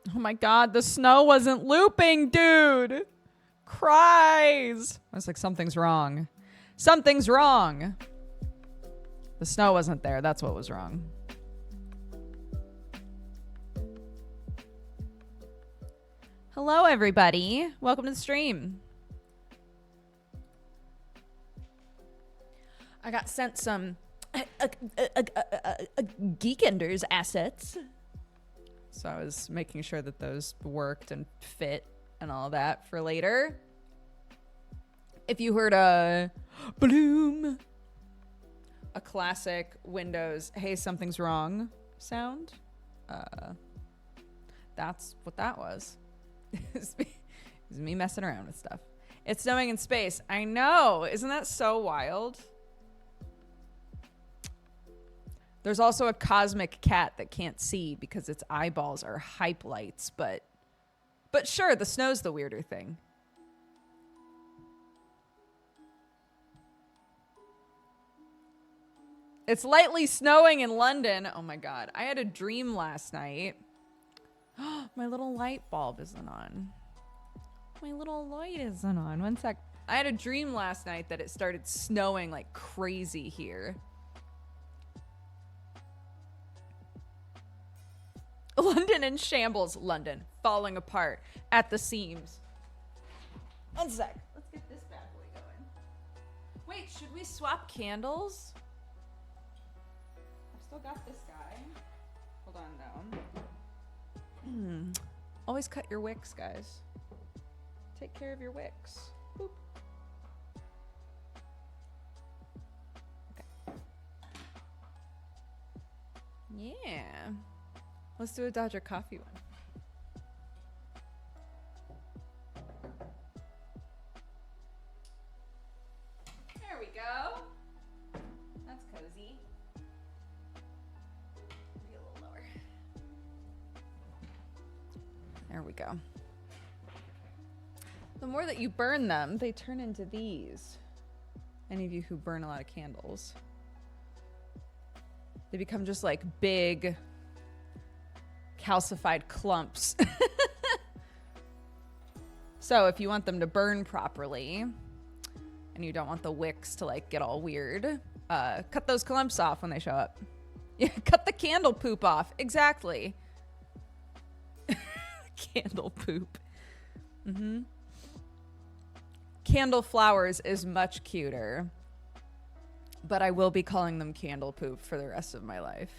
Oh my god, the snow wasn't looping, dude. Cries. I was like, something's wrong. Something's wrong. The snow wasn't there. That's what was wrong. Hello, everybody. Welcome to the stream. I got sent some Geekenders assets. So I was making sure that those worked and fit and all that for later. If you heard a bloom, a classic Windows, hey, something's wrong sound, that's what that was. It's me messing around with stuff. It's snowing in space. I know. Isn't that so wild? There's also a cosmic cat that can't see because its eyeballs are hype lights, but sure, the snow's the weirder thing. It's lightly snowing in London. Oh my god. I had a dream last night. My little light bulb isn't on. My little light isn't on. One sec. I had a dream last night that it started snowing like crazy here. London in shambles. London falling apart at the seams. One sec. Let's get this bad boy going. Wait, should we swap candles? I've still got this guy. Hold on now. Always cut your wicks, guys. Take care of your wicks. Boop. Okay. Yeah. Let's do a Dodger coffee one. There we go. That's cozy. Be a little lower. There we go. The more that you burn them, they turn into these. Any of you who burn a lot of candles. They become just like big calcified clumps. So if you want them to burn properly and you don't want the wicks to like get all weird, cut those clumps off when they show up. Yeah, cut the candle poop off. Exactly. Candle poop. Mm-hmm. Candle flowers is much cuter, but I will be calling them candle poop for the rest of my life.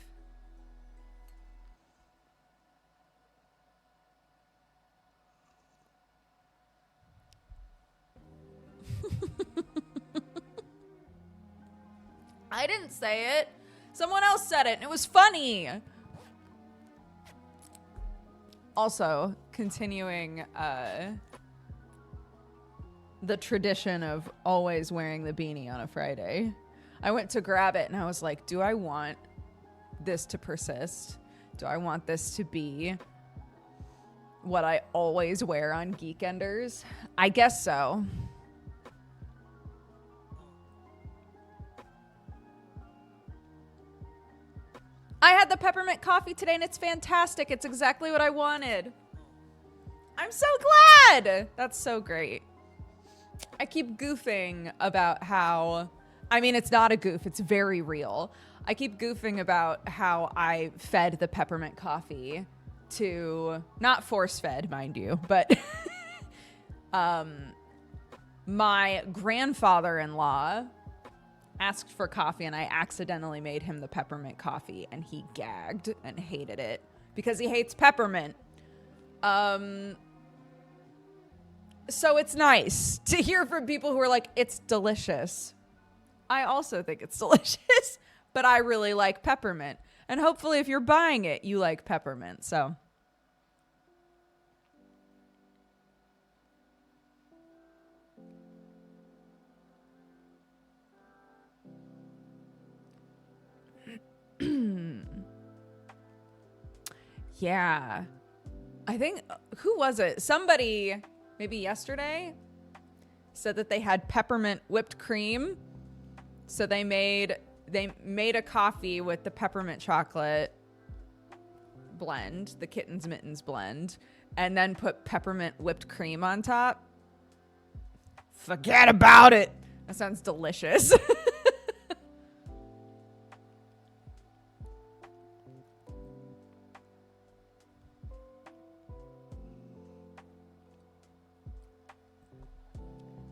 I didn't say it. Someone else said it, and it was funny. Also, continuing the tradition of always wearing the beanie on a Friday. I went to grab it, and I was like, do I want this to persist? Do I want this to be what I always wear on Geekenders? I guess so. I had the peppermint coffee today and it's fantastic. It's exactly what I wanted. I'm so glad. That's so great. I keep goofing about how, I mean, it's not a goof. It's very real. I keep goofing about how I fed the peppermint coffee to, not force fed, mind you, but my grandfather-in-law asked for coffee and I accidentally made him the peppermint coffee and he gagged and hated it because he hates peppermint. So it's nice to hear from people who are like, it's delicious. I also think it's delicious, but I really like peppermint. And hopefully if you're buying it, you like peppermint. So yeah, I think, who was it? Somebody, maybe yesterday, said that they had peppermint whipped cream. So they made a coffee with the peppermint chocolate, blend, the Kittens Mittens blend, and then put peppermint whipped cream on top. Forget about it. That sounds delicious.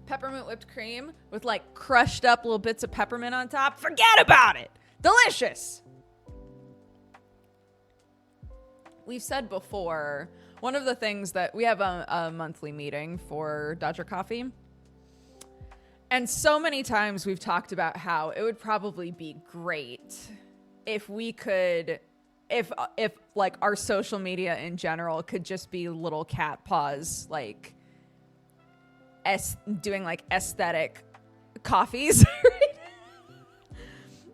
Peppermint whipped cream with like crushed up little bits of peppermint on top. Forget about it. Delicious. We've said before, one of the things that we have a monthly meeting for Dodger Coffee. And so many times we've talked about how it would probably be great if we could, if like our social media in general could just be little cat paws, like doing like aesthetic coffees.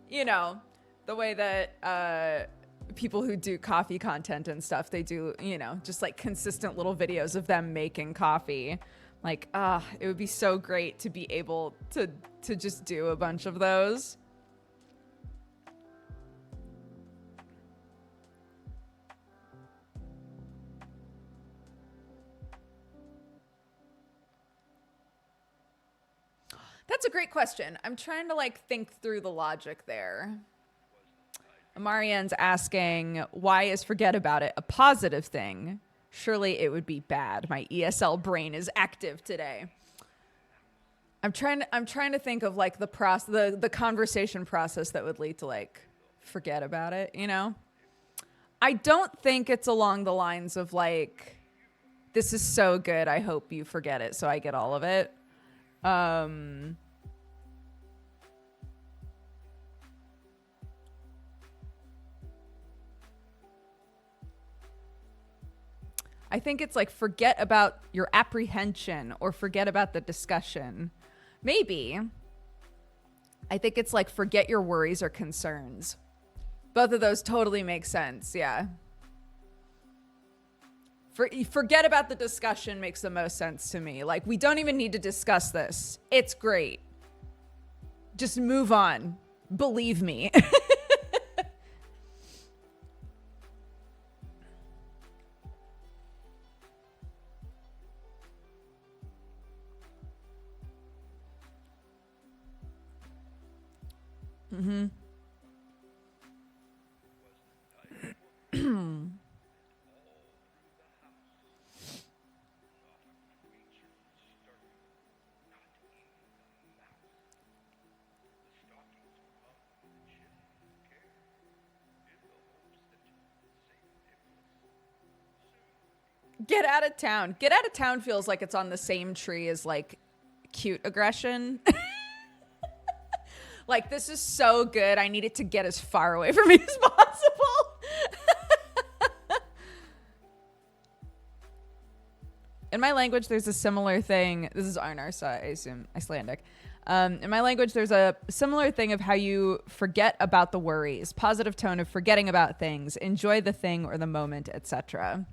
You know, the way that people who do coffee content and stuff, they do, you know, just like consistent little videos of them making coffee. Like, it would be so great to be able to just do a bunch of those. That's a great question. I'm trying to like think through the logic there. Amarian's asking, why is forget about it a positive thing? Surely it would be bad. My ESL brain is active today. I'm trying to think of like the conversation process that would lead to like forget about it, you know? I don't think it's along the lines of like, this is so good, I hope you forget it so I get all of it. I think it's like forget about your apprehension or forget about the discussion. Maybe. I think it's like forget your worries or concerns. Both of those totally make sense. Yeah. Forget about the discussion makes the most sense to me. Like, we don't even need to discuss this. It's great. Just move on. Believe me. Mm-hmm. Get out of town. Get out of town feels like it's on the same tree as like cute aggression. Like, this is so good. I need it to get as far away from me as possible. In my language, there's a similar thing. This is Arnar, so I assume Icelandic. In my language, there's a similar thing of how you forget about the worries. Positive tone of forgetting about things. Enjoy the thing or the moment, etc.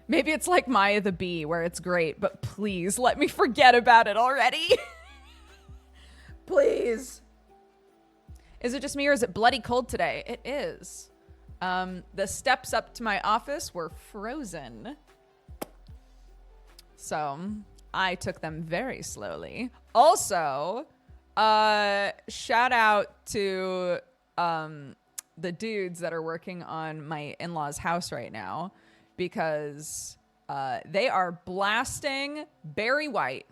Maybe it's like Maya the Bee, where it's great, but please let me forget about it already. Please. Is it just me or is it bloody cold today? It is. The steps up to my office were frozen. So I took them very slowly. Also, shout out to the dudes that are working on my in-laws' house right now, because they are blasting Barry White.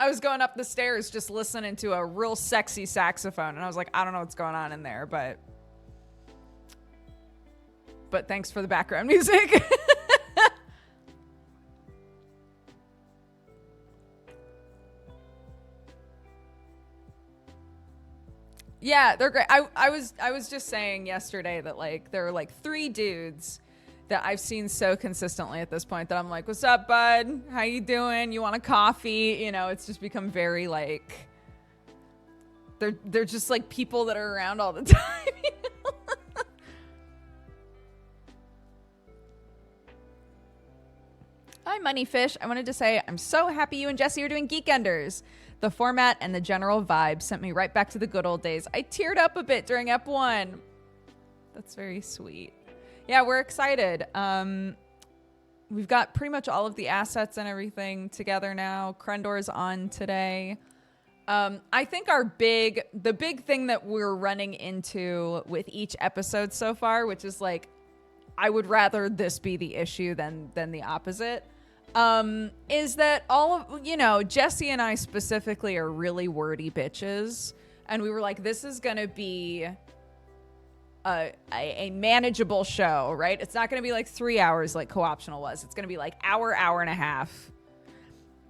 I was going up the stairs just listening to a real sexy saxophone, and I was like, I don't know what's going on in there, but thanks for the background music. Yeah, they're great. I was just saying yesterday that like there are like 3 dudes that I've seen so consistently at this point that I'm like, what's up, bud? How you doing? You want a coffee? You know, it's just become very like, they're just like people that are around all the time. You know? Hi, Moneyfish. I wanted to say I'm so happy you and Jesse are doing Geekenders. The format and the general vibe sent me right back to the good old days. I teared up a bit during Ep 1. That's very sweet. Yeah, we're excited. We've got pretty much all of the assets and everything together now. Krendor's on today. I think the big thing that we're running into with each episode so far, which is like, I would rather this be the issue than the opposite, is that Jesse and I specifically are really wordy bitches. And we were like, this is going to be a manageable show, right? It's not going to be like 3 hours like Co-optional was. It's going to be like hour and a half.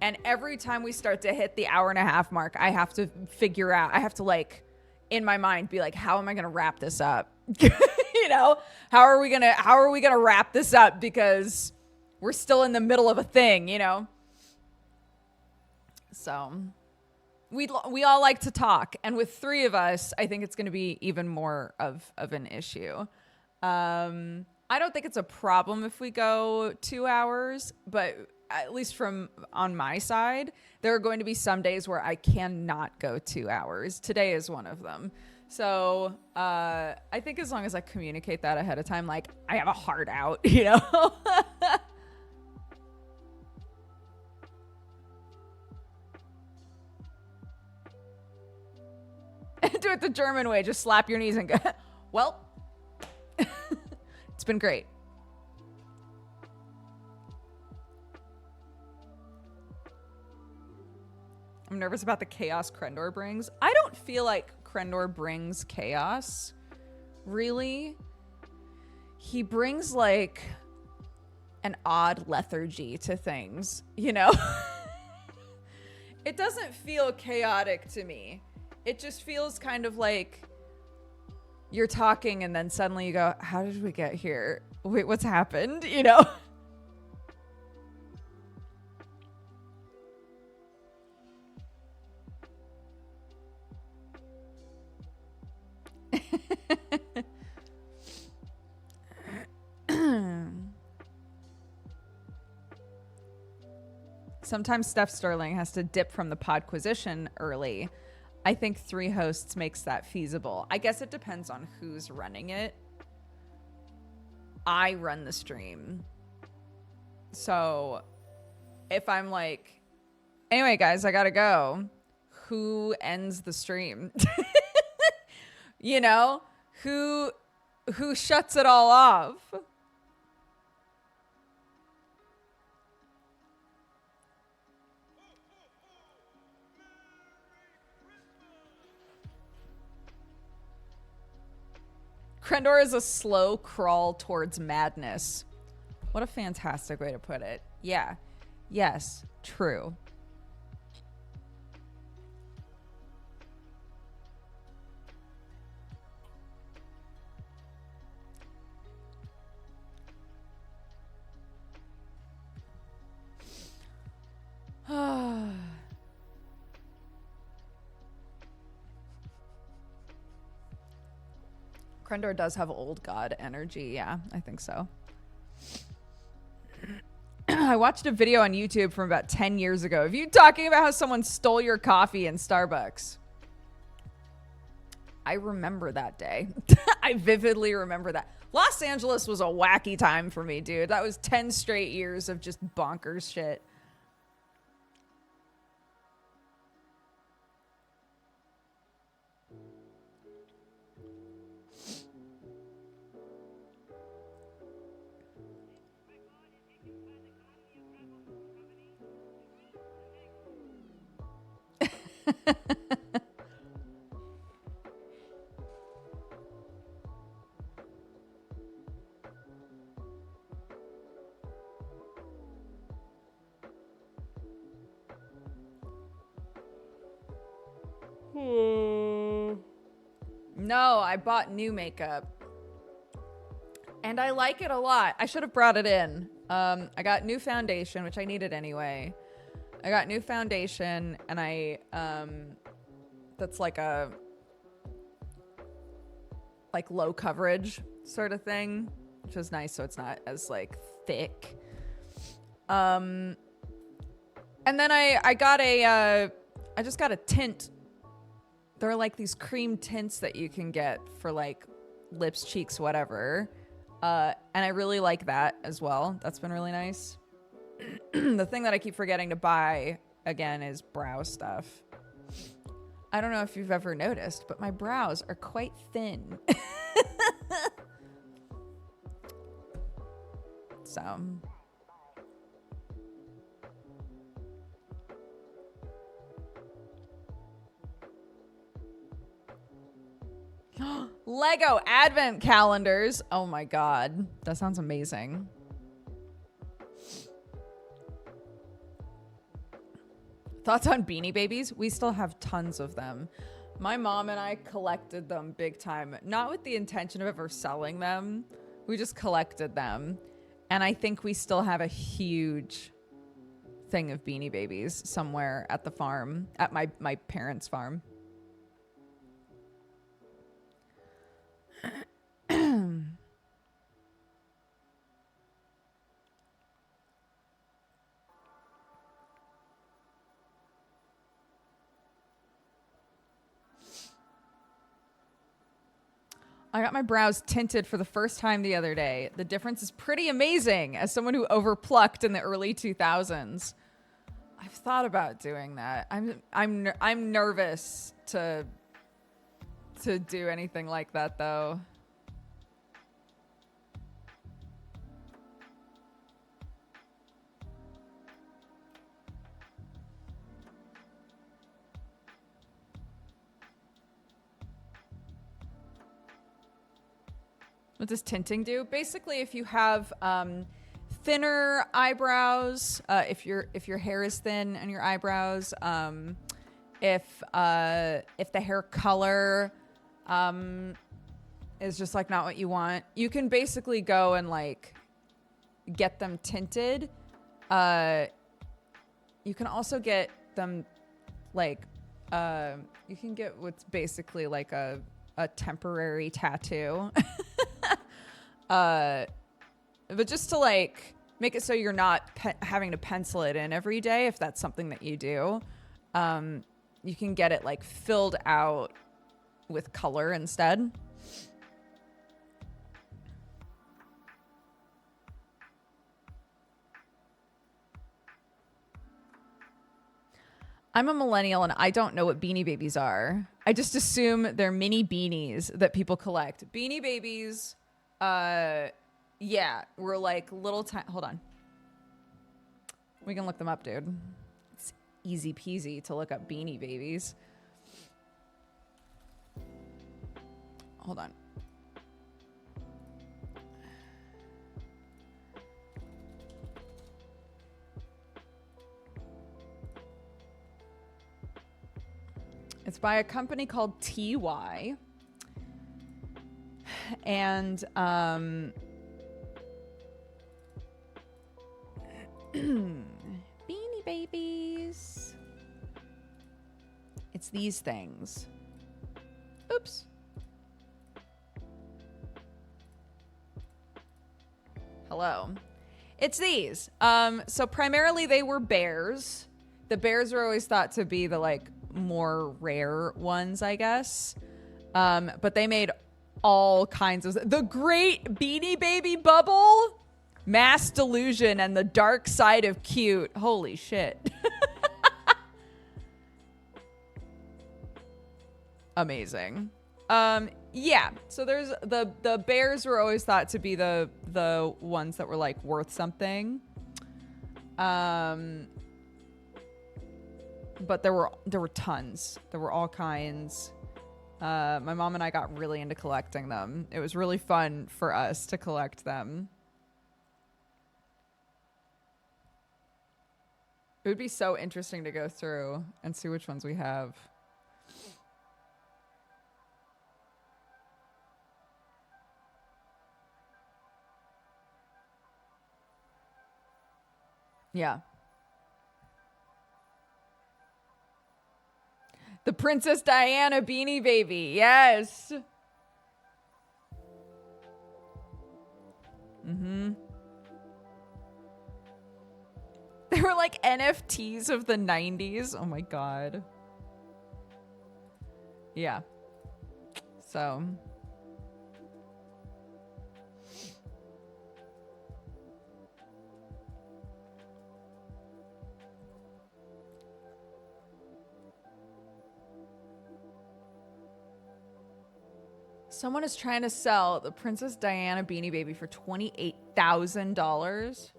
And every time we start to hit the hour and a half mark, I have to figure out, like, in my mind, be like, how am I going to wrap this up? How are we going to wrap this up? Because we're still in the middle of a thing, So we all like to talk. And with 3 of us, I think it's going to be even more of an issue. I don't think it's a problem if we go 2 hours, but at least on my side, there are going to be some days where I cannot go 2 hours. Today is one of them. So I think as long as I communicate that ahead of time, like I have a heart out, Do it the German way. Just slap your knees and go, well, it's been great. I'm nervous about the chaos Krendor brings. I don't feel like Krendor brings chaos, really. He brings like an odd lethargy to things, It doesn't feel chaotic to me. It just feels kind of like you're talking and then suddenly you go, how did we get here? Wait, what's happened? Sometimes Steph Sterling has to dip from the podquisition early. I think 3 hosts makes that feasible. I guess it depends on who's running it. I run the stream. So if I'm like, anyway, guys, I gotta go. Who ends the stream? Who shuts it all off? Krendor is a slow crawl towards madness. What a fantastic way to put it. Yeah. Yes. True. Krendor does have old god energy. Yeah, I think so. I watched a video on YouTube from about 10 years ago of you talking about how someone stole your coffee in Starbucks. I remember that day. I vividly remember that. Los Angeles was a wacky time for me, dude. That was 10 straight years of just bonkers shit. No, I bought new makeup. And I like it a lot. I should have brought it in. I got new foundation, which I needed anyway. I got new foundation, and I, that's like a, like low coverage sort of thing, which is nice so it's not as like thick. And then I got I just got a tint. There are like these cream tints that you can get for like lips, cheeks, whatever. And I really like that as well. That's been really nice. The thing that I keep forgetting to buy again is brow stuff. I don't know if you've ever noticed, but my brows are quite thin. So. Lego advent calendars. Oh my god. That sounds amazing. Thoughts on Beanie Babies? We still have tons of them. My mom and I collected them big time. Not with the intention of ever selling them. We just collected them. And I think we still have a huge thing of Beanie Babies somewhere at the farm. At my parents' farm. I got my brows tinted for the first time the other day. The difference is pretty amazing as someone who overplucked in the early 2000s. I've thought about doing that. I'm nervous to do anything like that though. What does tinting do? Basically, if you have thinner eyebrows, if your hair is thin and your eyebrows, if the hair color is just like not what you want, you can basically go and like get them tinted. You can also get them like you can get what's basically like a temporary tattoo. But just to like make it so you're not having to pencil it in every day, if that's something that you do, you can get it like filled out with color instead. I'm a millennial and I don't know what Beanie Babies are. I just assume they're mini beanies that people collect. Beanie Babies, yeah, we're like little tiny. Hold on. We can look them up, dude. It's easy peasy to look up Beanie Babies. Hold on. It's by a company called TY. And Beanie Babies. It's these things. Oops. Hello. It's these. So primarily they were bears. The bears were always thought to be the like more rare ones, I guess. But they made all kinds of the Great Beanie Baby Bubble, Mass Delusion, and the Dark Side of Cute. Holy shit. Amazing. Yeah, so there's the bears were always thought to be the ones that were like worth something. But there were tons. There were all kinds. My mom and I got really into collecting them. It was really fun for us to collect them. It would be so interesting to go through and see which ones we have. Yeah. The Princess Diana Beanie Baby. Yes. Mm-hmm. were like NFTs of the 90s. Oh my God. Yeah. So. Someone is trying to sell the Princess Diana Beanie Baby for $28,000.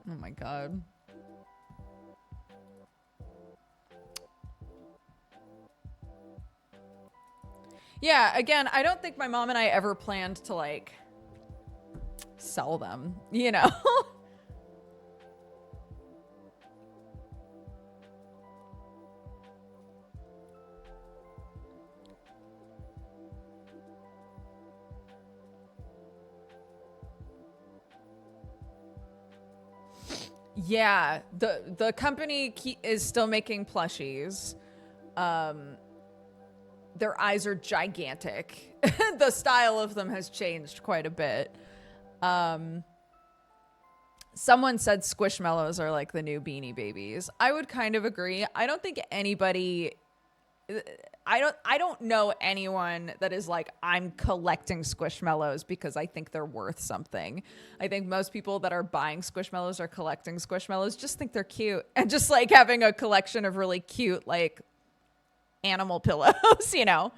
Oh my God. Yeah, again, I don't think my mom and I ever planned to like sell them, you know? Yeah, the company is still making plushies. Their eyes are gigantic. The style of them has changed quite a bit. Someone said Squishmallows are like the new Beanie Babies. I would kind of agree. I don't think anybody... I don't know anyone that is like, I'm collecting Squishmallows because I think they're worth something. I think most people that are buying Squishmallows or collecting Squishmallows just think they're cute. And just like having a collection of really cute, like, animal pillows, you know?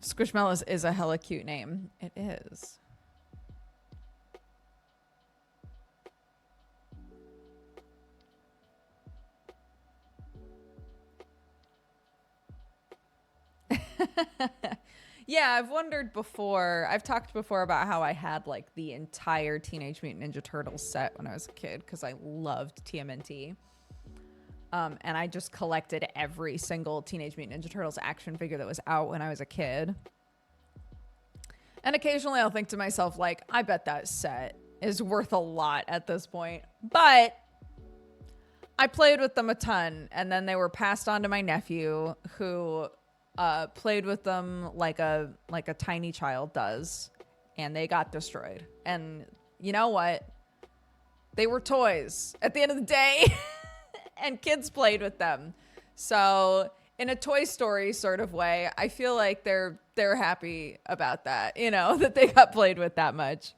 Squishmallows is a hella cute name. It is. Yeah, I've wondered before. I've talked before about how I had like the entire Teenage Mutant Ninja Turtles set when I was a kid because I loved TMNT. And I just collected every single Teenage Mutant Ninja Turtles action figure that was out when I was a kid. And occasionally I'll think to myself, like, I bet that set is worth a lot at this point. But I played with them a ton, and then they were passed on to my nephew, who played with them like a tiny child does, and they got destroyed. And you know what? They were toys at the end of the day. And kids played with them. So in a Toy Story sort of way, I feel like they're happy about that, you know, that they got played with that much.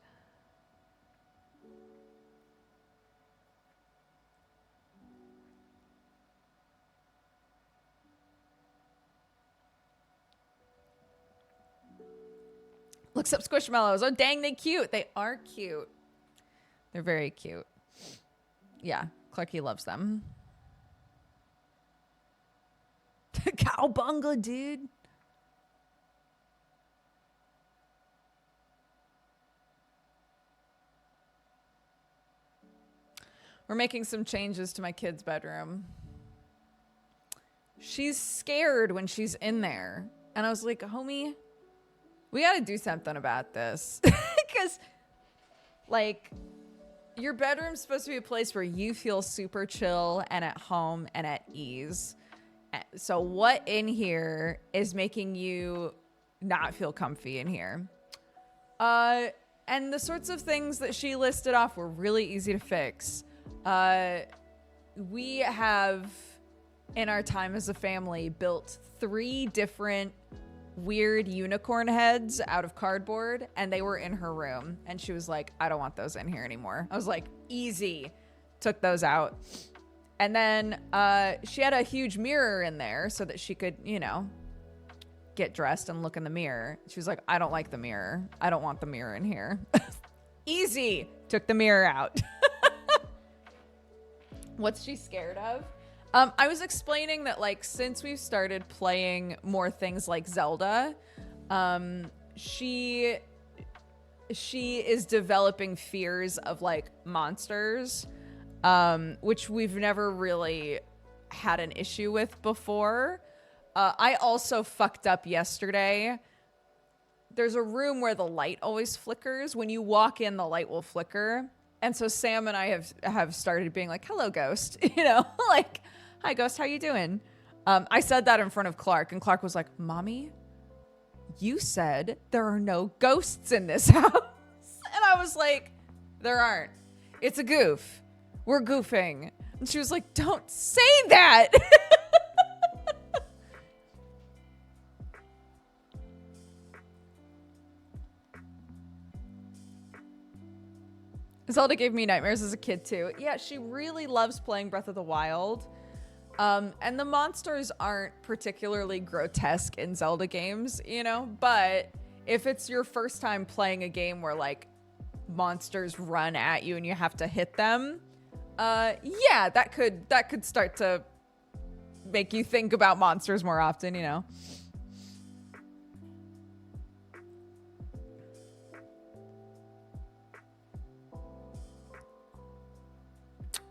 Looks up Squishmallows. Oh, dang, they cute. They are cute. They're very cute. Yeah, Clarky loves them. Cowbunga, dude. We're making some changes to my kid's bedroom. She's scared when she's in there. And I was like, homie, we got to do something about this. Because, like, your bedroom's supposed to be a place where you feel super chill and at home and at ease. So what in here is making you not feel comfy in here? And the sorts of things that she listed off were really easy to fix. We have, in our time as a family, built 3 different weird unicorn heads out of cardboard, and they were in her room. And she was like, I don't want those in here anymore. I was like, easy. Took those out. And then she had a huge mirror in there so that she could, you know, get dressed and look in the mirror. She was like, I don't like the mirror. I don't want the mirror in here. Easy. Took the mirror out. What's she scared of? I was explaining that, like, since we've started playing more things like Zelda, she she is developing fears of like monsters, which we've never really had an issue with before. I also fucked up yesterday. There's a room where the light always flickers. When you walk in, the light will flicker. And so Sam and I have started being like, hello, ghost. You know, like, hi, ghost, how you doing? I said that in front of Clark, and Clark was like, Mommy, you said there are no ghosts in this house. And I was like, there aren't. It's a goof. We're goofing. And she was like, don't say that. Zelda gave me nightmares as a kid too. Yeah, she really loves playing Breath of the Wild. And the monsters aren't particularly grotesque in Zelda games, you know? But if it's your first time playing a game where like monsters run at you and you have to hit them, yeah, that could start to make you think about monsters more often, you know?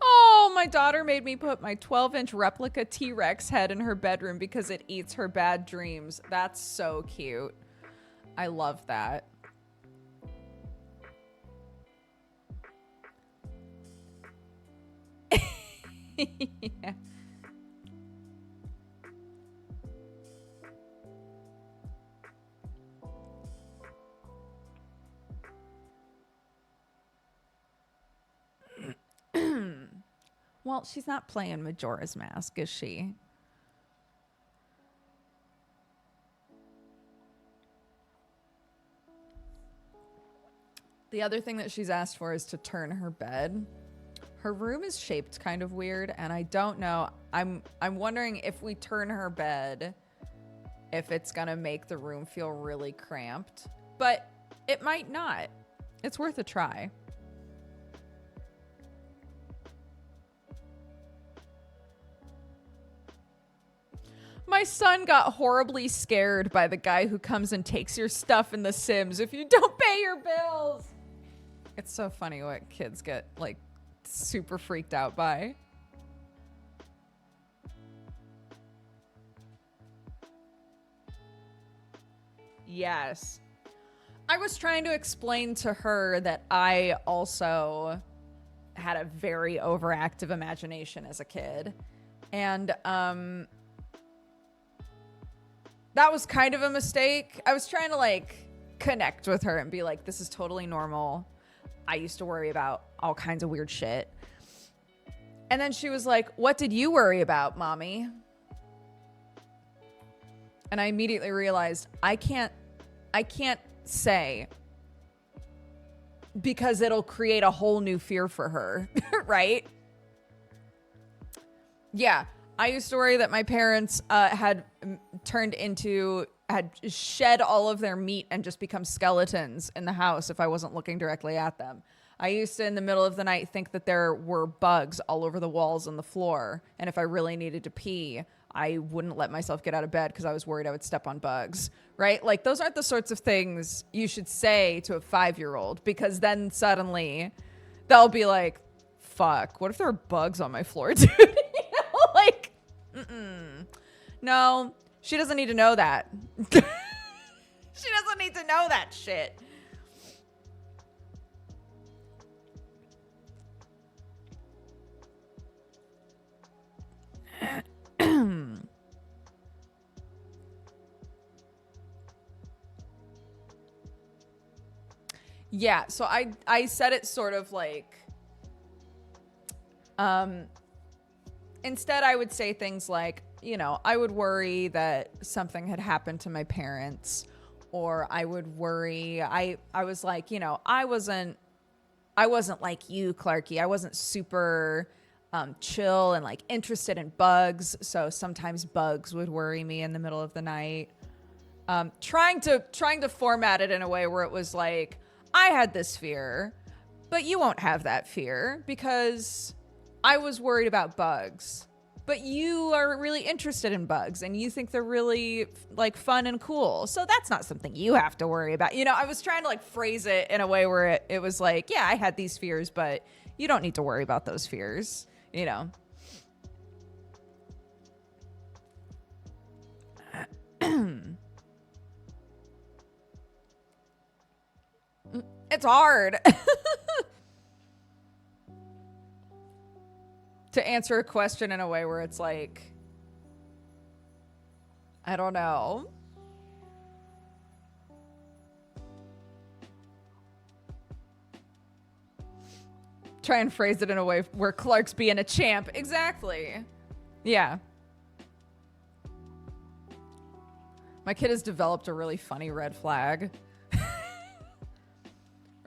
Oh, my daughter made me put my 12-inch replica T-Rex head in her bedroom because it eats her bad dreams. That's so cute. I love that. Yeah. Well, she's not playing Majora's Mask, is she? The other thing that she's asked for is to turn her bed. Her room is shaped kind of weird, and I don't know. I'm wondering if we turn her bed, if it's gonna make the room feel really cramped. But it might not. It's worth a try. My son got horribly scared by the guy who comes and takes your stuff in The Sims if you don't pay your bills. It's so funny what kids get, like, super freaked out by. Yes. I was trying to explain to her that I also had a very overactive imagination as a kid. And, that was kind of a mistake. I was trying to like connect with her and be like, this is totally normal. I used to worry about all kinds of weird shit. And then she was like, what did you worry about, Mommy? And I immediately realized I can't say, because it'll create a whole new fear for her, right? Yeah. I used to worry that my parents had shed all of their meat and just become skeletons in the house if I wasn't looking directly at them. I used to, in the middle of the night, think that there were bugs all over the walls and the floor. And if I really needed to pee, I wouldn't let myself get out of bed because I was worried I would step on bugs, right? Like, those aren't the sorts of things you should say to a 5-year-old, because then suddenly they'll be like, fuck, what if there are bugs on my floor, dude? Like, no, she doesn't need to know that. She doesn't need to know that shit. Yeah, so I said it sort of like, instead I would say things like, you know, I would worry that something had happened to my parents, or I would worry, I was like, you know, I wasn't like you, Clarky. I wasn't super chill and like interested in bugs, so sometimes bugs would worry me in the middle of the night. Trying to format it in a way where it was like, I had this fear, but you won't have that fear because I was worried about bugs. but you are really interested in bugs and you think they're really like fun and cool. So that's not something you have to worry about. You know, I was trying to like phrase it in a way where it was like, yeah, I had these fears, but you don't need to worry about those fears, you know. It's hard to answer a question in a way where it's like, I don't know. Try and phrase it in a way where Clark's being a champ. Exactly. Yeah. My kid has developed a really funny red flag.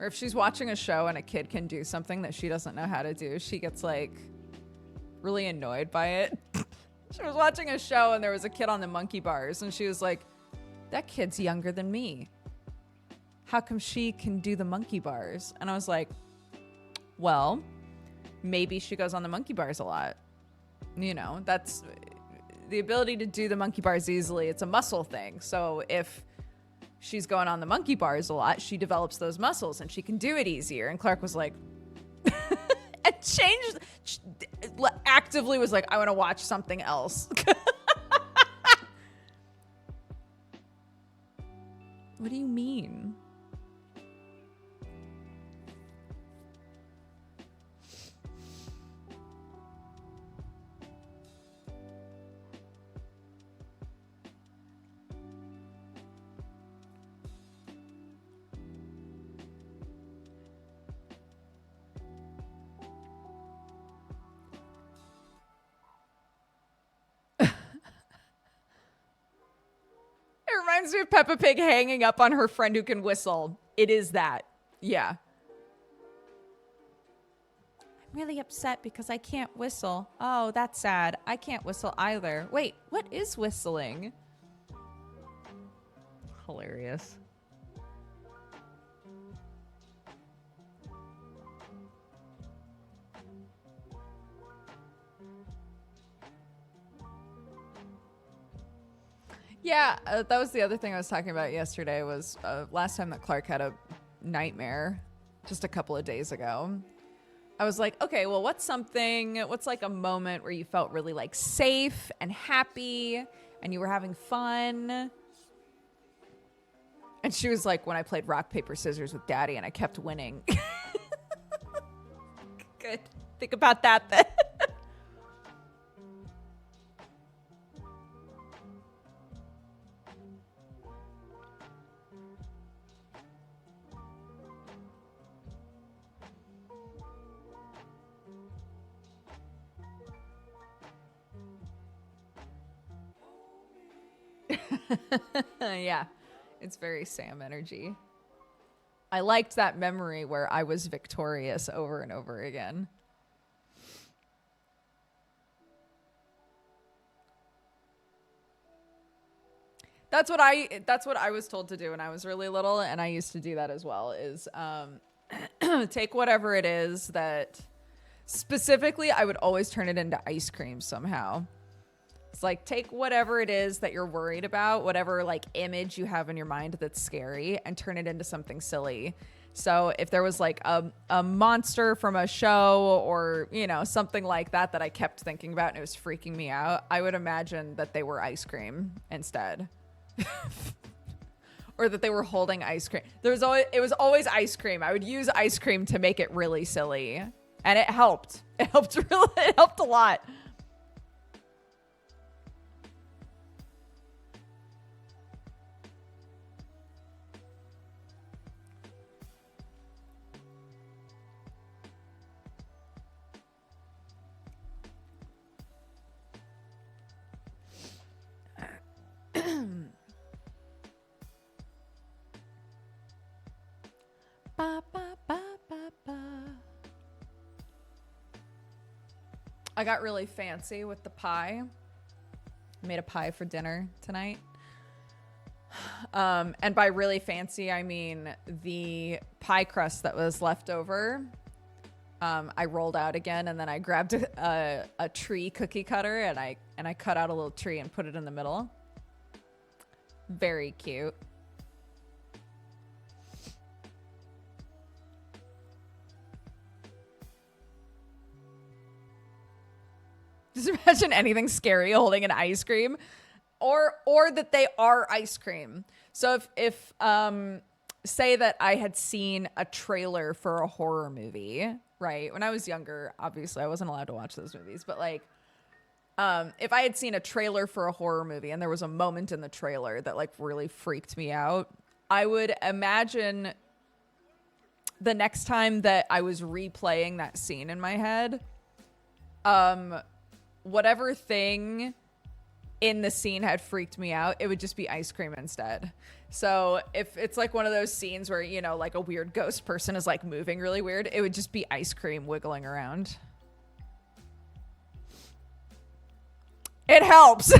Or if she's watching a show and a kid can do something that she doesn't know how to do, she gets like really annoyed by it. She was watching a show and there was a kid on the monkey bars and she was like, that kid's younger than me. How come she can do the monkey bars? And I was like, well, maybe she goes on the monkey bars a lot. You know, that's the ability to do the monkey bars easily. It's a muscle thing. So if she's going on the monkey bars a lot, she develops those muscles and she can do it easier. And Clark was like, and actively was like, I want to watch something else. What do you mean? It reminds me of Peppa Pig hanging up on her friend who can whistle. It is that. Yeah. I'm really upset because I can't whistle. Oh, that's sad. I can't whistle either. Wait, what is whistling? Hilarious. Yeah, that was the other thing I was talking about yesterday was last time that Clark had a nightmare just a couple of days ago. I was like, okay, well, what's like a moment where you felt really like safe and happy and you were having fun? And she was like, when I played rock, paper, scissors with Daddy and I kept winning. Good. Think about that then. Yeah, it's very Sam energy. I liked that memory where I was victorious over and over again. That's what I was told to do when I was really little, and I used to do that as well, is take whatever it is that specifically I would always turn it into ice cream somehow. It's like, take whatever it is that you're worried about, whatever like image you have in your mind that's scary, and turn it into something silly. So if there was like a monster from a show or, you know, something like that that I kept thinking about and it was freaking me out, I would imagine that they were ice cream instead. Or that they were holding ice cream. It was always ice cream. I would use ice cream to make it really silly. And it helped. It helped a lot. Ba, ba, ba, ba, ba. I got really fancy with the pie. I made a pie for dinner tonight. And by really fancy, I mean the pie crust that was left over I rolled out again, and then I grabbed a tree cookie cutter, and I cut out a little tree and put it in the middle. Very cute. Just imagine anything scary holding an ice cream, or that they are ice cream. So if say that I had seen a trailer for a horror movie, right? When I was younger, obviously I wasn't allowed to watch those movies, but like if I had seen a trailer for a horror movie and there was a moment in the trailer that like really freaked me out, I would imagine the next time that I was replaying that scene in my head, whatever thing in the scene had freaked me out, it would just be ice cream instead. So if it's like one of those scenes where, you know, like a weird ghost person is like moving really weird, it would just be ice cream wiggling around. It helps.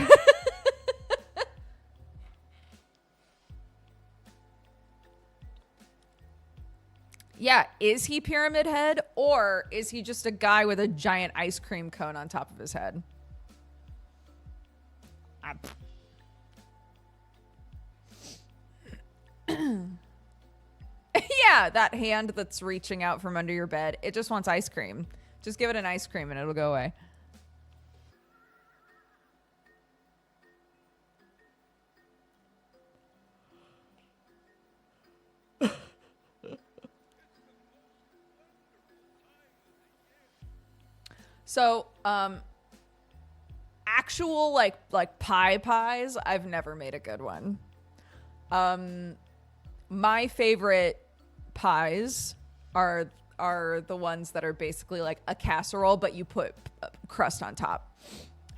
Yeah, is he Pyramid Head, or is he just a guy with a giant ice cream cone on top of his head? Yeah, that hand that's reaching out from under your bed, it just wants ice cream. Just give it an ice cream and it'll go away. So, actual like pies, I've never made a good one. My favorite pies are the ones that are basically like a casserole, but you put crust on top.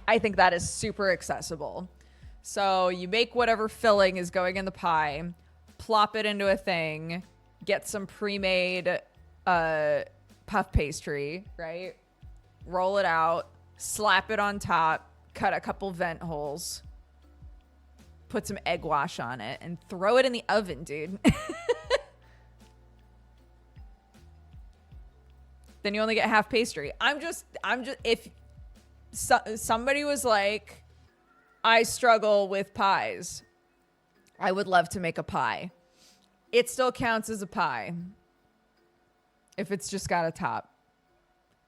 I think that is super accessible. So you make whatever filling is going in the pie, plop it into a thing, get some pre-made puff pastry, right? Roll it out, slap it on top, cut a couple vent holes, put some egg wash on it, and throw it in the oven, dude. Then you only get half pastry. I'm just, if somebody was like, I struggle with pies, I would love to make a pie. It still counts as a pie if it's just got a top.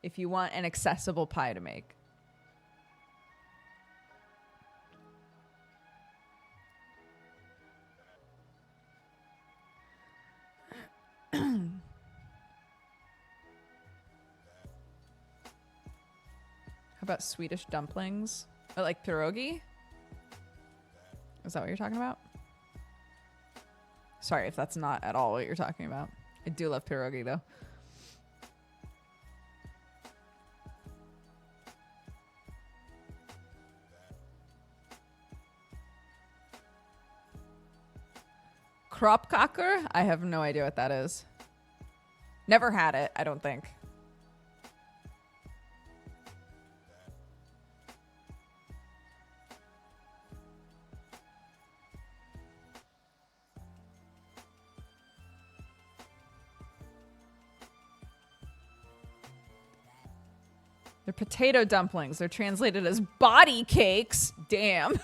If you want an accessible pie to make. How about Swedish dumplings? Or like pierogi? Is that what you're talking about? Sorry if that's not at all what you're talking about. I do love pierogi though. Kropkaker? I have no idea what that is. Never had it, I don't think. They're potato dumplings. They're translated as body cakes. Damn.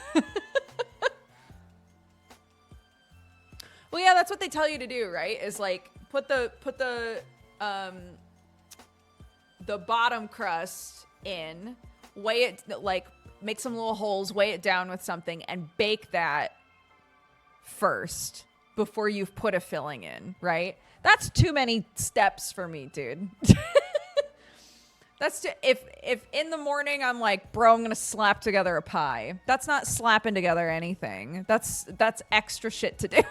Well, yeah, that's what they tell you to do, right? Is like put the bottom crust in, weigh it, like make some little holes, weigh it down with something, and bake that first before you've put a filling in, right? That's too many steps for me, dude. That's if in the morning I'm like, bro, I'm gonna slap together a pie. That's not slapping together anything. That's extra shit to do.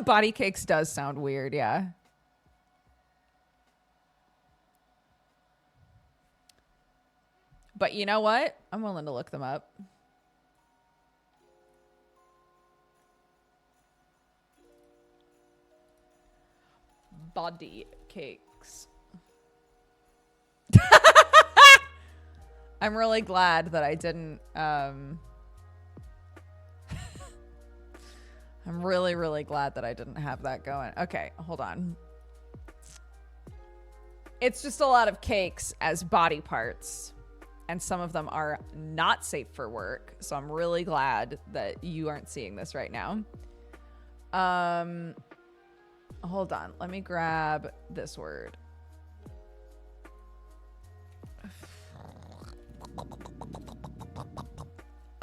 Body cakes does sound weird, yeah. But you know what? I'm willing to look them up. Body cakes. I'm really glad that I didn't, I'm really, really glad that I didn't have that going. Okay, hold on. It's just a lot of cakes as body parts, and some of them are not safe for work. So I'm really glad that you aren't seeing this right now. Hold on. Let me grab this word.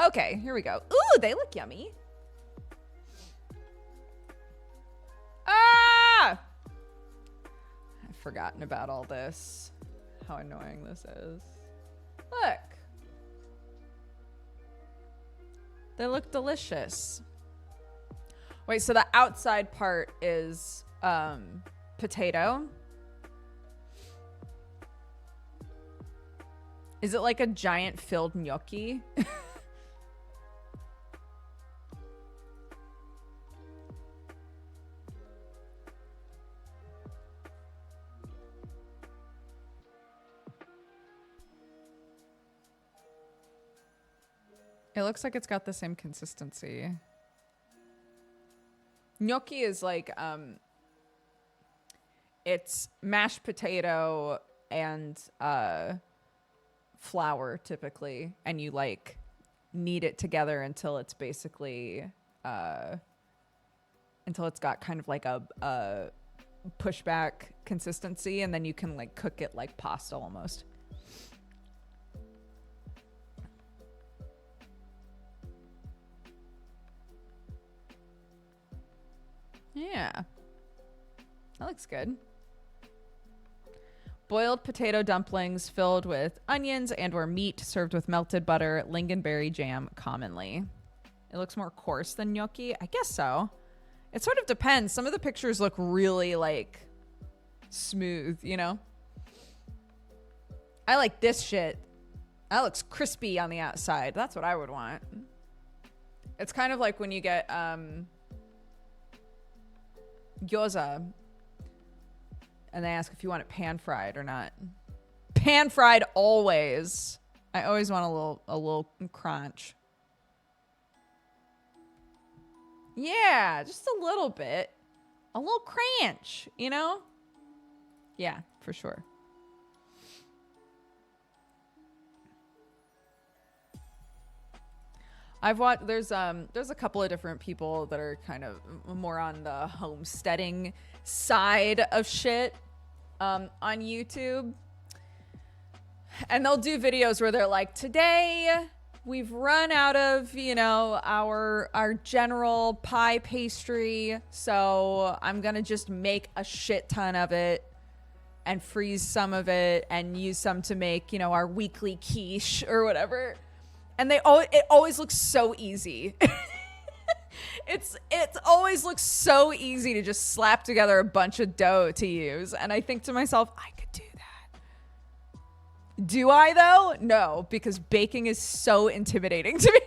Okay, here we go. Ooh, they look yummy. Ah! I've forgotten about all this. How annoying this is. Look. They look delicious. Wait, so the outside part is potato. Is it like a giant filled gnocchi? It looks like it's got the same consistency. Gnocchi is like, it's mashed potato and flour typically, and you like knead it together until it's basically, until it's got kind of like a pushback consistency, and then you can like cook it like pasta almost. Yeah. That looks good. Boiled potato dumplings filled with onions and or meat served with melted butter, lingonberry jam commonly. It looks more coarse than gnocchi. I guess so. It sort of depends. Some of the pictures look really like smooth, you know? I like this shit. That looks crispy on the outside. That's what I would want. It's kind of like when you get gyoza and they ask if you want it pan fried or not. Pan fried always. I always want a little crunch. Yeah, just a little bit. A little crunch, you know? Yeah, for sure. I've watched, there's a couple of different people that are kind of more on the homesteading side of shit on YouTube. And they'll do videos where they're like, today we've run out of, you know, our general pie pastry, so I'm gonna just make a shit ton of it and freeze some of it and use some to make, you know, our weekly quiche or whatever. And it always looks so easy. It always looks so easy to just slap together a bunch of dough to use. And I think to myself, I could do that. Do I though? No, because baking is so intimidating to me.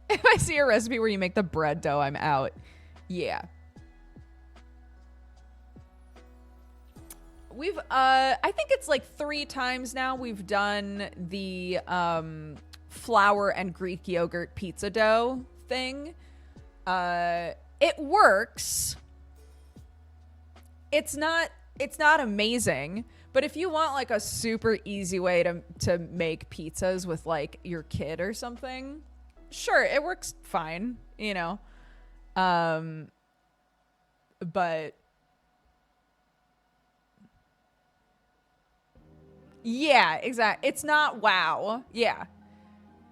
If I see a recipe where you make the bread dough, I'm out. Yeah. We've, I think it's like 3 times now we've done the flour and Greek yogurt pizza dough thing. It works. It's not amazing, but if you want like a super easy way to make pizzas with like your kid or something, sure, it works fine, you know. But yeah, exactly. It's not wow. Yeah.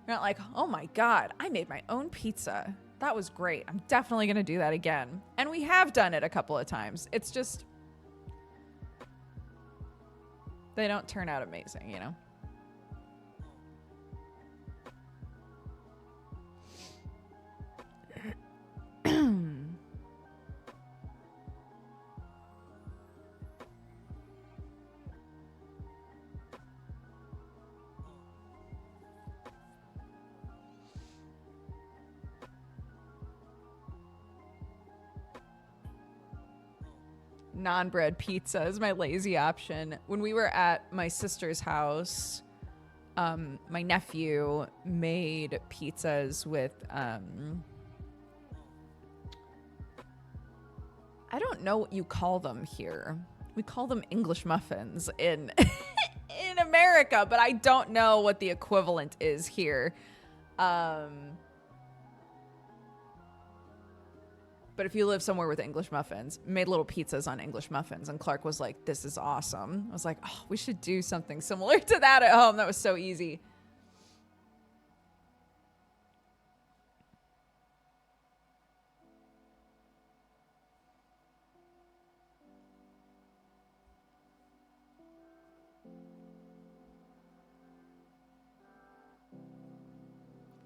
You're not like, oh my God, I made my own pizza. That was great. I'm definitely going to do that again. And we have done it a couple of times. It's just, they don't turn out amazing, you know? non-bread pizza is my lazy option. When we were at my sister's house, my nephew made pizzas with, I don't know what you call them here. We call them English muffins in in America, but I don't know what the equivalent is here. But if you live somewhere with English muffins, made little pizzas on English muffins. And Clark was like, this is awesome. I was like, oh, we should do something similar to that at home. That was so easy.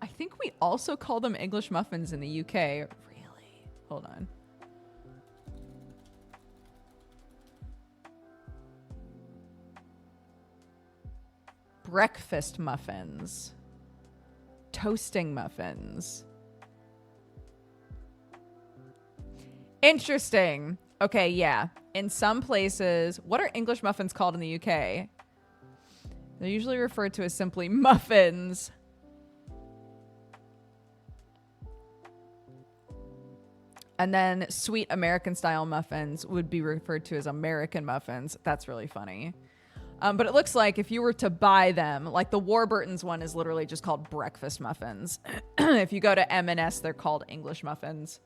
I think we also call them English muffins in the UK. Really? Hold on. Breakfast muffins. Toasting muffins. Interesting. Okay, yeah. In some places, what are English muffins called in the UK? They're usually referred to as simply muffins. And then sweet American style muffins would be referred to as American muffins. That's really funny. But it looks like if you were to buy them, like the Warburton's one is literally just called breakfast muffins. If you go to M&S, they're called English muffins.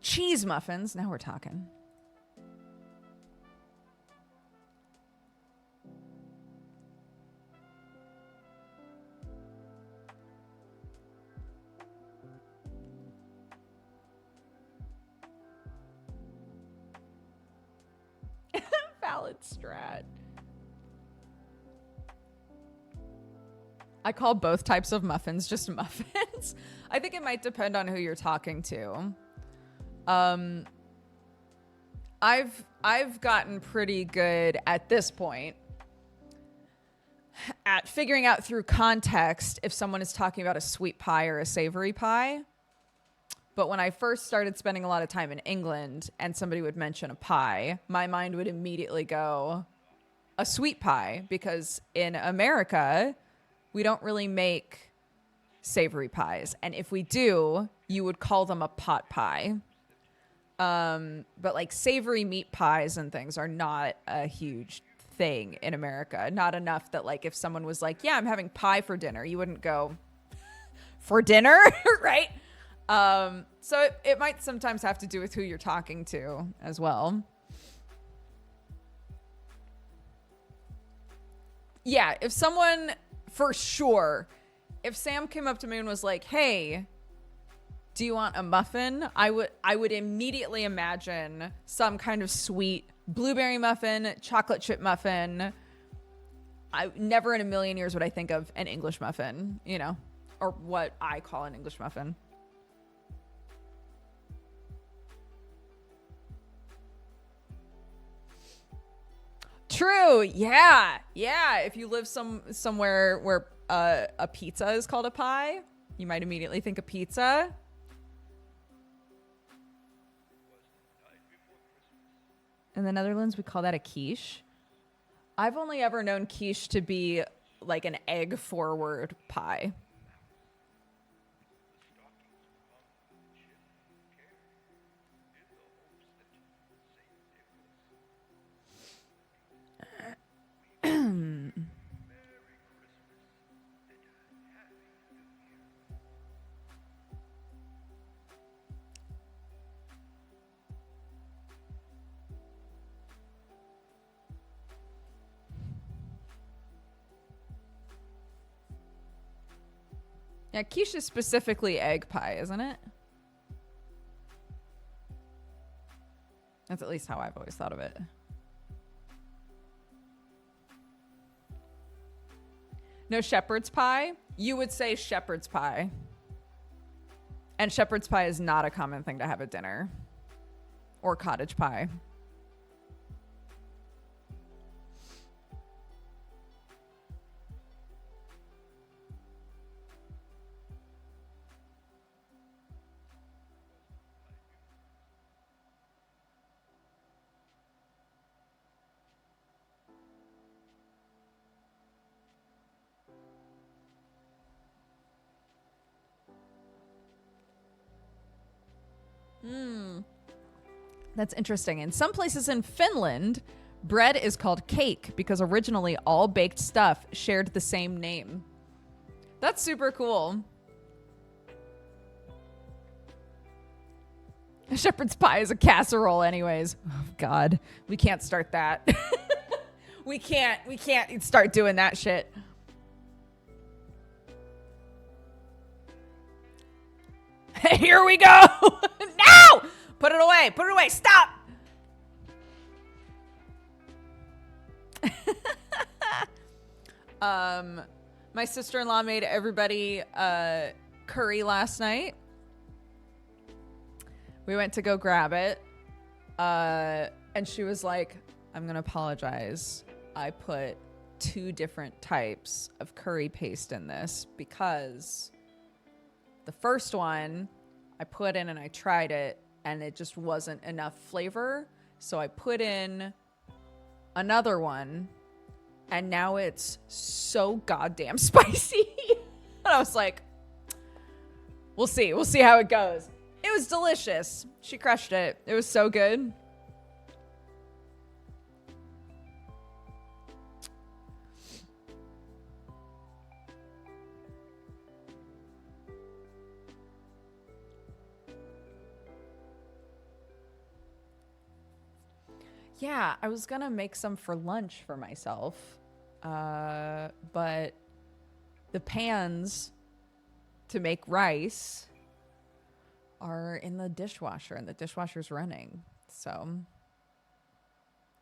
Cheese muffins. Now we're talking. Valid strat. I call both types of muffins just muffins. I think it might depend on who you're talking to. I've gotten pretty good at this point at figuring out through context if someone is talking about a sweet pie or a savory pie. But when I first started spending a lot of time in England and somebody would mention a pie, my mind would immediately go, a sweet pie, because in America, we don't really make savory pies. And if we do, you would call them a pot pie. But like savory meat pies and things are not a huge thing in America. Not enough that like if someone was like, yeah, I'm having pie for dinner, you wouldn't go, for dinner, right? So it might sometimes have to do with who you're talking to as well. Yeah, if someone, for sure, if Sam came up to me and was like, hey, do you want a muffin? I would immediately imagine some kind of sweet blueberry muffin, chocolate chip muffin. I never in a million years would I think of an English muffin, you know, or what I call an English muffin. True. Yeah. Yeah. If you live somewhere where a pizza is called a pie, you might immediately think of pizza. In the Netherlands, we call that a quiche. I've only ever known quiche to be like an egg forward pie. Yeah, quiche is specifically egg pie, isn't it? That's at least how I've always thought of it. No shepherd's pie? You would say shepherd's pie. And shepherd's pie is not a common thing to have at dinner. Or cottage pie. That's interesting. In some places in Finland, bread is called cake because originally all baked stuff shared the same name. That's super cool. A shepherd's pie is a casserole anyways. Oh, God. We can't start that. We can't start doing that shit. Here we go. No! Put it away. Put it away. Stop. My sister-in-law made everybody curry last night. We went to go grab it. And she was like, I'm going to apologize. I put 2 different types of curry paste in this because the first one I put in and I tried it and it just wasn't enough flavor. So I put in another one and now it's so goddamn spicy. And I was like, we'll see. We'll see how it goes. It was delicious. She crushed it. It was so good. Yeah, I was gonna make some for lunch for myself, but the pans to make rice are in the dishwasher and the dishwasher's running. So I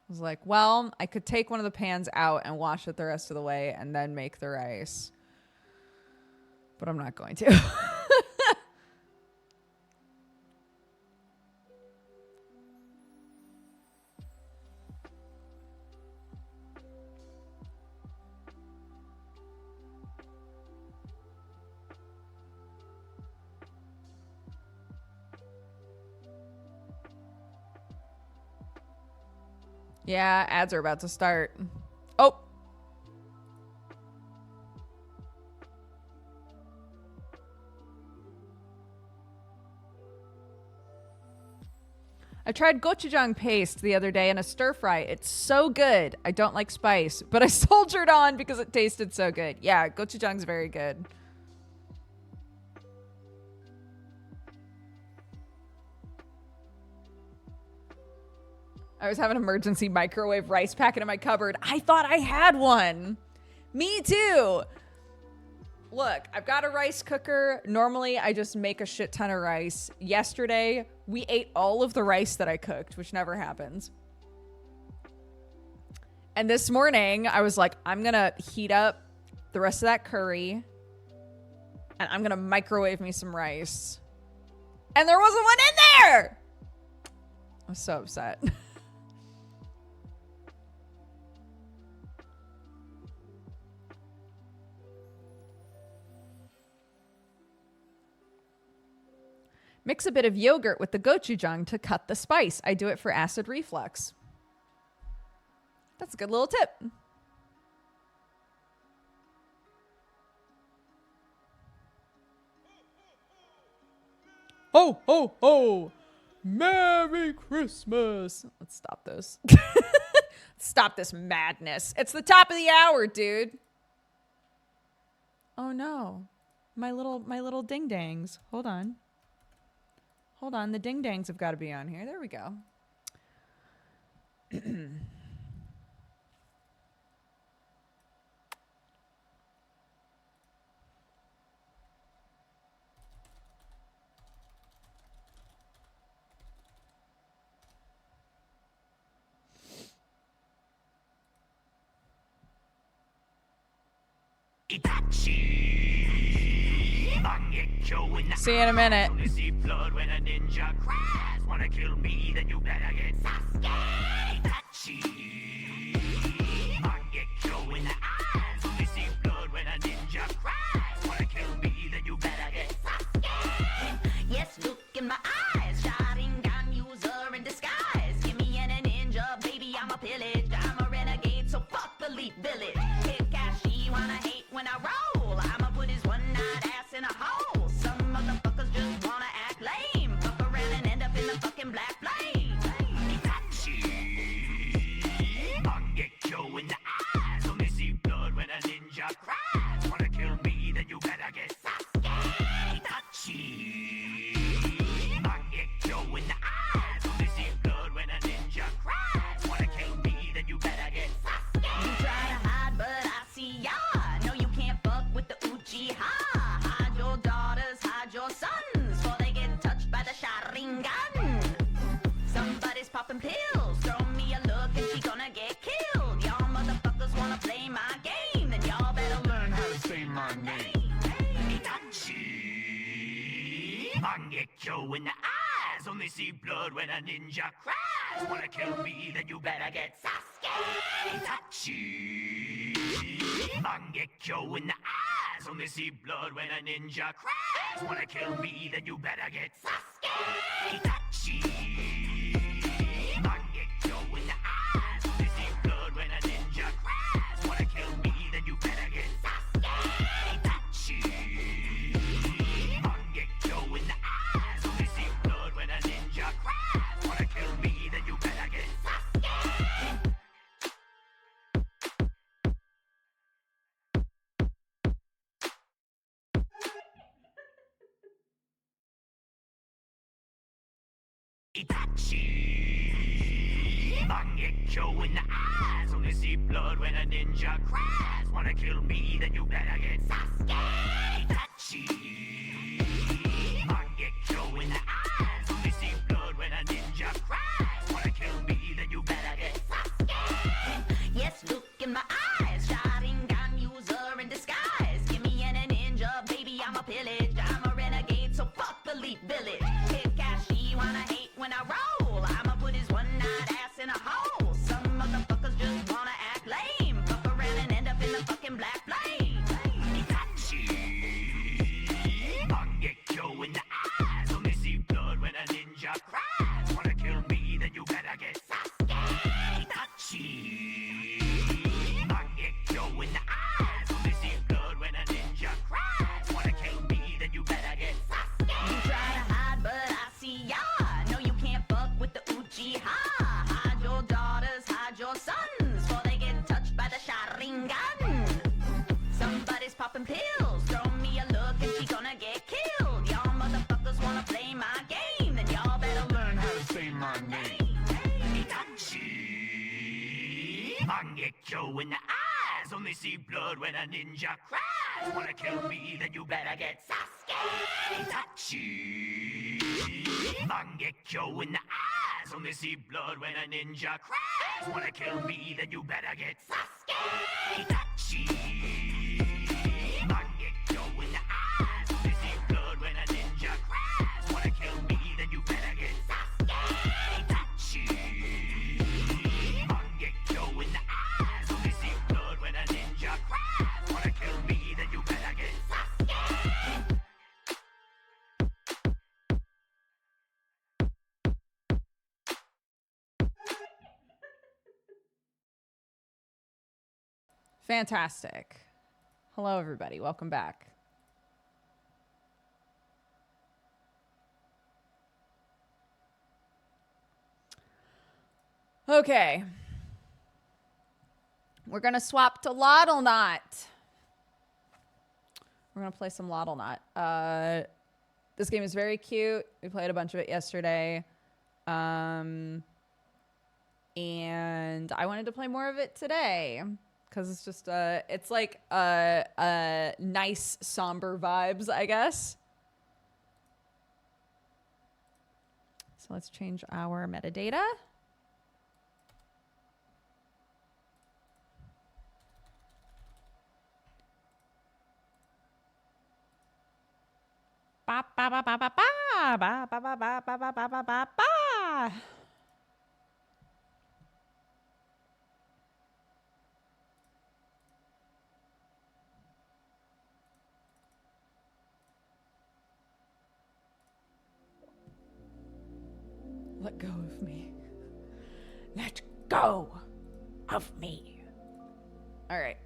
was like, well, I could take one of the pans out and wash it the rest of the way and then make the rice, but I'm not going to. Yeah, ads are about to start. Oh. I tried gochujang paste the other day in a stir fry. It's so good. I don't like spice, but I soldiered on because it tasted so good. Yeah, gochujang's very good. I always have an emergency microwave rice packet in my cupboard. I thought I had one. Me too. Look, I've got a rice cooker. Normally, I just make a shit ton of rice. Yesterday, we ate all of the rice that I cooked, which never happens. And this morning, I was like, I'm going to heat up the rest of that curry. And I'm going to microwave me some rice. And there wasn't one in there! I was so upset. Mix a bit of yogurt with the gochujang to cut the spice. I do it for acid reflux. That's a good little tip. Ho, ho, ho. Merry Christmas. Let's stop this. Stop this madness. It's the top of the hour, dude. Oh no. My little ding-dangs. Hold on. Hold on, the ding-dangs have got to be on here. There we go. See you in a minute. Wanna kill me, then you better get Sasuke. Might get you in the eyes. Only see blood when a ninja cries. Wanna kill me, then you better get Sasuke. Yes, look in my eyes. Shouting gun user in disguise. Give me a ninja, baby, I'm a pillage. I'm a renegade, so fuck the Leaf Village. Kid Kashi wanna hate when I roll. I'ma put his one-night ass in a hole. Some motherfuckers just wanna act lame. Fuck around and end up in popping pills. Throw me a look and she gonna get killed. Y'all motherfuckers wanna play my game, then y'all better learn how to say my name. Itachi! Mangekyo in the eyes, only see blood when a ninja cries. Wanna kill me, then you better get Sasuke. Itachi! Mangekyo in the eyes, only see blood when a ninja cries. Wanna kill me, then you better get Sasuke. Itachi! Mangekyo in the eyes, only see blood when a ninja cries. Wanna kill me, then you better get Sasuke. Itachi! Mangekyo in the eyes, only see blood when a ninja cries. Wanna kill me, then you better get Sasuke. Itachi! Mangekyo in the eyes, only see blood when a ninja cries. Wanna kill me, then you better get Sasuke. Itachi! Mangekyo in the eyes, only see blood when a ninja cries. Wanna kill me, then you better get Sasuke. Yes, look in my eyes, Sharingan user in disguise. Give me a ninja, baby, I'm a pillage. I'm a renegade, so fuck the Leaf Village. Kakashi wanna hate when I roll. I'ma put his one-eyed ass in a hole. Some motherfuckers just wanna act lame. Fuck around and end up in the fucking black flame. Itachi! Mangekyo in the eyes, only see blood when a ninja cries. Wanna kill me, then you better get Sasuke. Itachi! Mangekyo in the eyes, only see blood when a ninja cries. Wanna kill me, then you better get Sasuke. You try to hide, but I see ya. No, you can't fuck with the Uchiha. Hide your daughters, hide your sons, before they get touched by the Sharingan. Somebody's popping pills. Throw me a look and she gonna get killed. Y'all motherfuckers wanna play my game, then y'all better learn how to say my name. Itachi! Mangekyo in the eyes, only see blood when a ninja cries. Wanna kill me, then you better get Sasuke. Itachi! Mangekyo in the eyes, only see blood when a ninja cries. Wanna kill me, then you better get Sasuke. Itachi! Mangekyo in the eyes, only see blood when a ninja cries. Wanna kill me, then you better get Sasuke. Itachi! Mangekyo in the eyes, only see blood when a ninja cries. Wanna kill me, then you better get Sasuke. Fantastic. Hello, everybody. Welcome back. Okay. We're going to swap to Loddlenaut. We're going to play some Loddlenaut. This game is very cute. We played a bunch of it yesterday. And I wanted to play more of it today. Because it's just, it's like nice, somber vibes, I guess. So let's change our metadata. Ba ba ba ba ba ba ba ba ba ba ba ba ba ba ba ba. Let go of me. Let go of me. All right.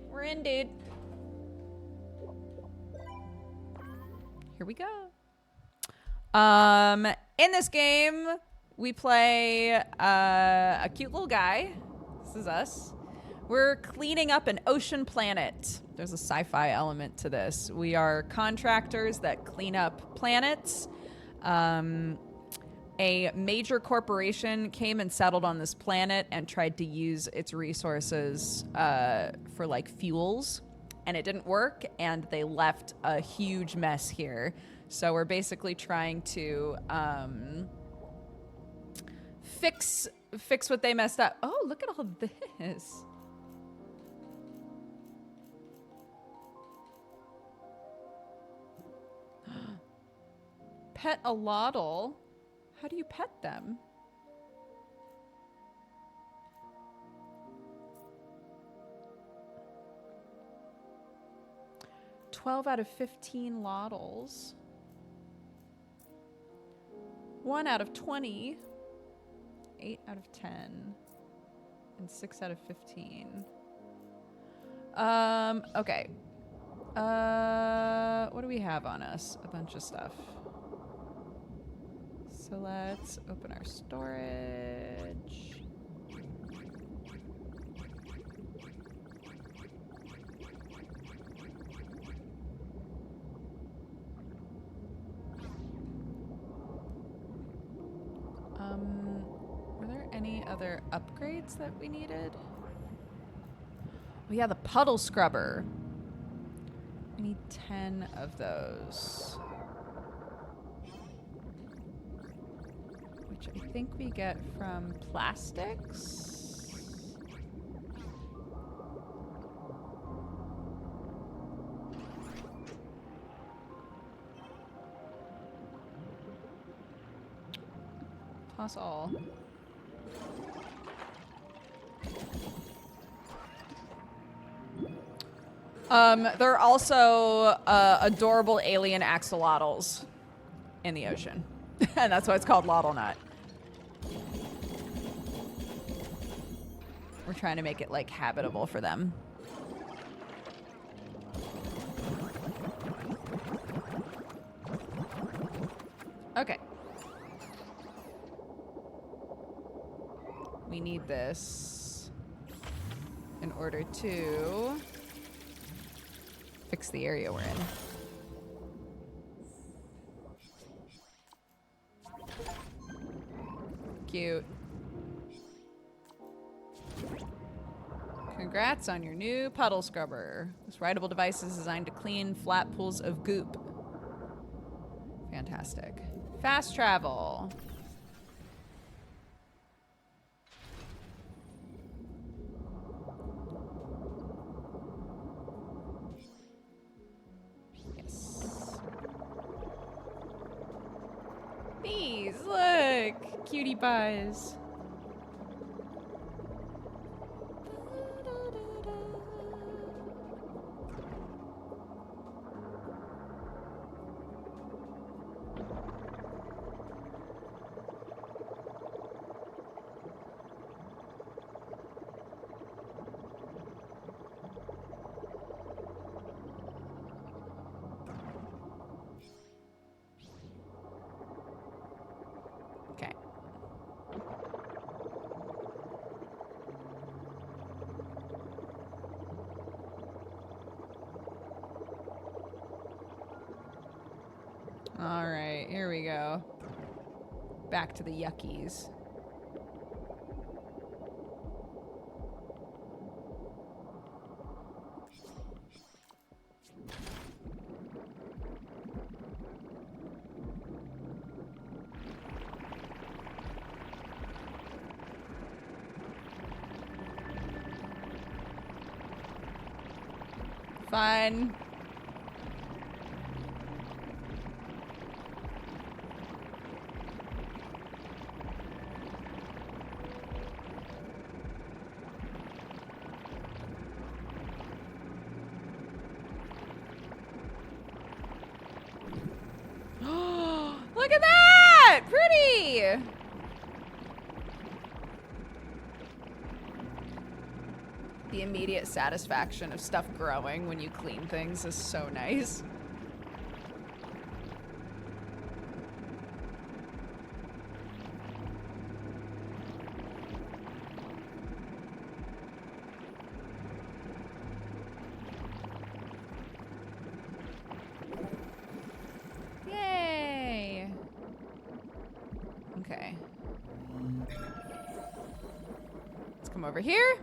We're in, dude. Here we go. In this game, we play a cute little guy. This is us. We're cleaning up an ocean planet. There's a sci-fi element to this. We are contractors that clean up planets. A major corporation came and settled on this planet and tried to use its resources for like fuels, and it didn't work, and they left a huge mess here. So we're basically trying to fix what they messed up. Oh, look at all this. Pet a Loddle. How do you pet them? "12 out of 15 Loddles. 1 out of 20. 8 out of 10. And 6 out of 15. Okay. What do we have on us? A bunch of stuff. So let's open our storage. Were there any other upgrades that we needed? Oh yeah, the puddle scrubber. We need 10 of those. Which I think we get from plastics. Toss all. There are also adorable alien axolotls in the ocean. And that's why it's called Loddlenaut. We're trying to make it, like, habitable for them. Okay. We need this in order to fix the area we're in. Cute. Congrats on your new puddle scrubber. This rideable device is designed to clean flat pools of goop. Fantastic. Fast travel. These, look! Cutie pies. Okay. All right, here we go. Back to the yuckies. Fun. Look at that! Pretty! The immediate satisfaction of stuff growing when you clean things is so nice. Yay! Okay. Let's come over here.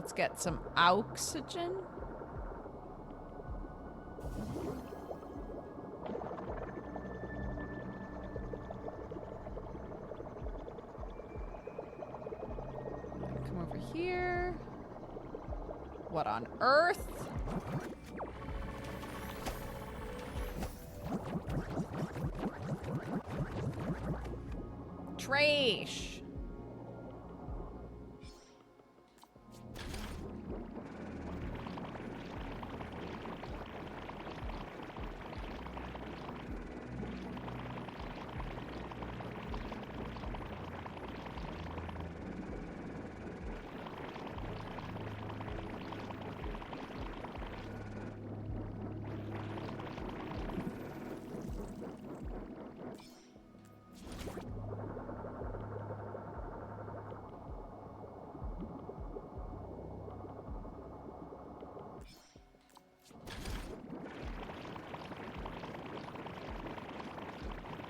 Let's get some oxygen. Come over here. What on earth? Trash.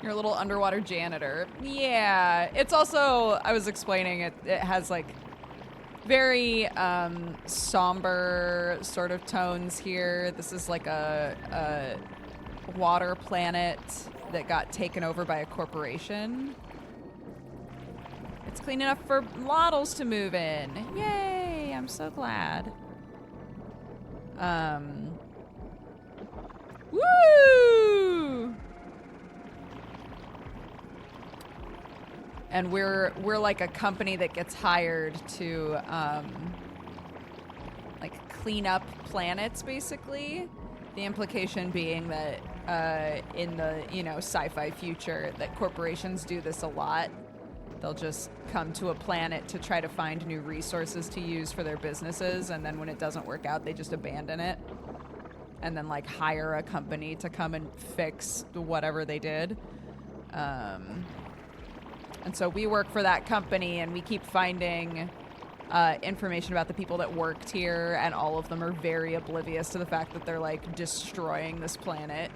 You're a little underwater janitor. Yeah, it's also, I was explaining, it has like very somber sort of tones here. This is like a water planet that got taken over by a corporation. It's clean enough for Loddles to move in. Yay, I'm so glad. Woo! And we're like a company that gets hired to like clean up planets, basically. The implication being that in the, you know, sci-fi future, that corporations do this a lot. They'll just come to a planet to try to find new resources to use for their businesses, and then when it doesn't work out, they just abandon it. And then like hire a company to come and fix whatever they did. And so we work for that company, and we keep finding information about the people that worked here, and all of them are very oblivious to the fact that they're like destroying this planet.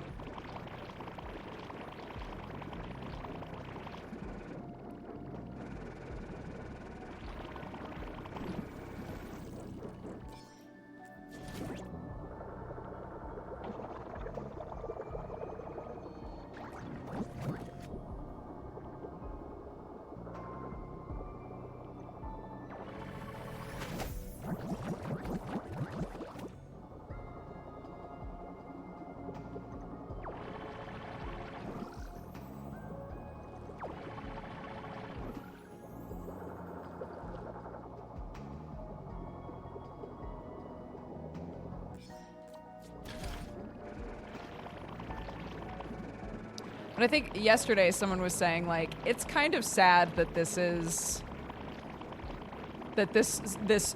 But I think yesterday someone was saying, like, it's kind of sad that this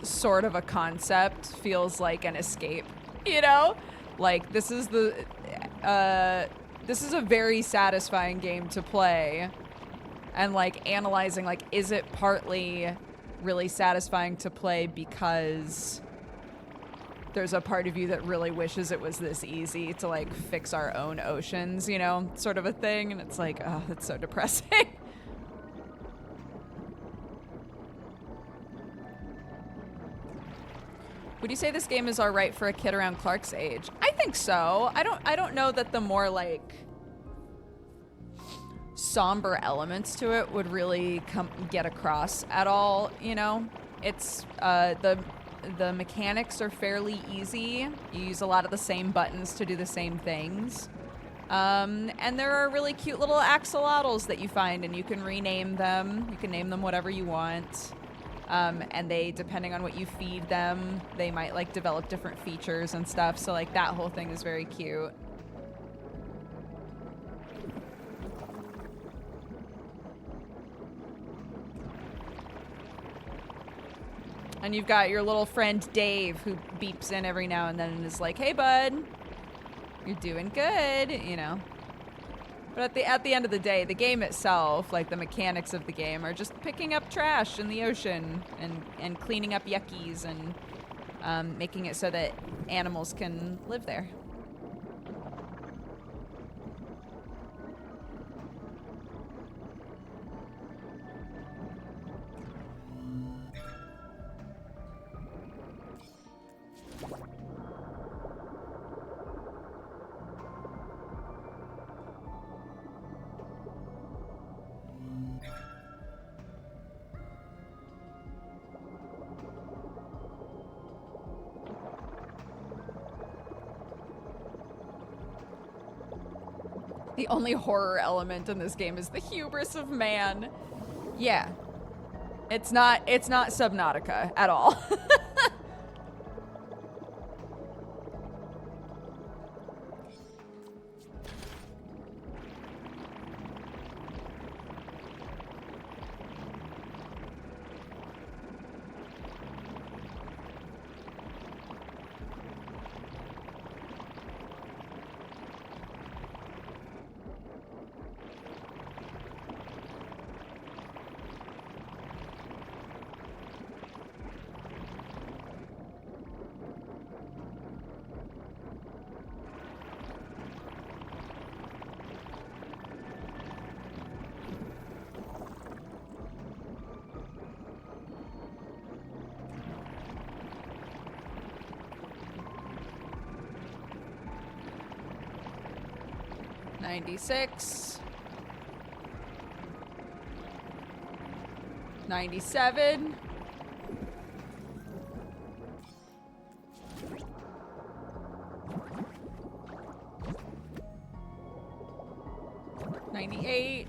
sort of a concept feels like an escape, you know? Like, this is a very satisfying game to play. And, like, analyzing, like, is it partly really satisfying to play because there's a part of you that really wishes it was this easy to, like, fix our own oceans, you know, sort of a thing. And it's like, oh, that's so depressing. Would you say this game is alright for a kid around Clark's age? I think so. I don't know that the more, like, somber elements to it would really get across at all, you know? It's, the mechanics are fairly easy. You use a lot of the same buttons to do the same things. And there are really cute little axolotls that you find, and you can rename them. You can name them whatever you want. And they, depending on what you feed them, they might, like, develop different features and stuff. So, like, that whole thing is very cute. And you've got your little friend Dave, who beeps in every now and then and is like, hey, bud, you're doing good, you know. But at the end of the day, the game itself, like the mechanics of the game, are just picking up trash in the ocean and cleaning up yuckies and making it so that animals can live there. The only horror element in this game is the hubris of man. Yeah. It's not Subnautica at all. $96. $97. $98.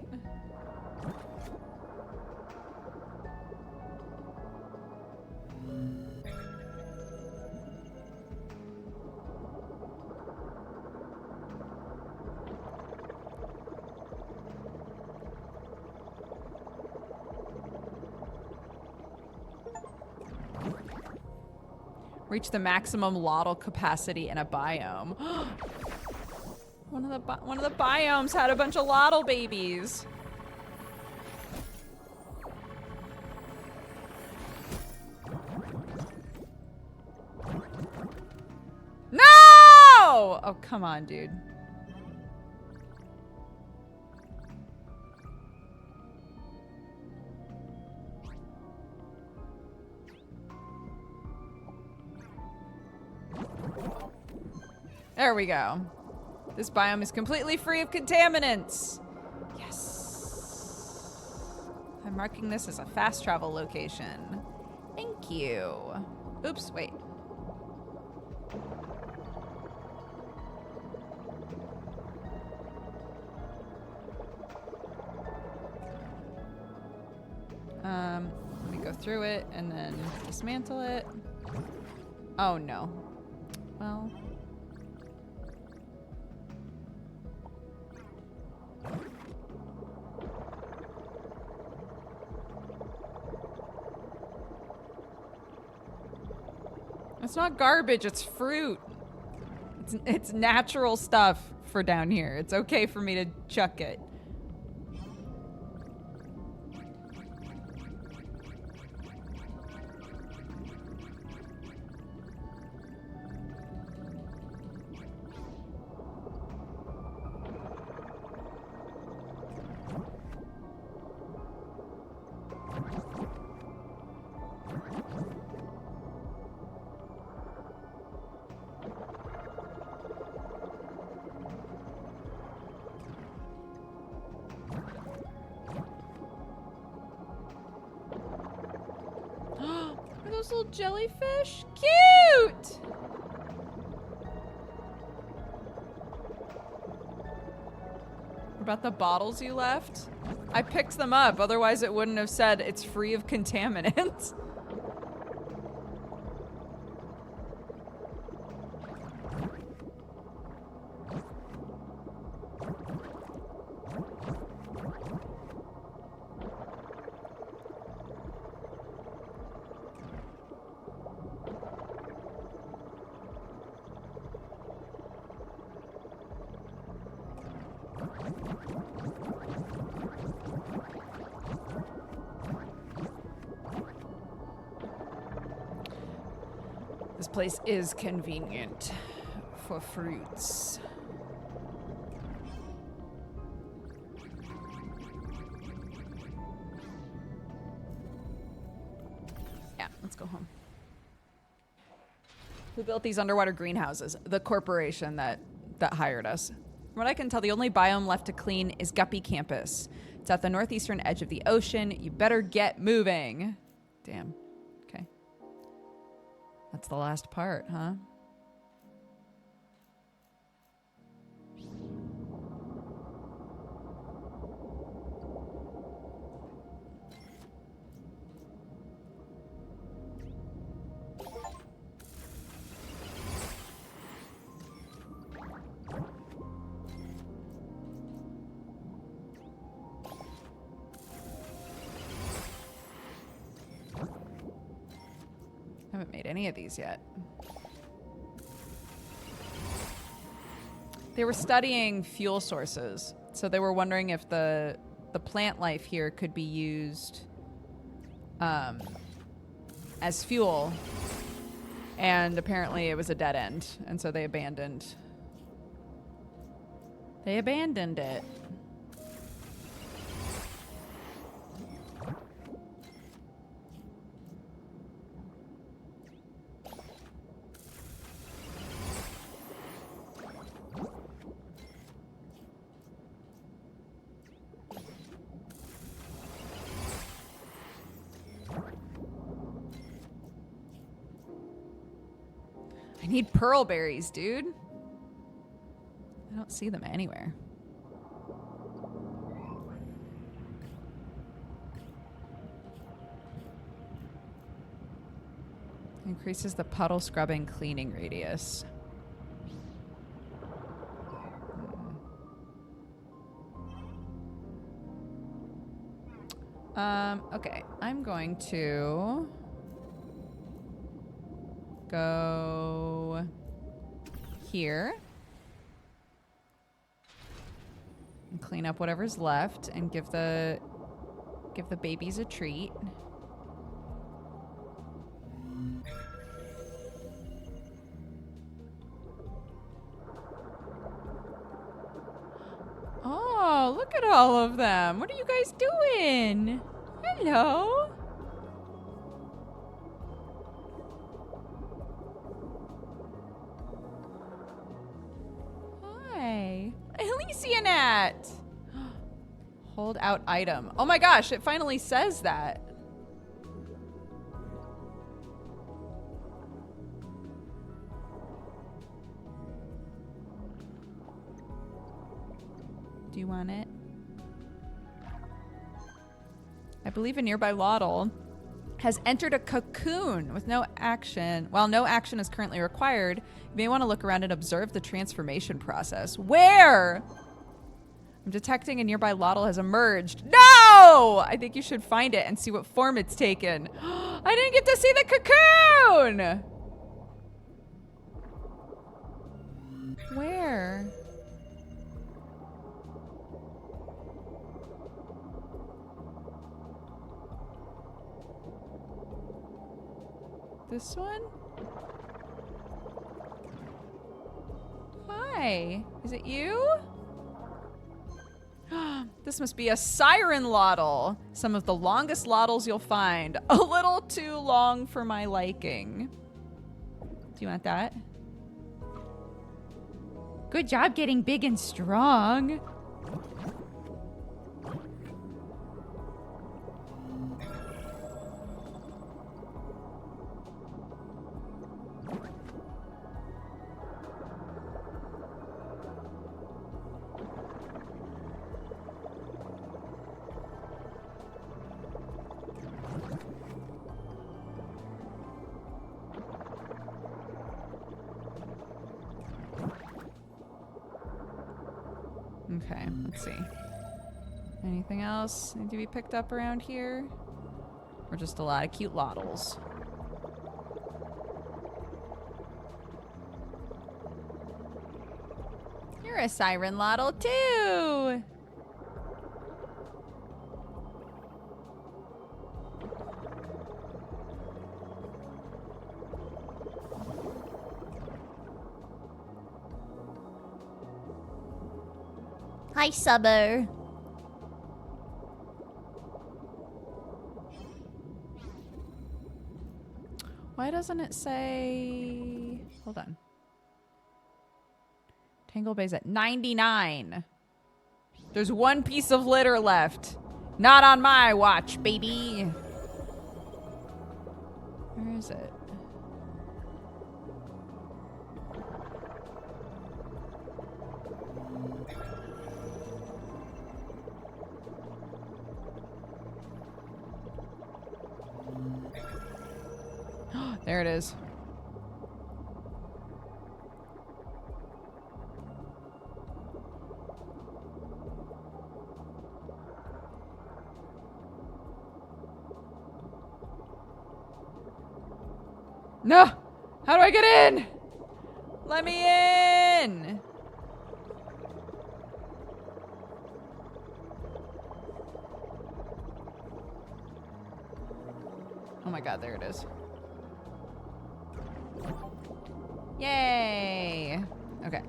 Reach the maximum Loddle capacity in a biome. One of the biomes had a bunch of Loddle babies. No! Oh, come on, dude. There we go. This biome is completely free of contaminants. Yes. I'm marking this as a fast travel location. Thank you. Oops, wait. Let me go through it and then dismantle it. Oh no. Well. It's not garbage, it's fruit. It's natural stuff for down here. It's okay for me to chuck it. Those little jellyfish? Cute! What about the bottles you left? I picked them up, otherwise it wouldn't have said it's free of contaminants. This place is convenient for fruits. Yeah, let's go home. Who built these underwater greenhouses? The corporation that hired us. From what I can tell, the only biome left to clean is Guppy Campus. It's at the northeastern edge of the ocean. You better get moving. Damn. Okay. That's the last part, huh? made any of these yet. They were studying fuel sources, so they were wondering if the plant life here could be used as fuel, and apparently it was a dead end, and so they abandoned it. I need pearl berries, dude. I don't see them anywhere. Increases the puddle scrubbing cleaning radius. Okay, I'm going to go here and clean up whatever's left and give the babies a treat. Oh, look at all of them. What are you guys doing? Hello. Hi. Elysianat. Hold out item. Oh my gosh, it finally says that. Do you want it? I believe a nearby Loddle has entered a cocoon with no action. While no action is currently required, you may want to look around and observe the transformation process. Where? I'm detecting a nearby Loddle has emerged. No! I think you should find it and see what form it's taken. I didn't get to see the cocoon! Where? This one? Hi. Is it you? This must be a siren Loddle. Some of the longest Loddles you'll find. A little too long for my liking. Do you want that? Good job getting big and strong. Okay, let's see. Anything else need to be picked up around here? Or just a lot of cute Loddles? You're a siren Loddle too! Hi, Summer. Why doesn't it say... Hold on. Tangle Bay's at 99. There's one piece of litter left. Not on my watch, baby. Where is it? There it is. No! How do I get in? Let me in! Oh my god, there it is. Yay! Okay.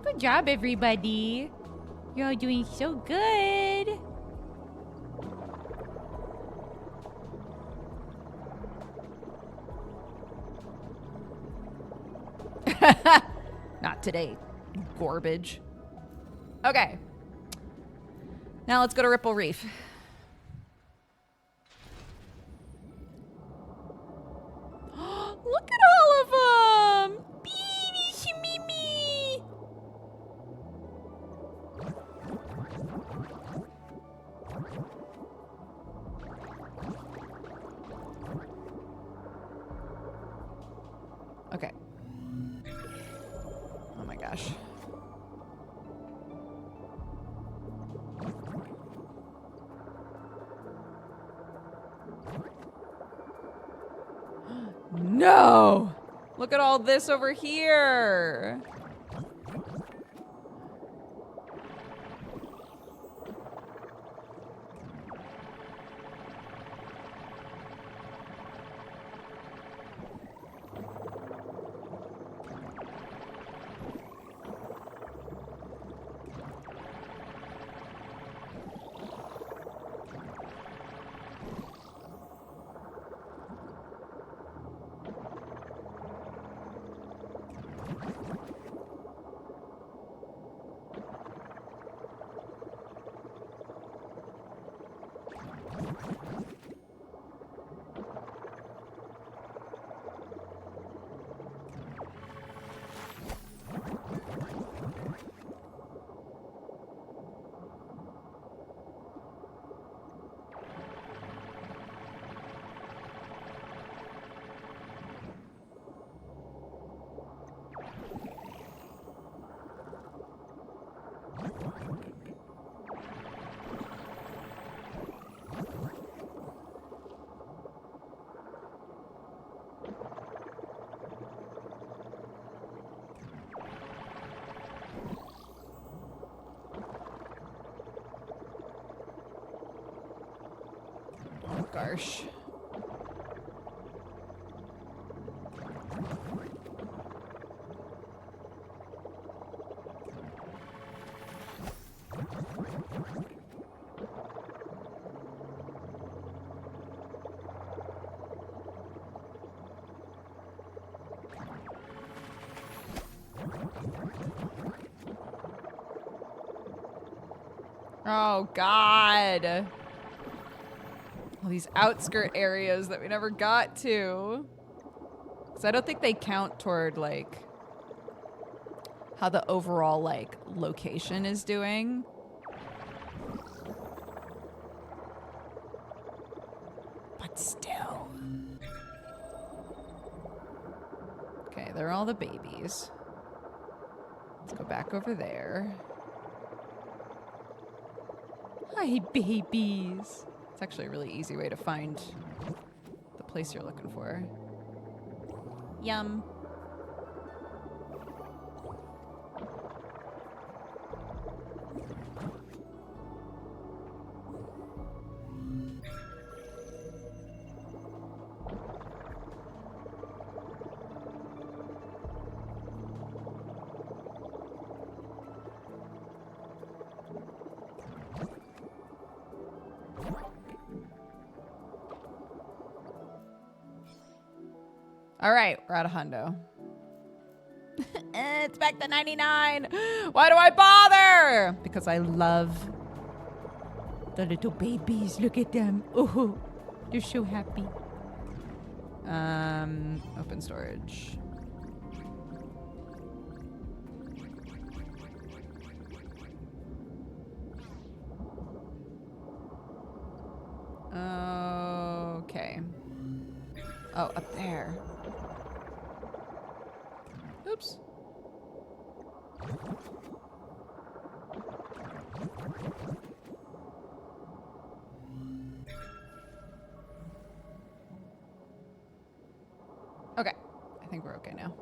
Good job, everybody. You're all doing so good. Not today, garbage. Okay. Now let's go to Ripple Reef. Look at all of them! Beanie shimimi! Okay. Oh my gosh. No! Look at all this over here. Oh gosh. Oh god. All these outskirt areas that we never got to. Because I don't think they count toward, like, how the overall, like, location is doing. But still. Okay, they're all the babies. Let's go back over there. Hi, babies. It's actually a really easy way to find the place you're looking for. Yum. All right, we're out of hundo. It's back to 99. Why do I bother? Because I love the little babies. Look at them. Oh, they're so happy. Open storage. Okay. Oh, up there. Oops. think we're okay now.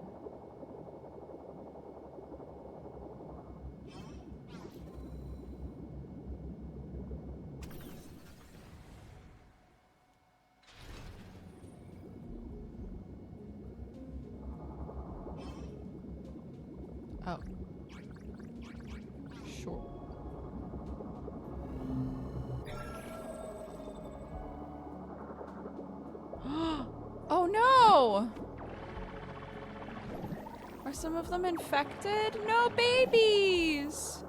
Oh. Sure. Oh no! Are some of them infected? No babies!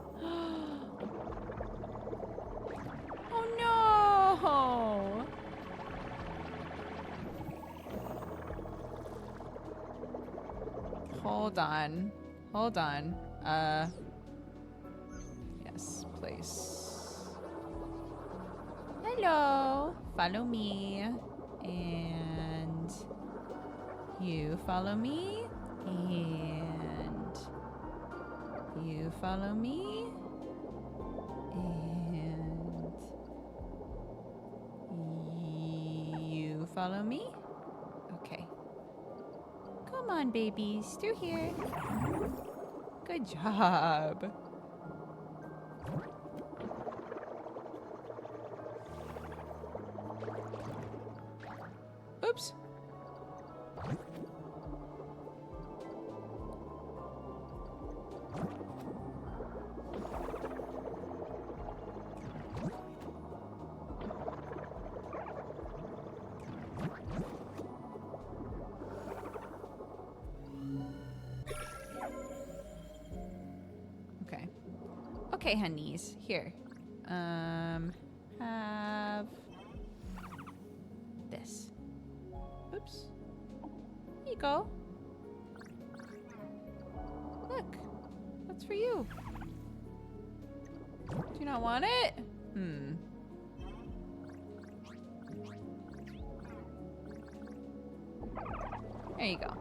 Oh no! Hold on. Hold on. Yes, place. Hello. Follow me. And you follow me. And you follow me. And you follow me. Okay. Come on, babies. Through here. Good job. Oops. Okay. Okay, honeys. Here. Have this. Oops. Here you go. Look. That's for you. Do you not want it? There you go.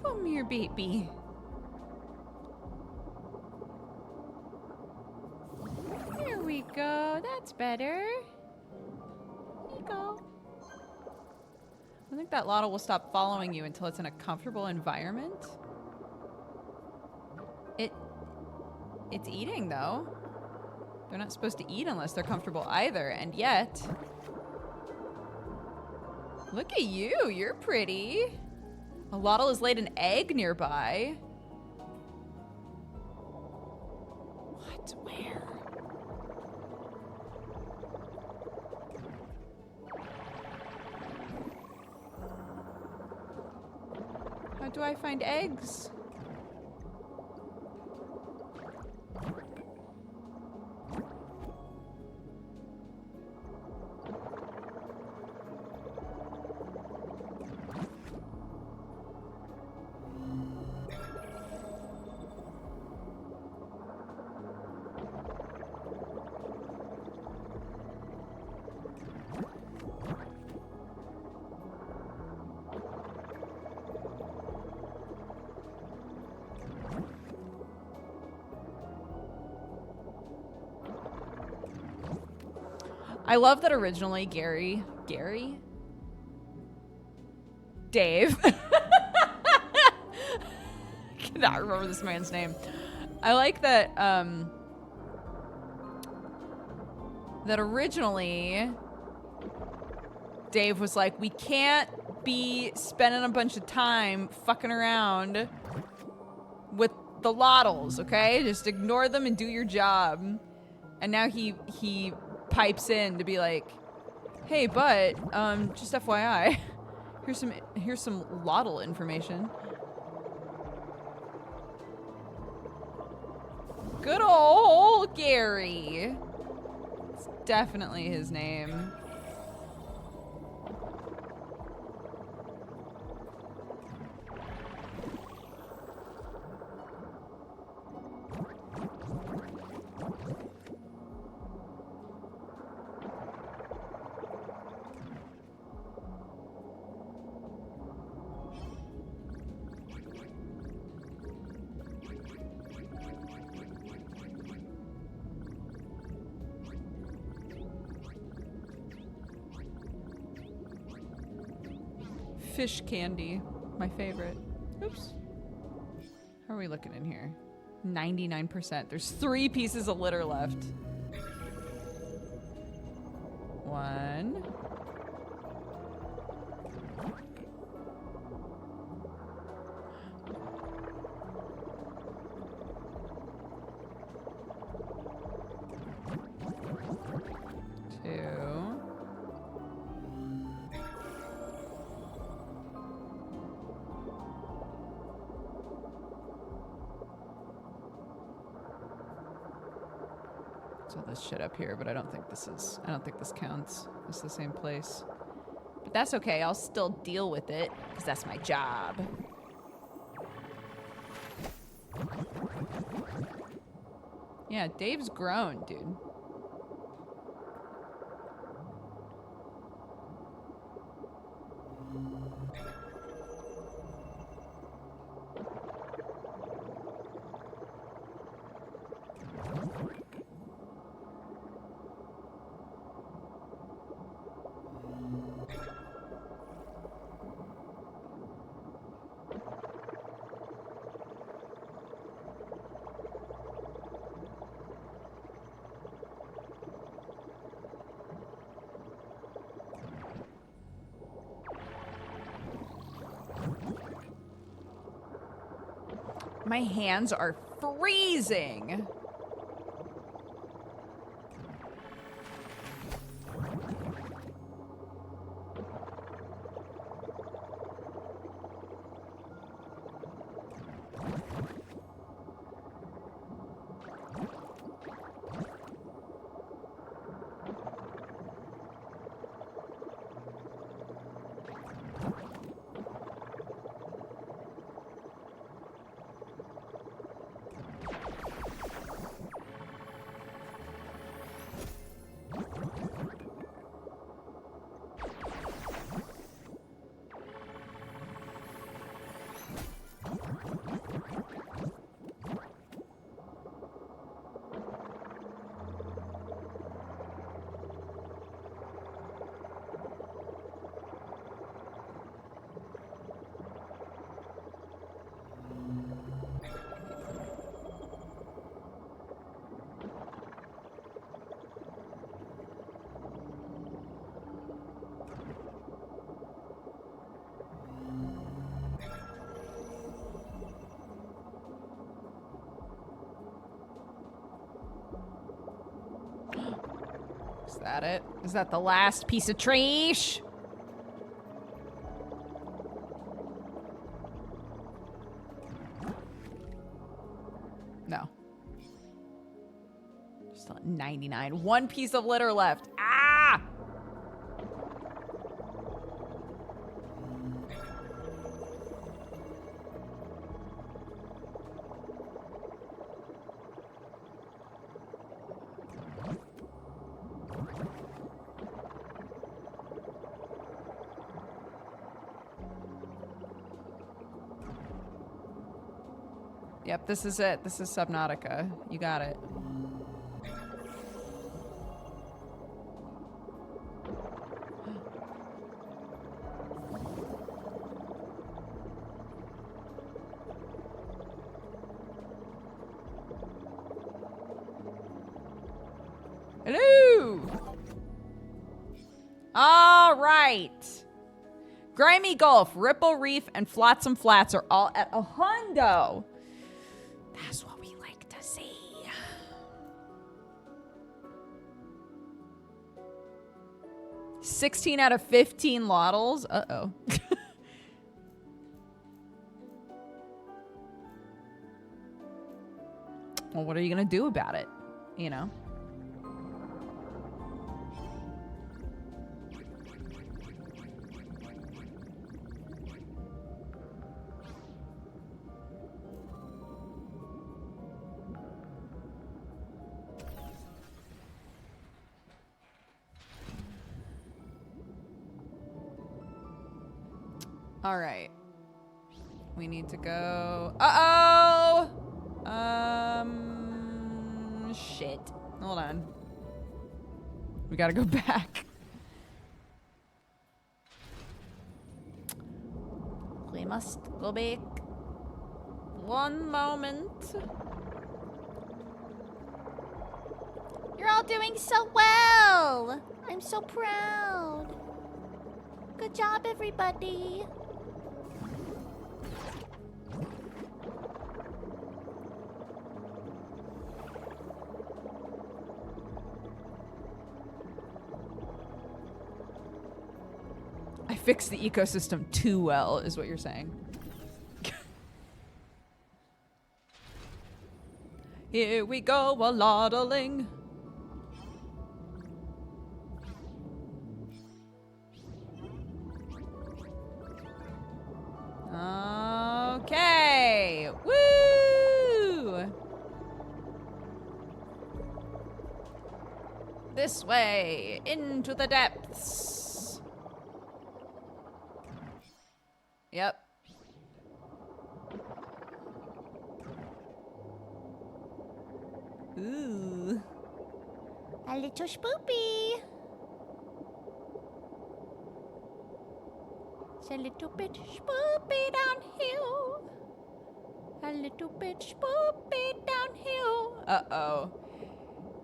Come here, baby. There we go. That's better. There you go. I think that Loddle will stop following you until it's in a comfortable environment. It's eating, though. They're not supposed to eat unless they're comfortable either, and yet... Look at you. You're pretty. A Loddle has laid an egg nearby. What? Where? How do I find eggs? I love that originally Dave. Cannot remember this man's name. I like that, that originally Dave was like, we can't be spending a bunch of time fucking around with the Loddles, okay? Just ignore them and do your job. And now he pipes in to be like, hey, but just FYI, here's some Loddle information. Good old Gary. It's definitely his name. Fish candy. My favorite. Oops. How are we looking in here? 99%. There's 3 pieces of litter left. 1. 2. So this shit up here, but I don't think this counts. It's the same place. But that's okay. I'll still deal with it because that's my job. Yeah, Dave's grown, dude. My hands are freezing. Is that it? Is that the last piece of trash? No. Still at 99. 1 piece of litter left. Ah! Yep, this is it. This is Subnautica. You got it. Hello! All right. Grimy Gulf, Ripple Reef, and Flotsam Flats are all at a hundo. That's what we like to see. $16 out of 15 Loddles. Uh-oh. Well, what are you going to do about it? You know? All right. We need to go. Uh-oh! Shit. Hold on. We gotta go back. must go back. One moment. You're all doing so well. I'm so proud. Good job, everybody. I fixed the ecosystem too well, is what you're saying. Here we go, a loddling. Okay. Woo! This way, into the depths. Yep. Ooh. A little spoopy. It's a little bit spoopy downhill. A little bit spoopy downhill. Uh-oh.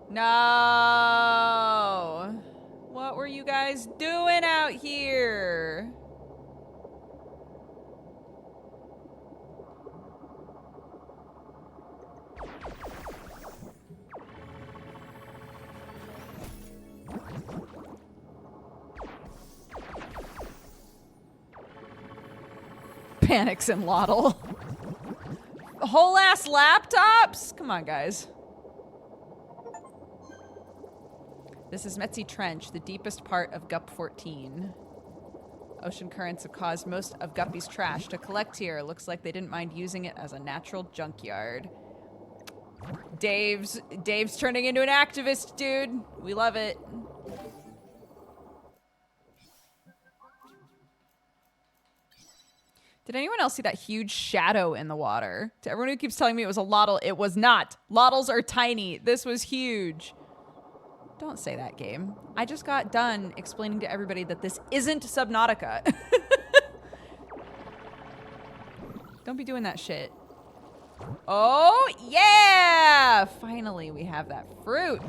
No. What were you guys doing out here? Panics in Loddle. Whole ass laptops? Come on, guys. This is Metzi Trench, the deepest part of Gup 14. Ocean currents have caused most of Guppy's trash to collect here. Looks like they didn't mind using it as a natural junkyard. Dave's turning into an activist, dude. We love it. Did anyone else see that huge shadow in the water? To everyone who keeps telling me it was a Loddle, it was not. Loddles are tiny. This was huge. Don't say that, game. I just got done explaining to everybody that this isn't Subnautica. Don't be doing that shit. Oh, yeah! Finally, we have that fruit.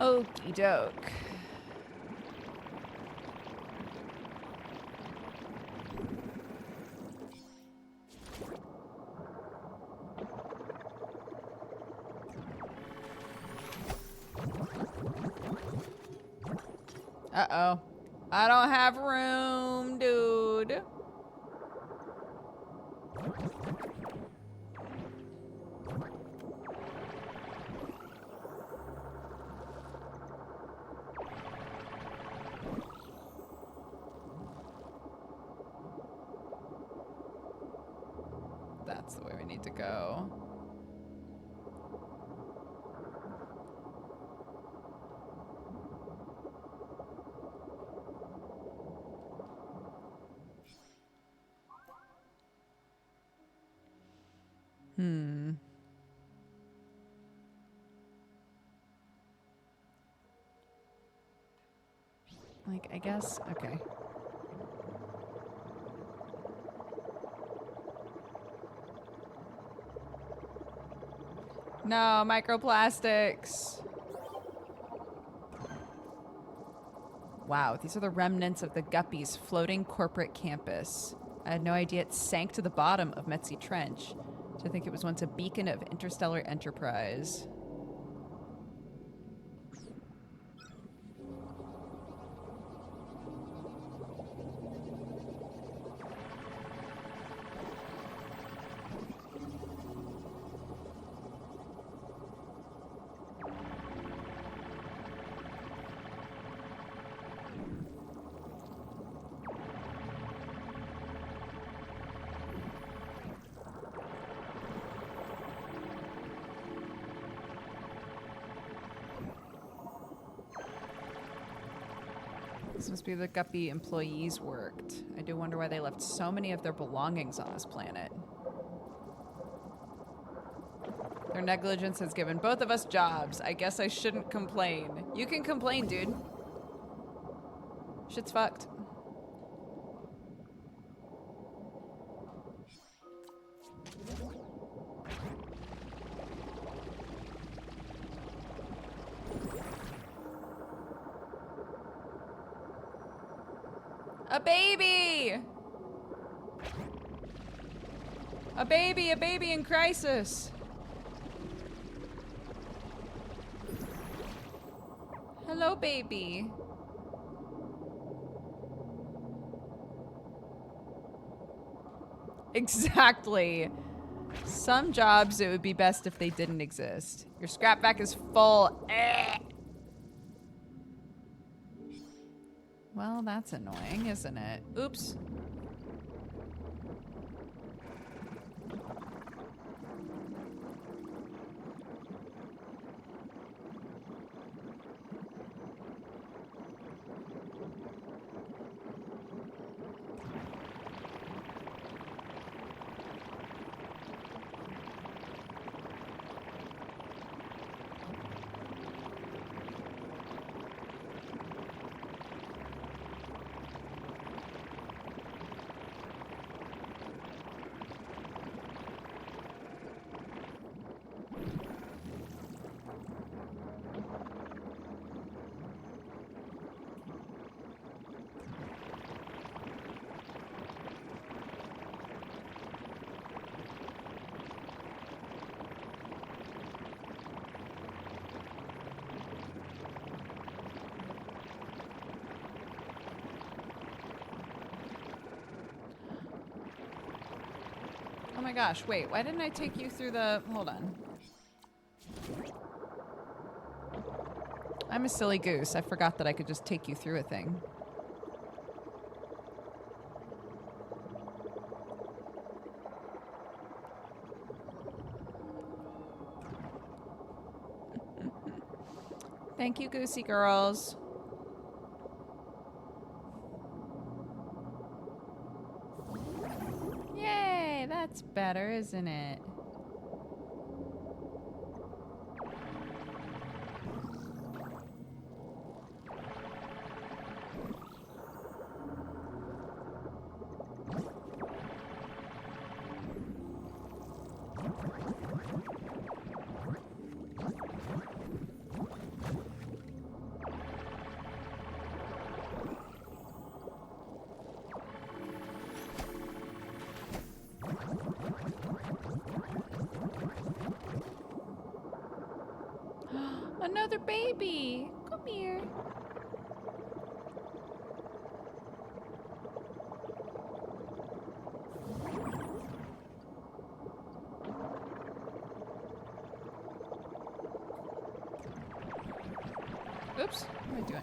Okie doke. Uh-oh. I don't have room, dude. That's the way we need to go. Like, I guess, okay. No, microplastics. Wow, these are the remnants of the Guppy's floating corporate campus. I had no idea it sank to the bottom of Metzi Trench. To think it was once a beacon of interstellar enterprise. This must be the Guppy employees worked. I do wonder why they left so many of their belongings on this planet. Their negligence has given both of us jobs. I guess I shouldn't complain. You can complain, dude. Shit's fucked. A baby! A baby in crisis. Hello, baby. Exactly. Some jobs, it would be best if they didn't exist. Your scrap vac is full. Well, that's annoying, isn't it? Oops. Oh my gosh, wait, why didn't I take you through the... Hold on. I'm a silly goose. I forgot that I could just take you through a thing. Thank you, Goosey Girls. Yay, that's better, isn't it? Another baby! Come here. Oops, what am I doing?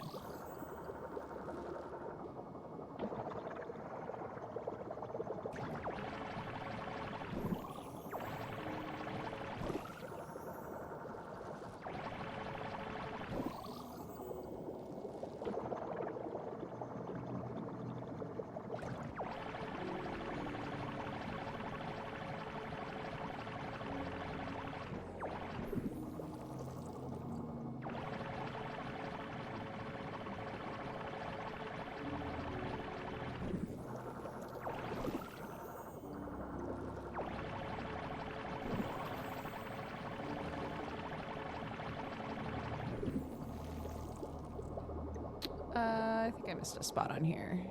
missed a spot on here.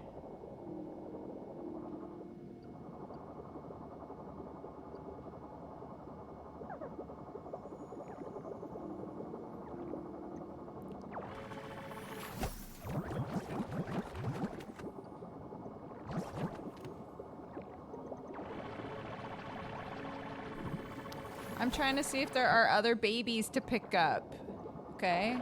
I'm trying to see if there are other babies to pick up. Okay.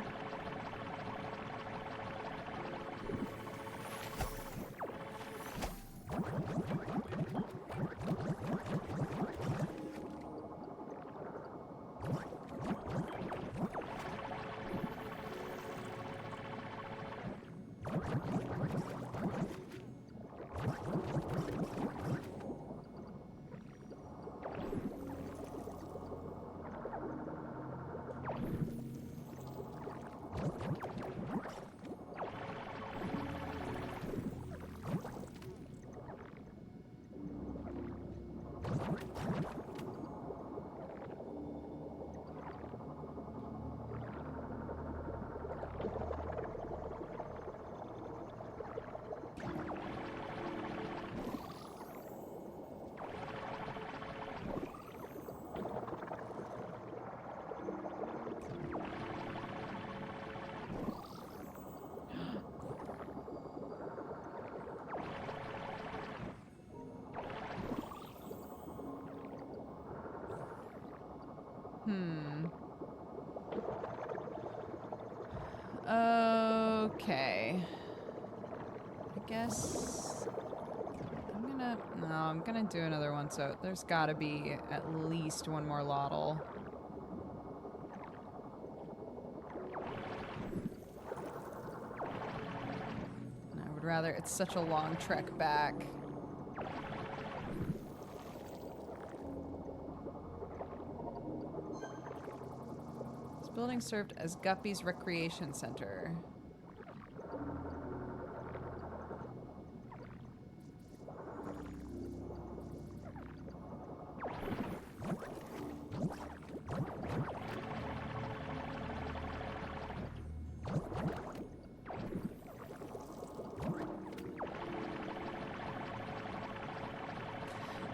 Okay. I guess I'm gonna do another one, so there's gotta be at least one more Loddle. I would rather, it's such a long trek back. This building served as Guppy's recreation center.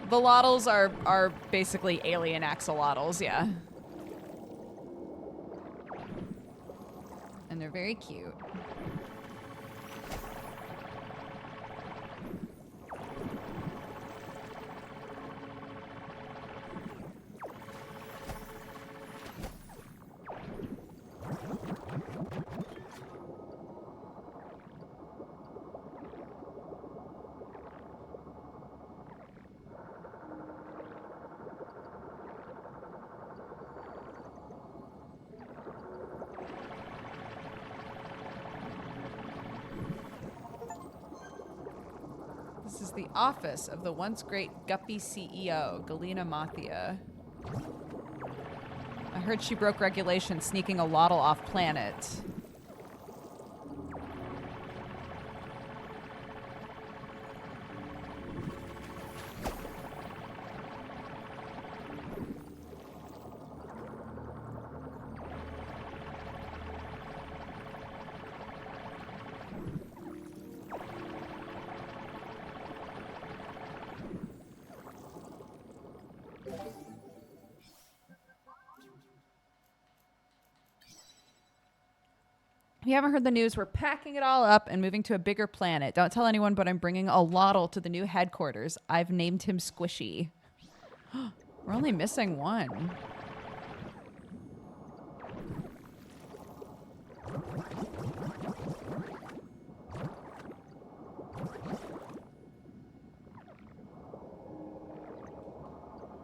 The Loddles are basically alien axolotls, yeah. And they're very cute. This is the office of the once great Guppy CEO, Galena Mathia. I heard she broke regulations sneaking a Loddle off planet. If you haven't heard the news, we're packing it all up and moving to a bigger planet. Don't tell anyone, but I'm bringing a Loddle to the new headquarters. I've named him Squishy. We're only missing one.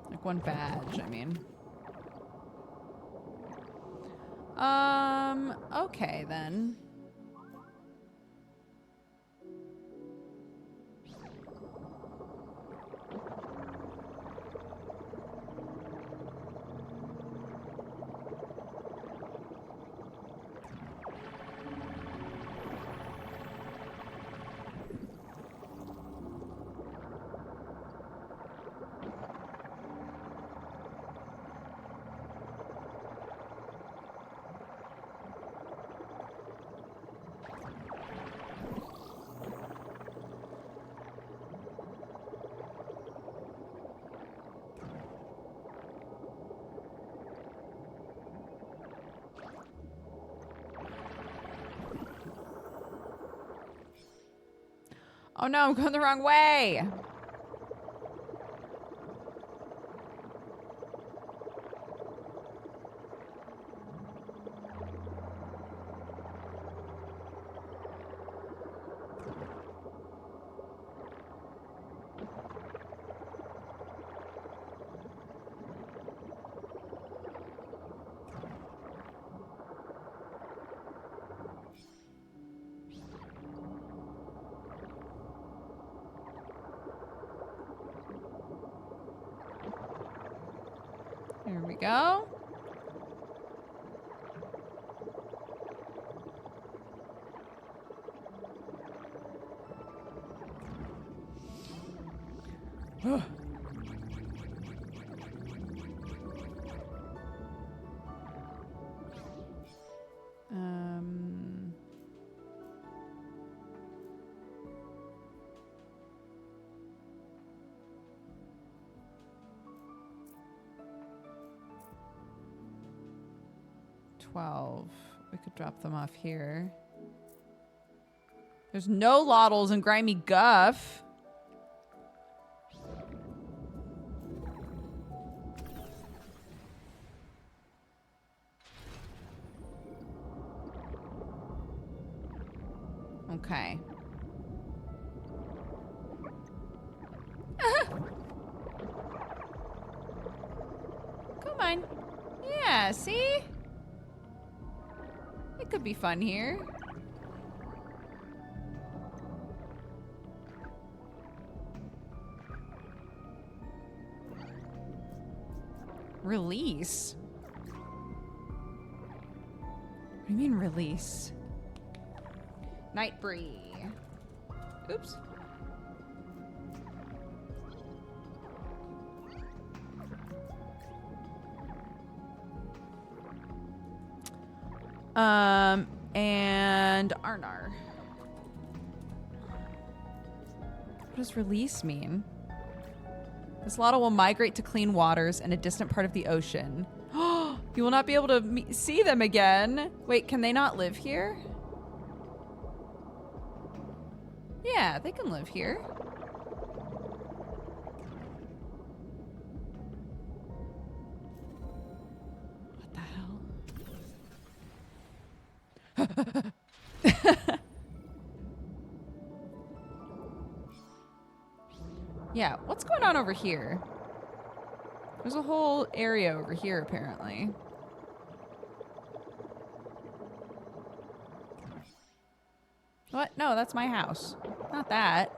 Like one badge, I mean. Okay then. Oh no, I'm going the wrong way. Here we go. um... 12. We could drop them off here. There's no Loddles and Grimy Guff. Okay. Come on. Yeah, see? It could be fun here. Release? What do you mean release? Nightbree. Oops. And Arnar. What does release mean? This Loddle will migrate to clean waters and a distant part of the ocean. You will not be able to see them again. Wait, can they not live here? Yeah, they can live here. What the hell? Yeah, what's going on over here? There's a whole area over here, apparently. What? No, that's my house. Not that.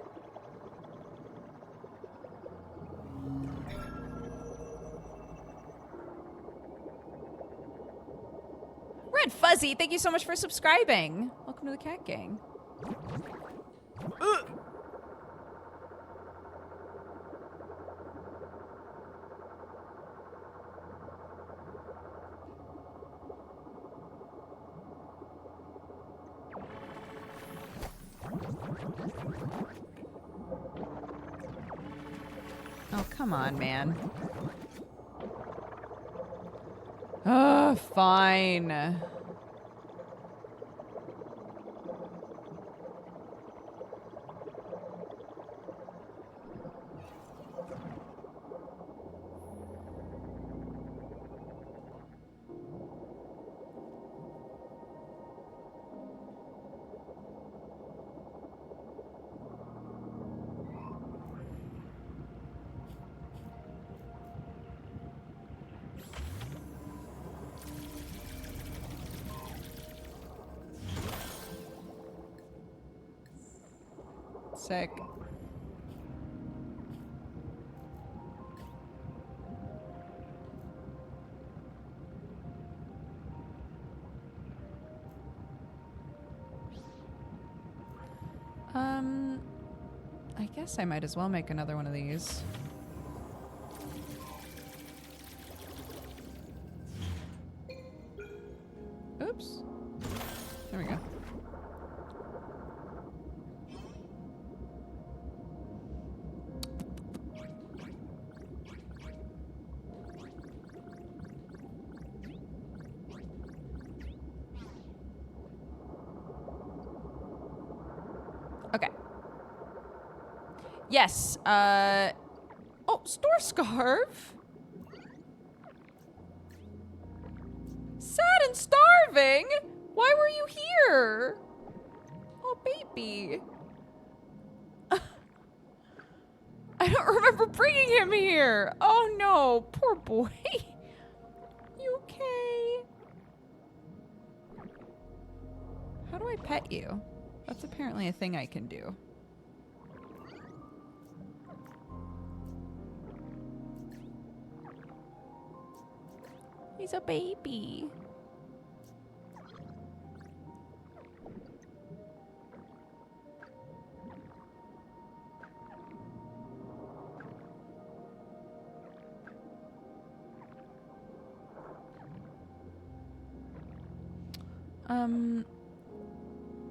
Red Fuzzy, thank you so much for subscribing. Welcome to the Cat Gang. Oh, come on, man. Oh, fine. Sick. I guess I might as well make another one of these. Oops. There we go. Okay. Yes. Oh, store scarf. Sad and starving? Why were you here? Oh, baby. I don't remember bringing him here. Oh, no. Poor boy. You okay? How do I pet you? That's apparently a thing I can do. He's a baby.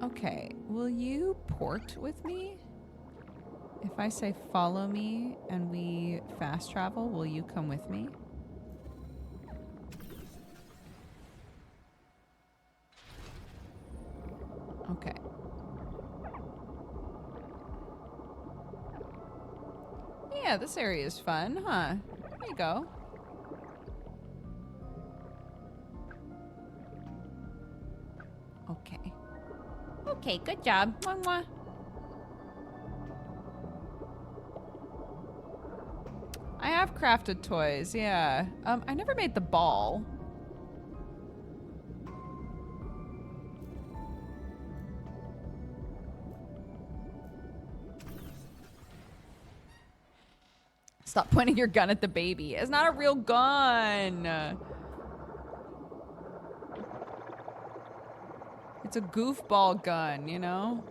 Okay. Will you port with me? If I say follow me and we fast travel, will you come with me? Okay. Yeah, this area is fun, huh? There you go. Okay. Okay, good job. Mwah, mwah. I have crafted toys, yeah. I never made the ball. Stop pointing your gun at the baby. It's not a real gun. It's a goofball gun, you know?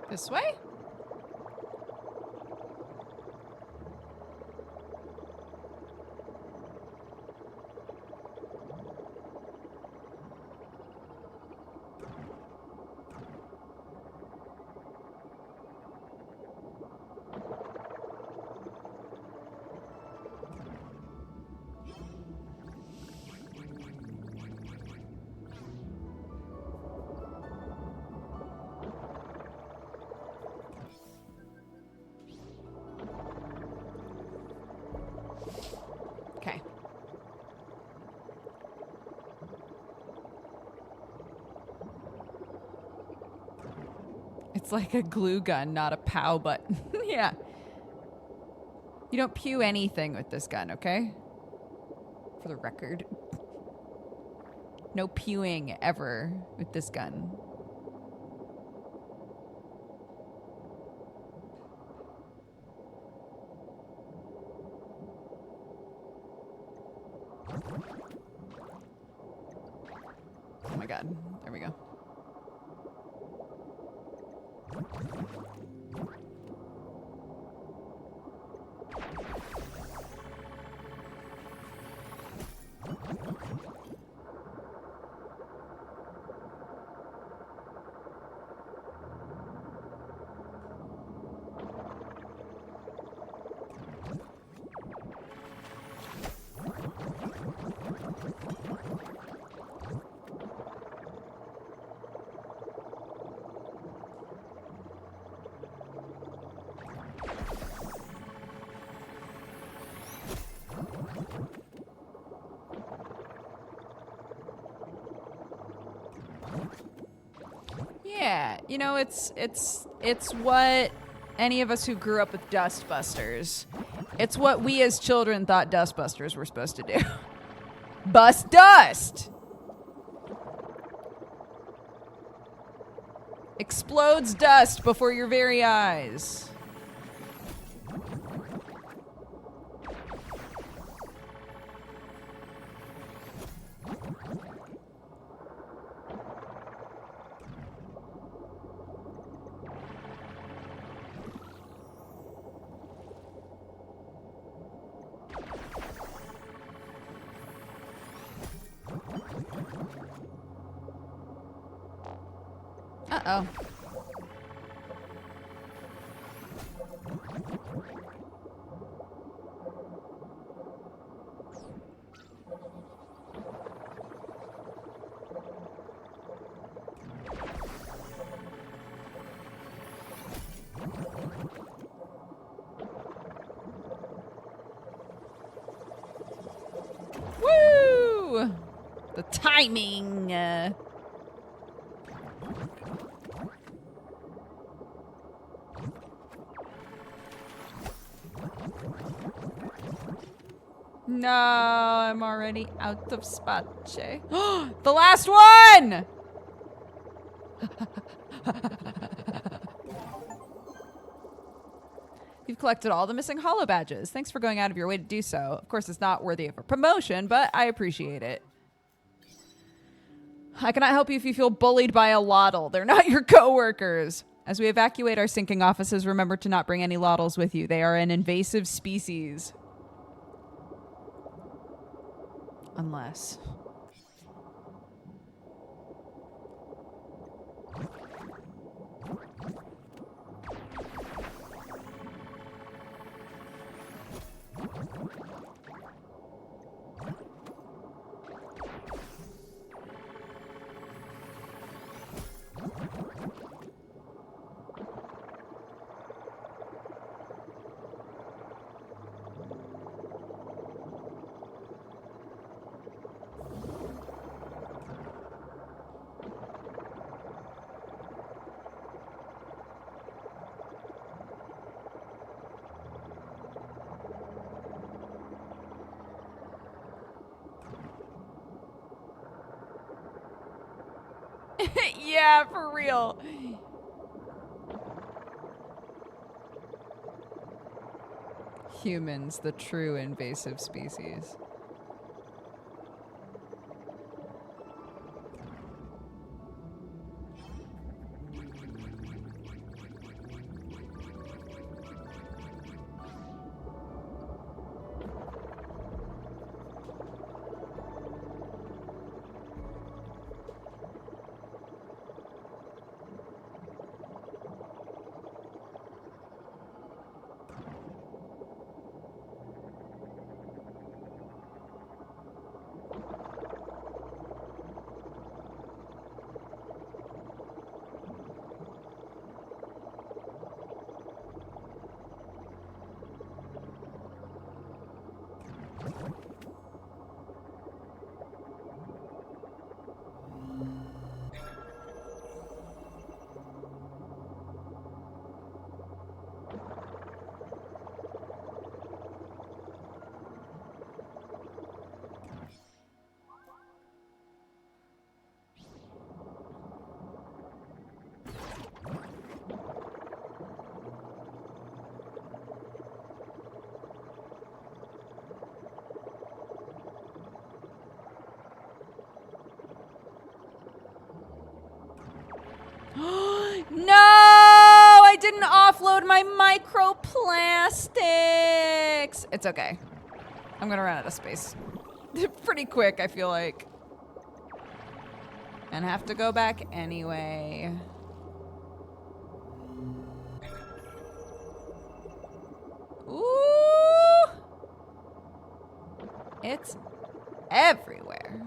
This way? Okay. It's like a glue gun, not a POW button. Yeah. You don't pew anything with this gun, okay? For the record. No pewing ever with this gun. Oh my god. There we go. Yeah, you know, it's what any of us who grew up with Dustbusters. It's what we as children thought Dustbusters were supposed to do. Bust dust! Explodes dust before your very eyes. Uh-oh. Woo! The timing. No, I'm already out of space. The last one! You've collected all the missing holo badges. Thanks for going out of your way to do so. Of course, it's not worthy of a promotion, but I appreciate it. I cannot help you if you feel bullied by a Loddle. They're not your coworkers. As we evacuate our sinking offices, remember to not bring any Loddles with you. They are an invasive species. Unless... Yeah, for real. Humans, the true invasive species. offload my microplastics. It's okay. I'm gonna run out of space. Pretty quick, I feel like. And have to go back anyway. Ooh! It's everywhere.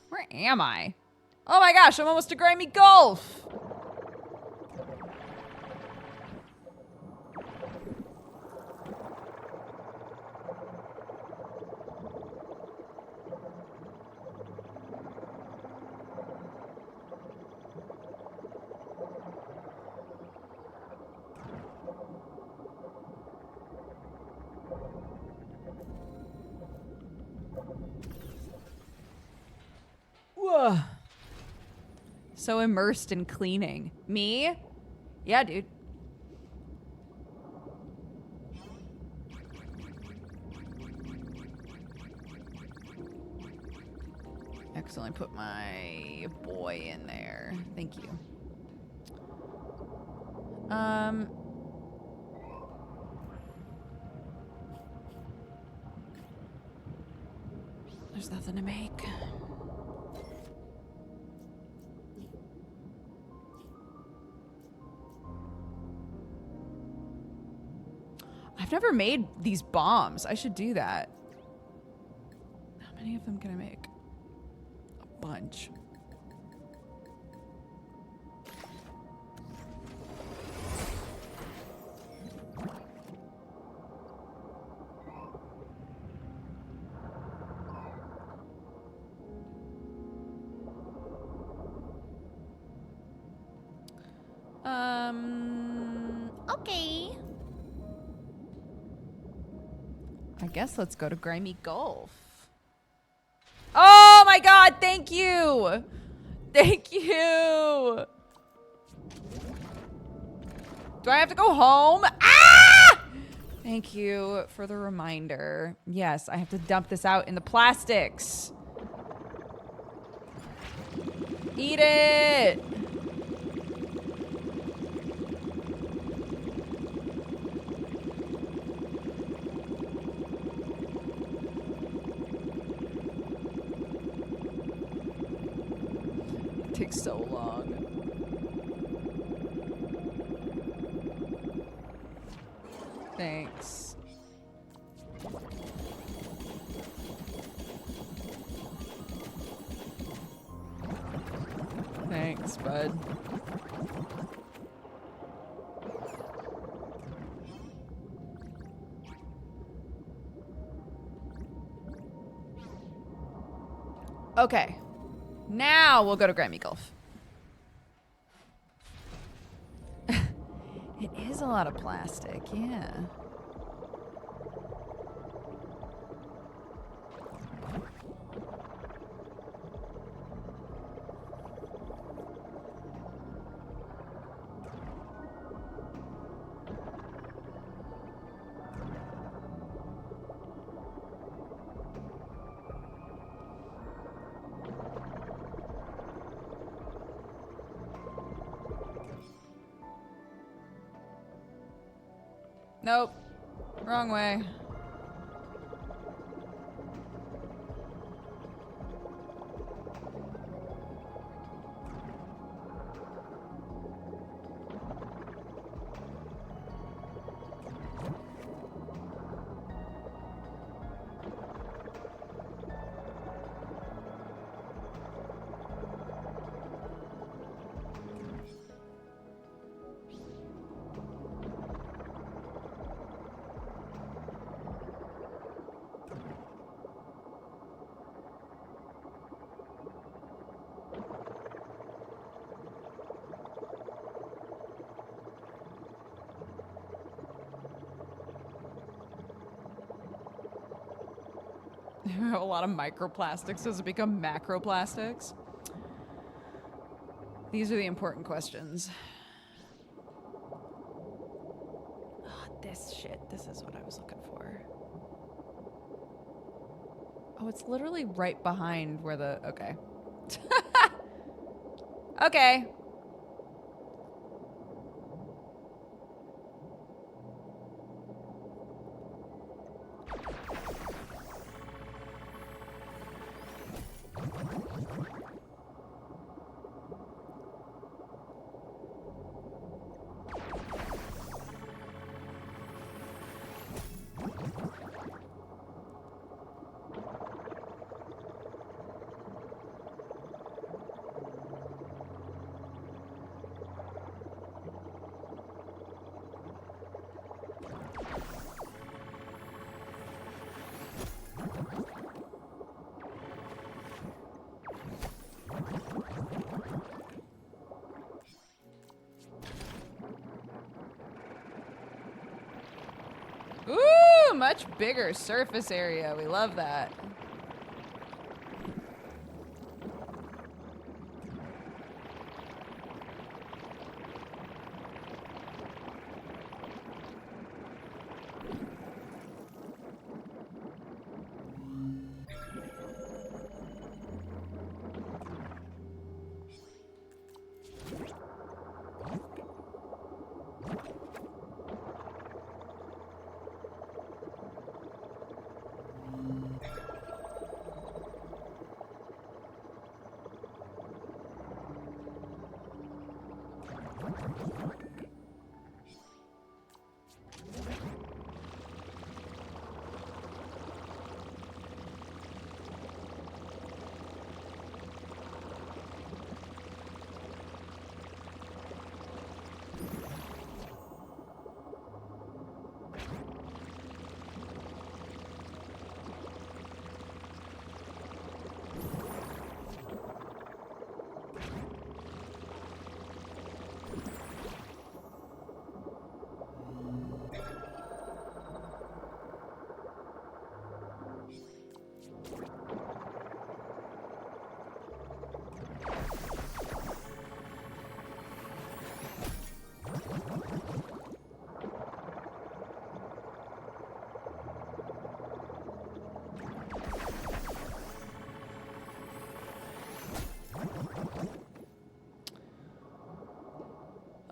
Where am I? Oh my gosh, I'm almost to Grimy Gulf! Whoa. So immersed in cleaning. Me? Yeah, dude. Accidentally put my boy in there. Thank you. There's nothing to make. I've never made these bombs. I should do that. How many of them can I make? A bunch. Okay. I guess let's go to Grimy Gulf. Oh my god, thank you! Thank you! Do I have to go home? Ah! Thank you for the reminder. Yes, I have to dump this out in the plastics. Eat it! It takes so long. Thanks. Thanks, bud. Okay. Now we'll go to Grimy Gulf. It is a lot of plastic, yeah. Nope. Wrong way. A lot of microplastics. Does it become macroplastics? These are the important questions. Oh, this shit. This is what I was looking for. Oh, it's literally right behind where the... Okay. Okay. Ooh, much bigger surface area. We love that.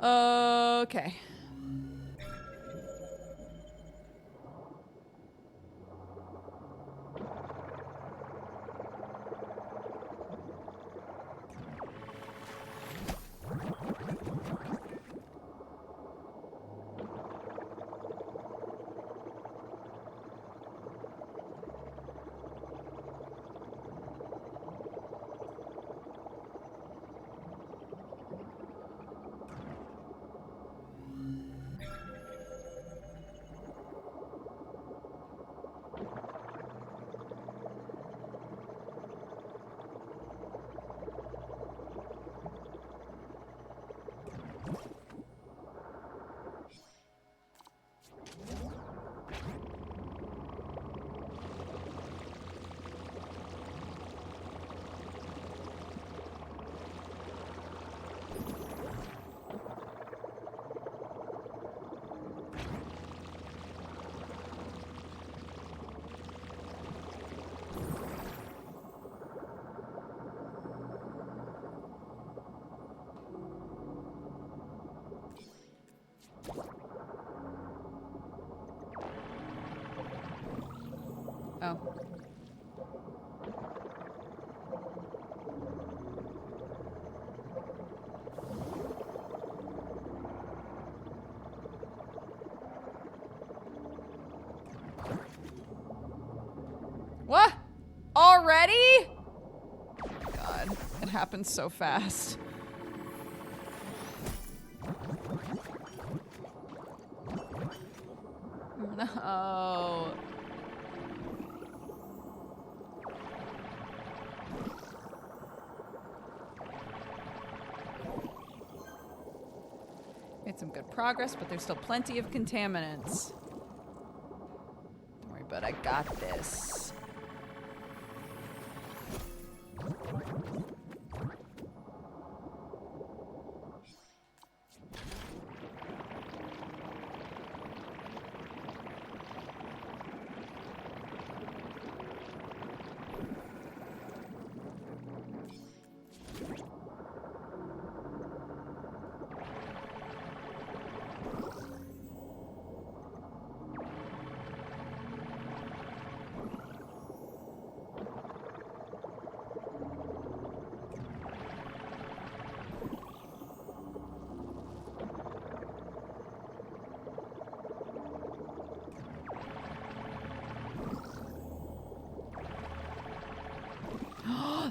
Okay. Oh. What? Already? God, it happens so fast. No. Made some good progress, but there's still plenty of contaminants. Don't worry, bud, I got this.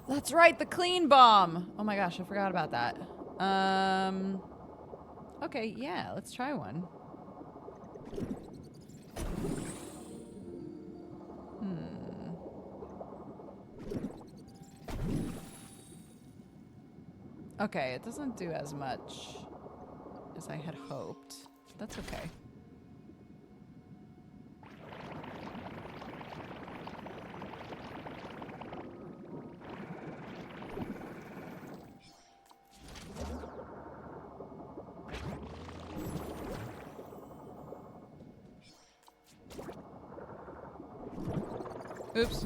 That's right, the clean bomb. Oh my gosh, I forgot about that. Okay, yeah, let's try one. Okay, it doesn't do as much as I had hoped. That's okay. Oops.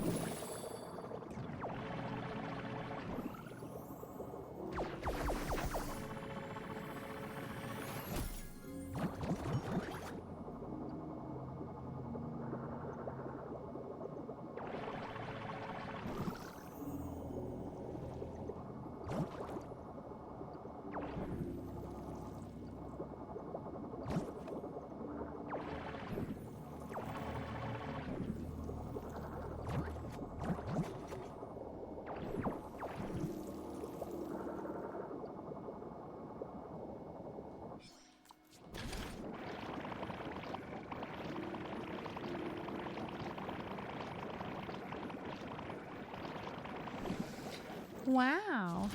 Wow.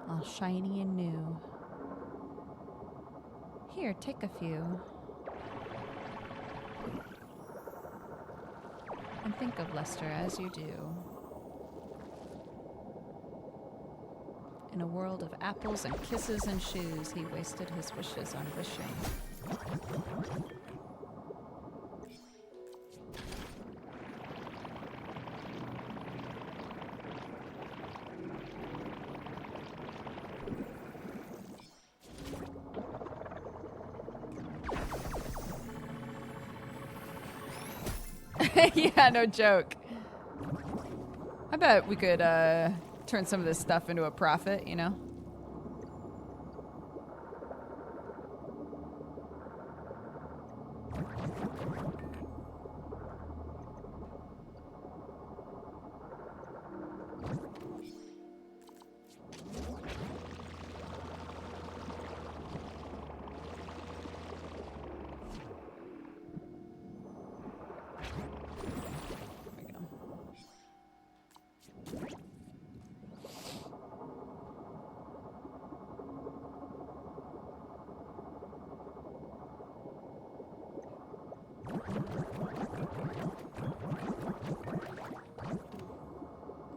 All shiny and new. Here, take a few. And think of Lester as you do. In a world of apples and kisses and shoes, he wasted his wishes on wishing. Yeah, no joke. I bet we could turn some of this stuff into a profit, you know?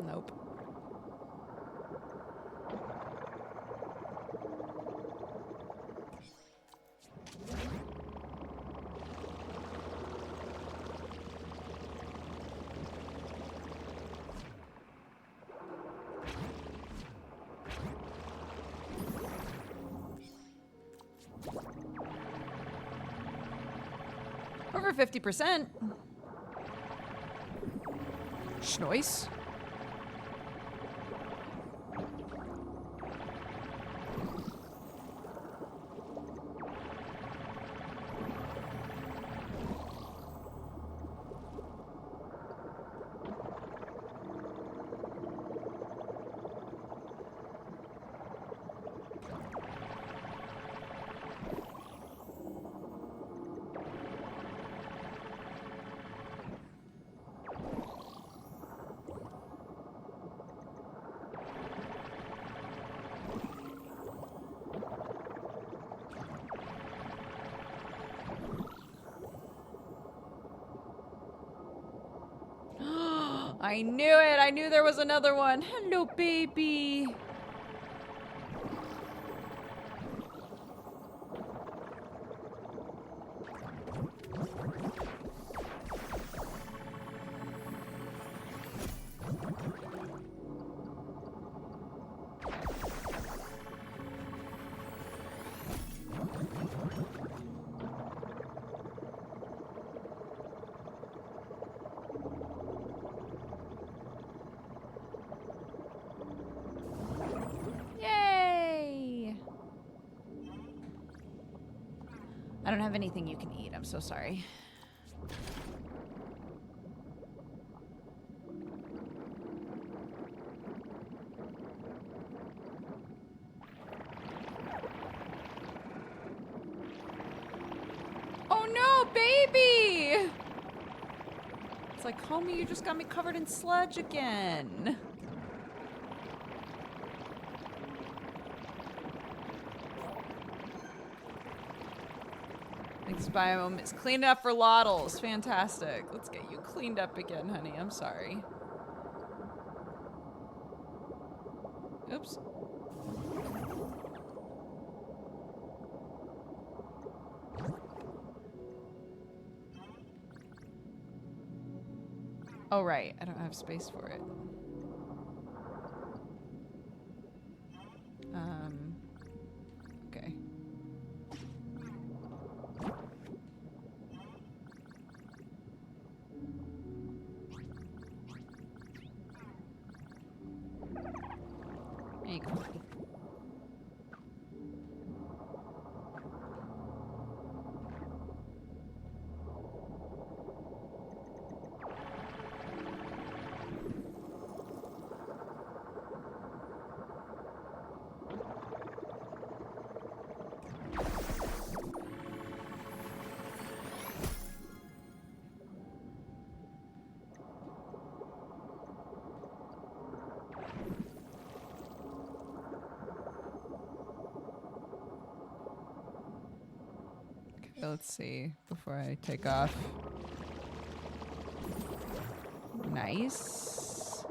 Nope. Over 50%. Schnoice. I knew it. I knew there was another one. Hello, baby. Yay! I don't have anything you can eat. I'm so sorry. Oh no, baby! It's like, homie, you just got me covered in sludge again. Thanks, Biome. It's cleaned up for Loddles. Fantastic. Let's get you cleaned up again, honey. I'm sorry. Oops. Oh, right. I don't have space for it. Okay. There you go, buddy. Let's see before I take off. Nice.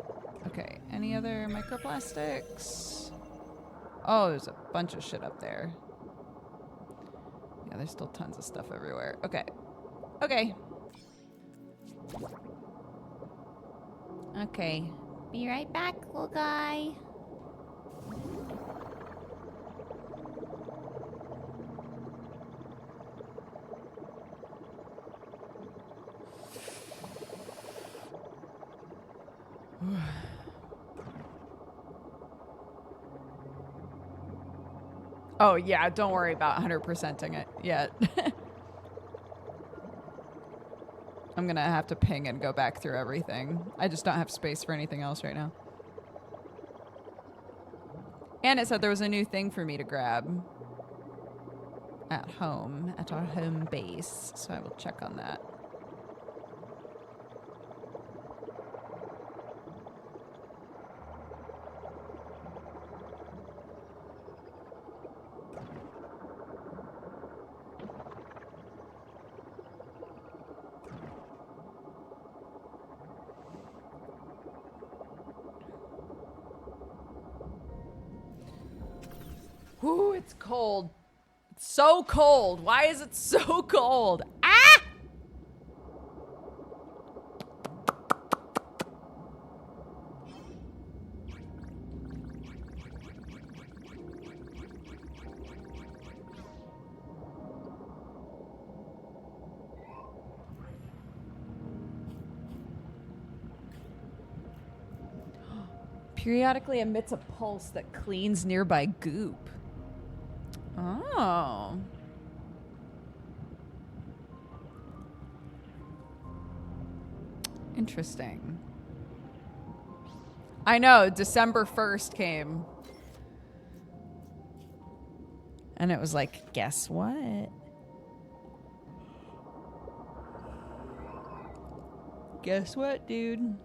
Okay, any other microplastics? Oh, there's a bunch of shit up there. Yeah, there's still tons of stuff everywhere. Okay. Okay. Okay. Be right back, little guy. Oh, yeah, don't worry about 100%ing it yet. I'm gonna have to ping and go back through everything. I just don't have space for anything else right now. And it said there was a new thing for me to grab at home, at our home base. So I will check on that. Ooh, it's cold. It's so cold. Why is it so cold? Ah! Periodically emits a pulse that cleans nearby goop. Oh. Interesting. I know, December 1st came. And it was like, guess what? Guess what, dude?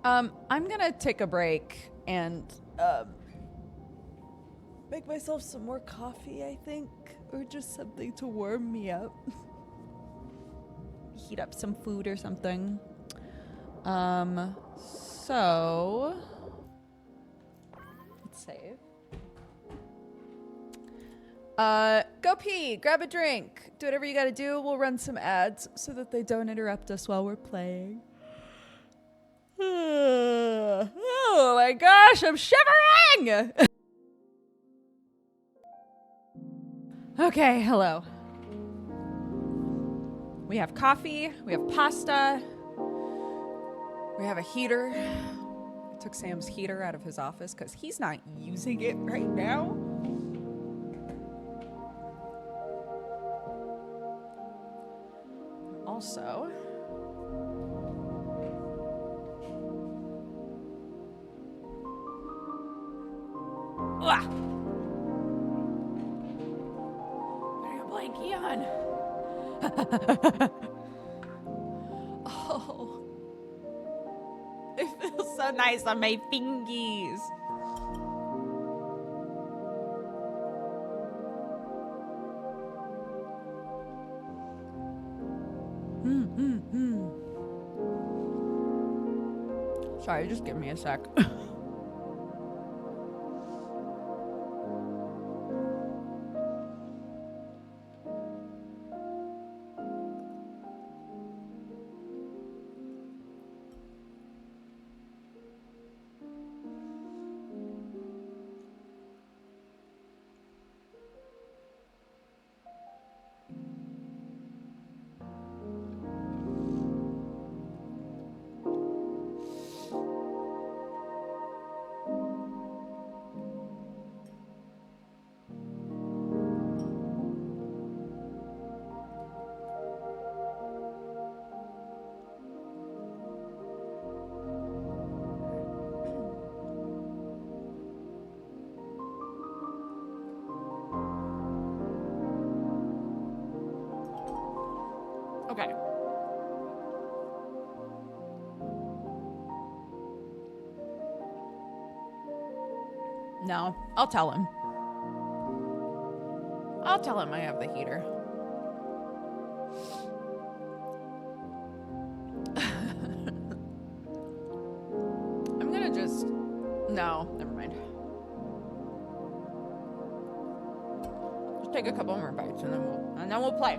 I'm gonna take a break and make myself some more coffee, I think, or just something to warm me up. Heat up some food or something. So let's save. Go pee, grab a drink, do whatever you gotta do. We'll run some ads so that they don't interrupt us while we're playing. Oh my gosh, I'm shivering! Okay, hello. We have coffee, we have pasta, we have a heater. I took Sam's heater out of his office because he's not using it right now. Also, put your blankie on. Oh, it feels so nice on my fingies. Sorry, just give me a sec. Okay. No, I'll tell him. I'll tell him I have the heater. I'm gonna just... No, never mind. Just take a couple more bites and then we'll play.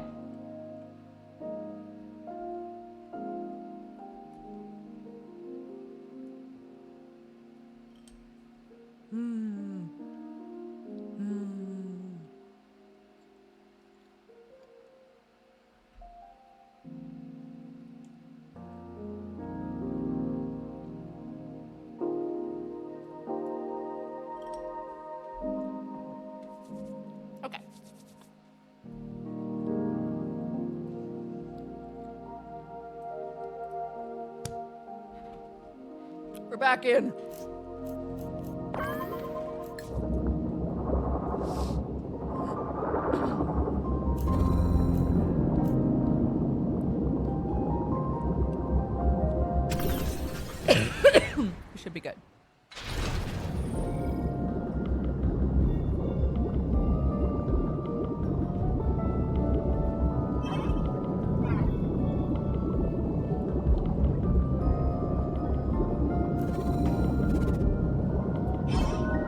Okay. We're back in. We should be good.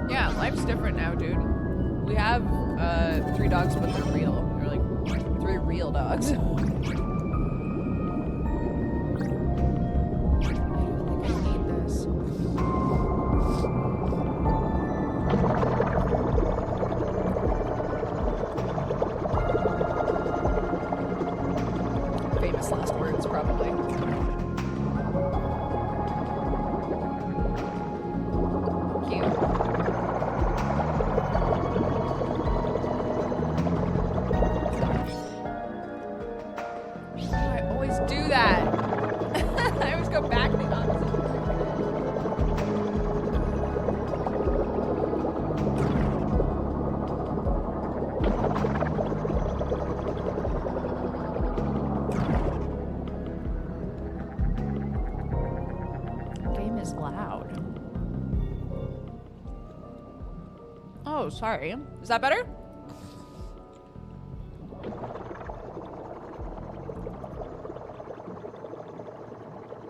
Yeah, life's different now, dude. We have 3 dogs, but they're real. They're like 3 real dogs. Famous last words, probably. Cute. I always do that. I always go back the opposite. Game is loud. Oh, sorry. Is that better?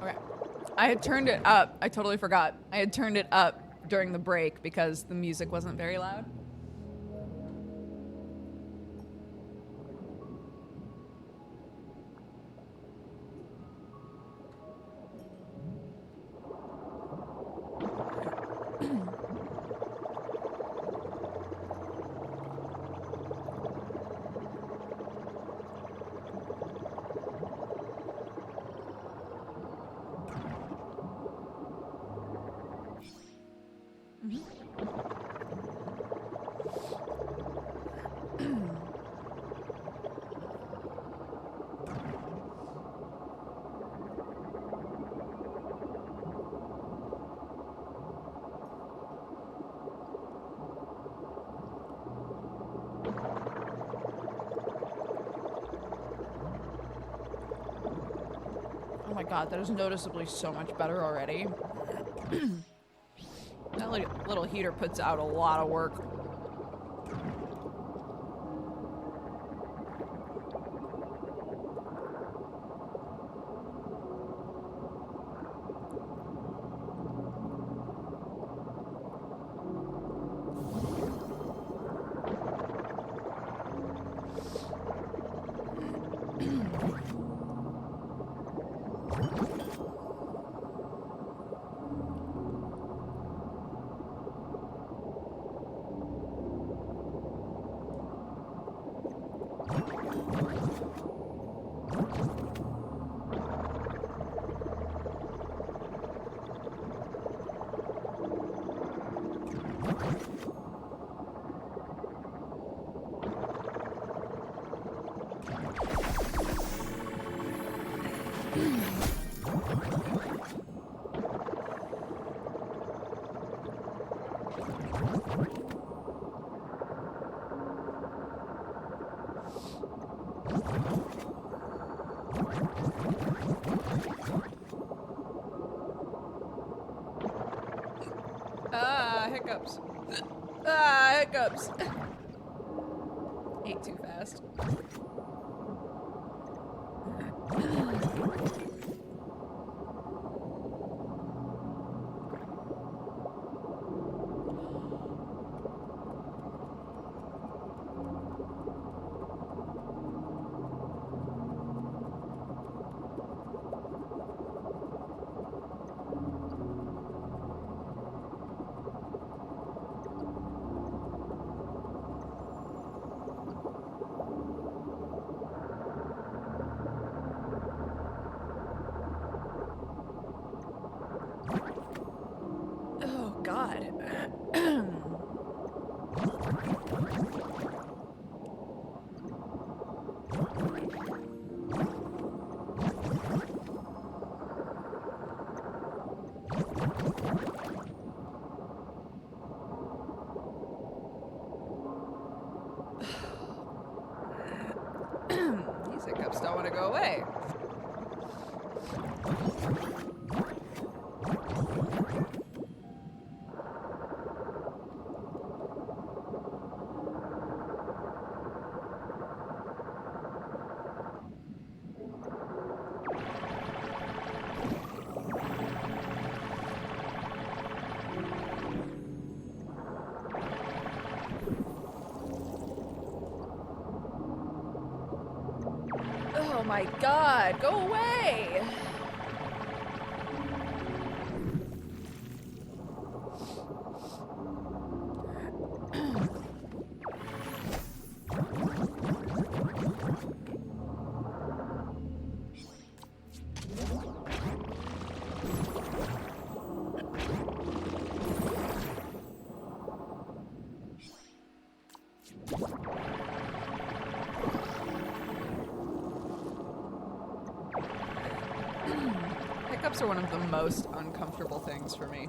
Okay. I had turned it up. I totally forgot. I had turned it up during the break because the music wasn't very loud. Oh my god, that is noticeably so much better already. That little heater puts out a lot of work. Ah, hiccups. Ah, hiccups. Ate too fast. Oh, God. These hiccups don't want to go away. Oh my God, go away! Hiccups are one of the most uncomfortable things for me.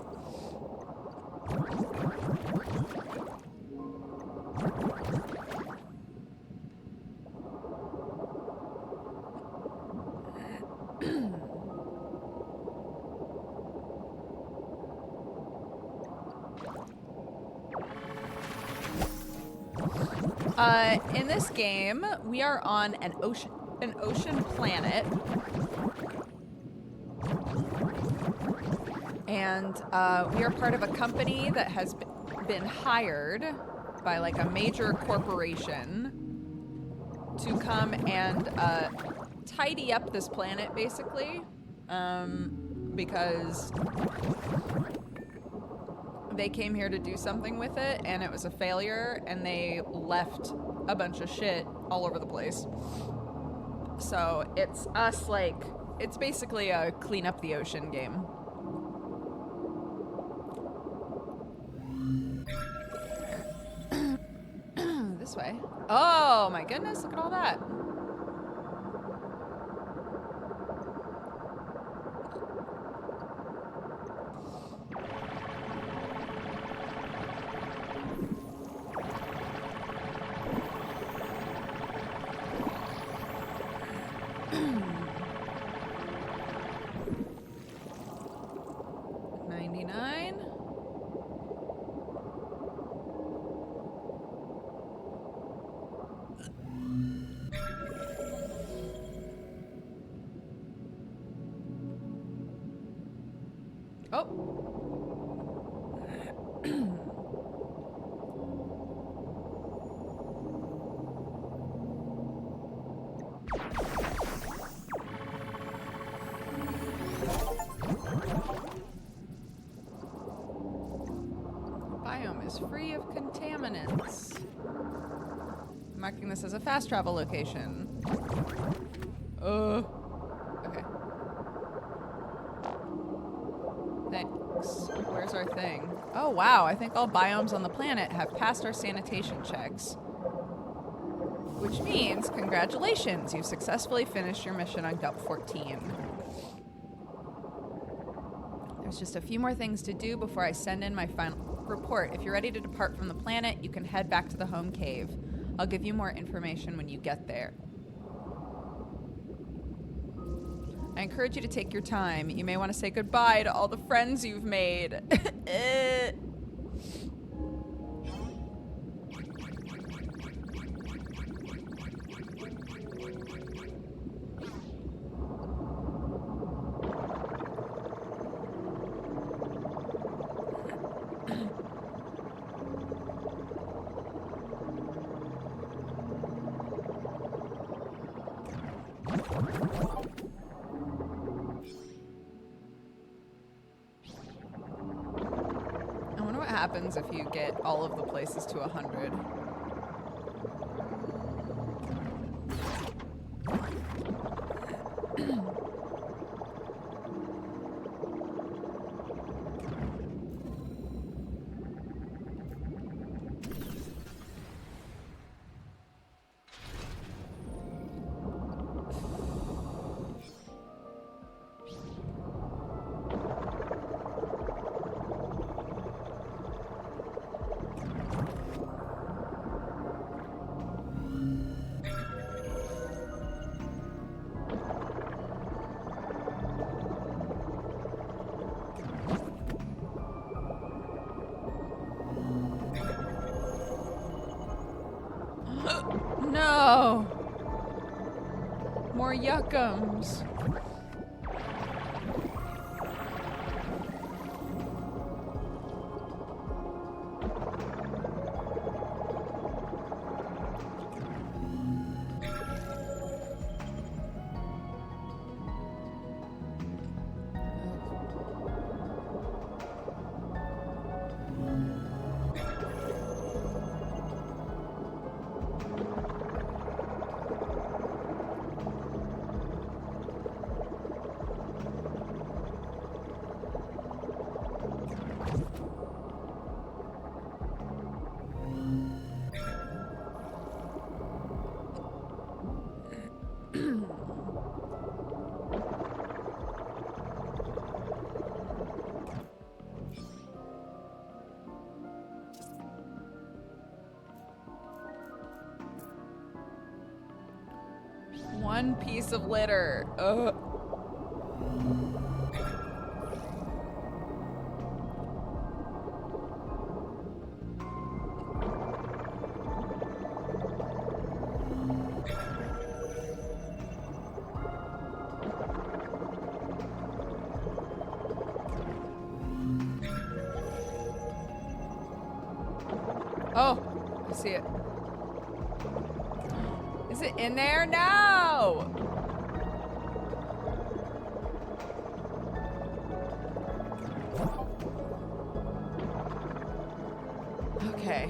In this game, we are on an ocean planet. And we are part of a company that has been hired by like a major corporation to come and tidy up this planet, basically, because they came here to do something with it and it was a failure and they left a bunch of shit all over the place. So it's us, like, it's basically a clean up the ocean game. This way. Oh my goodness, look at all that. Free of contaminants. Marking this as a fast travel location. Okay. Thanks. Where's our thing? Oh wow, I think all biomes on the planet have passed our sanitation checks. Which means, congratulations, you've successfully finished your mission on GUP 14. There's just a few more things to do before I send in my final report. If you're ready to depart from the planet, you can head back to the home cave. I'll give you more information when you get there. I encourage you to take your time. You may want to say goodbye to all the friends you've made. I wonder what happens if you get all of the places to 100. No! More yuckums. One piece of litter. Ugh. Oh, I see it. Is it in there? No! Okay.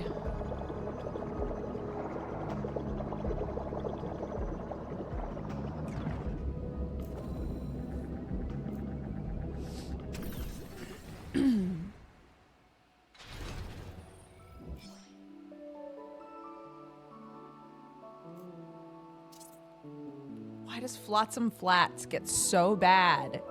Why does Flotsam Flats get so bad?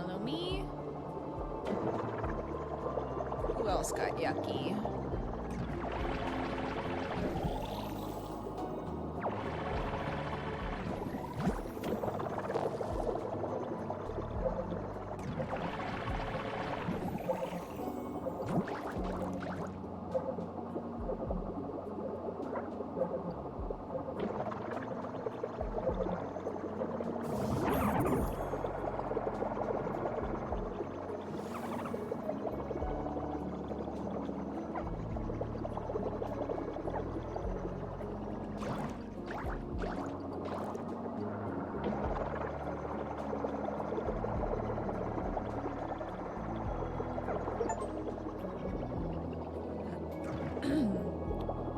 Follow me. Who else got yucky?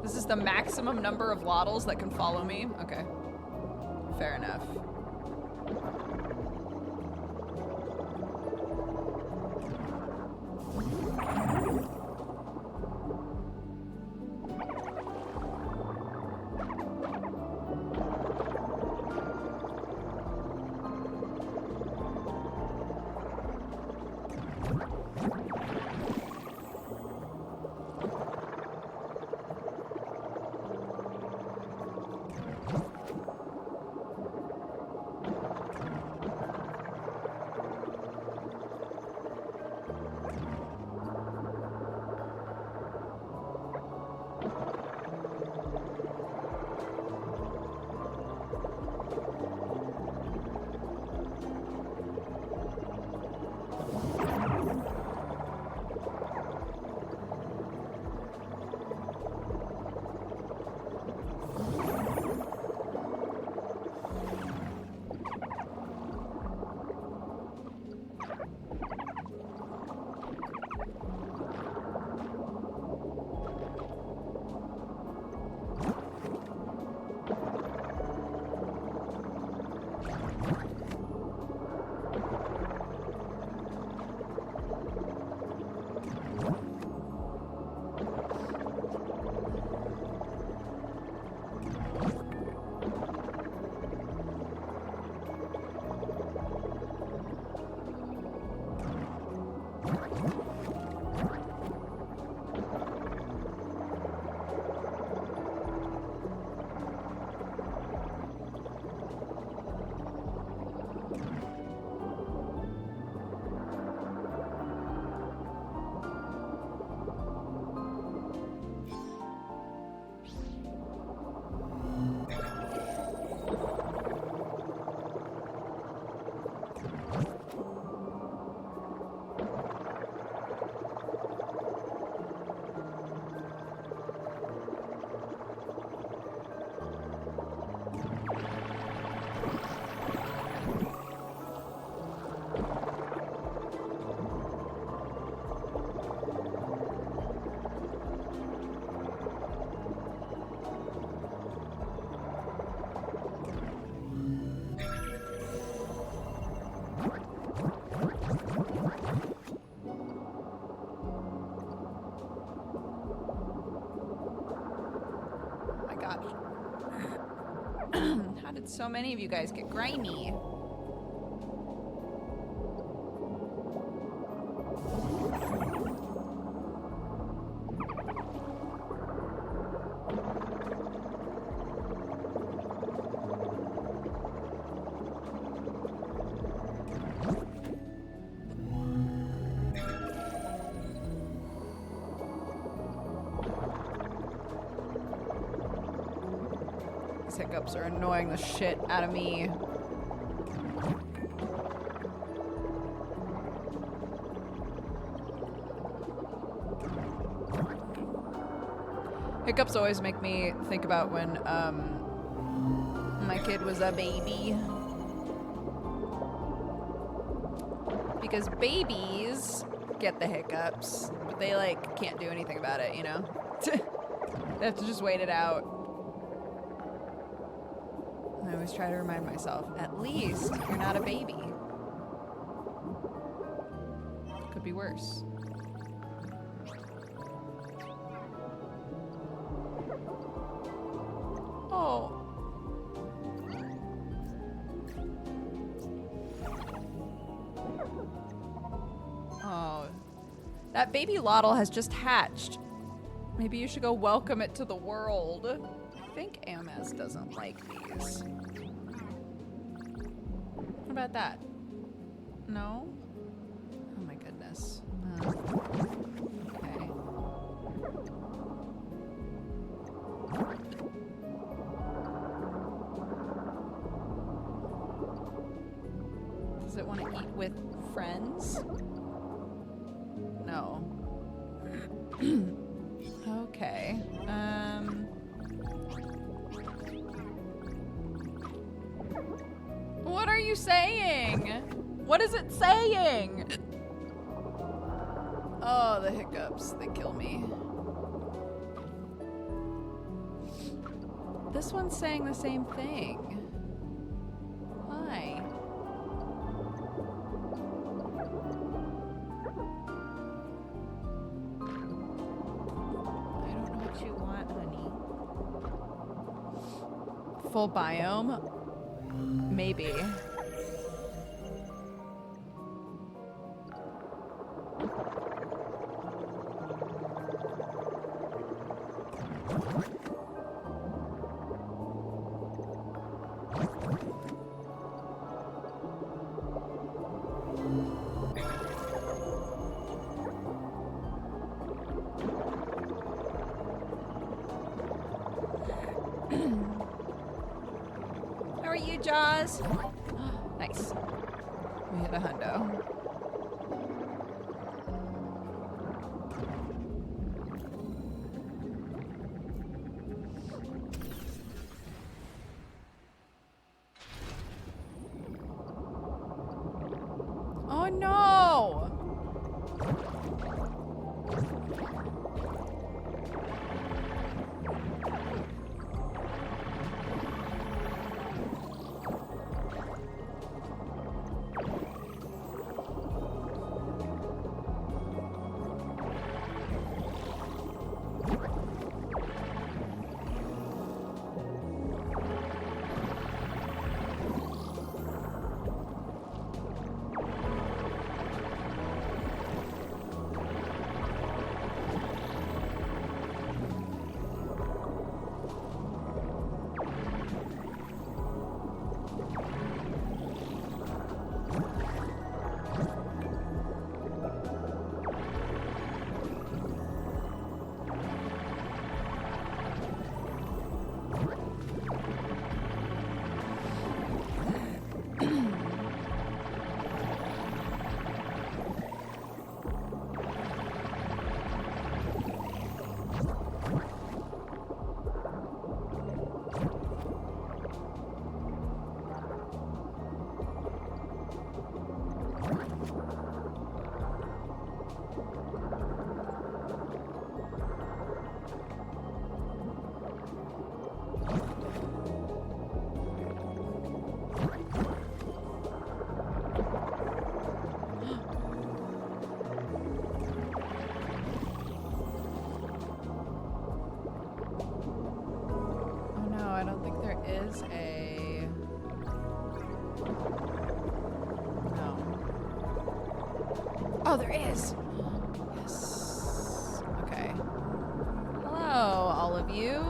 This is the maximum number of Loddles that can follow me? Okay. Fair enough. How did so many of you guys get grimy? These hiccups are annoying the shit out of me. Hiccups always make me think about when my kid was a baby. Because babies get the hiccups, but they like can't do anything about it, you know? They have to just wait it out. I always try to remind myself, at least you're not a baby. Could be worse. Oh. That baby Loddle has just hatched. Maybe you should go welcome it to the world. I think Amaz doesn't like these. What about that? No? Oh my goodness. Okay. Does it want to eat with friends? No. Okay. What are you saying? What is it saying? Oh, the hiccups. They kill me. This one's saying the same thing. Why? I don't know what you want, honey. Full biome? Maybe. How are you, Jaws? Nice. We hit a hundo. Oh no! Oh, there is. Yes. Okay. Hello, all of you.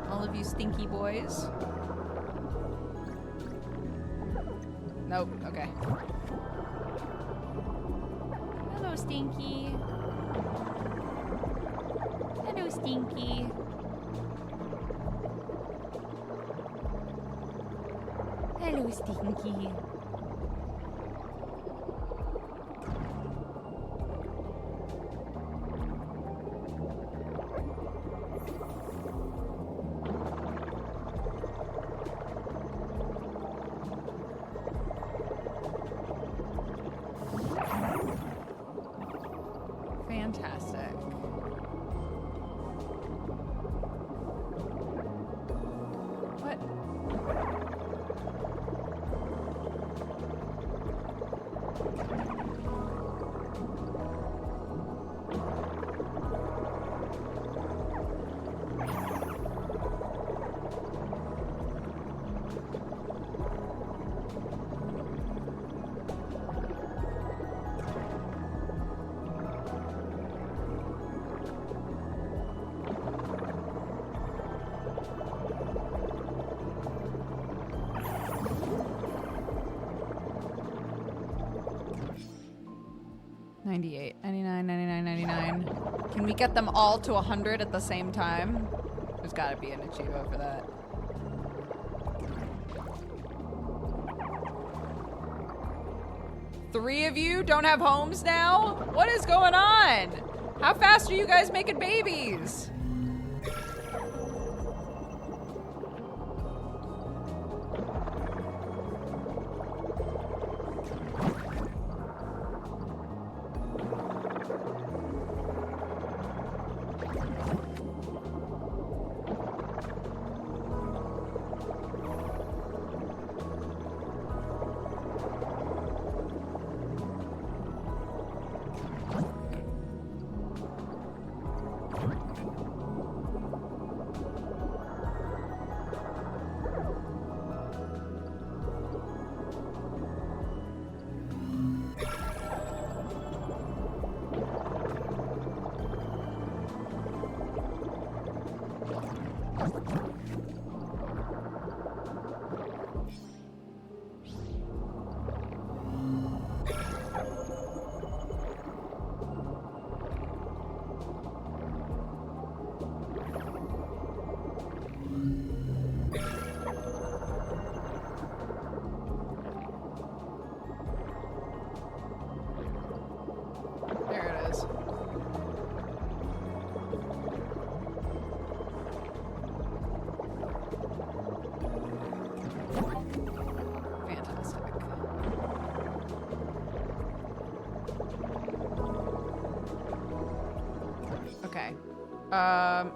All of you stinky boys. Nope. Okay. Hello, Stinky. Hello, Stinky. Hello, Stinky. Fantastic. What? 98, 99, 99, 99. Can we get them all to 100 at the same time? There's gotta be an achievo for that. Three of you don't have homes now? What is going on? How fast are you guys making babies?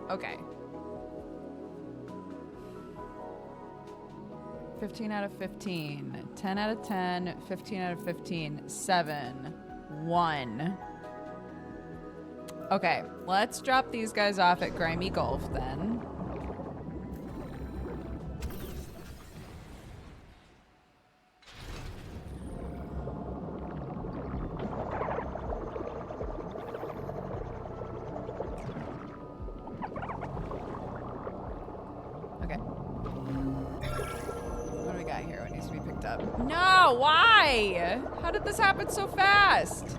Okay. 15 out of 15. 10 out of 10. 15 out of 15. 7. 1. Okay, let's drop these guys off at Grimy Gulf then. How did this happen so fast?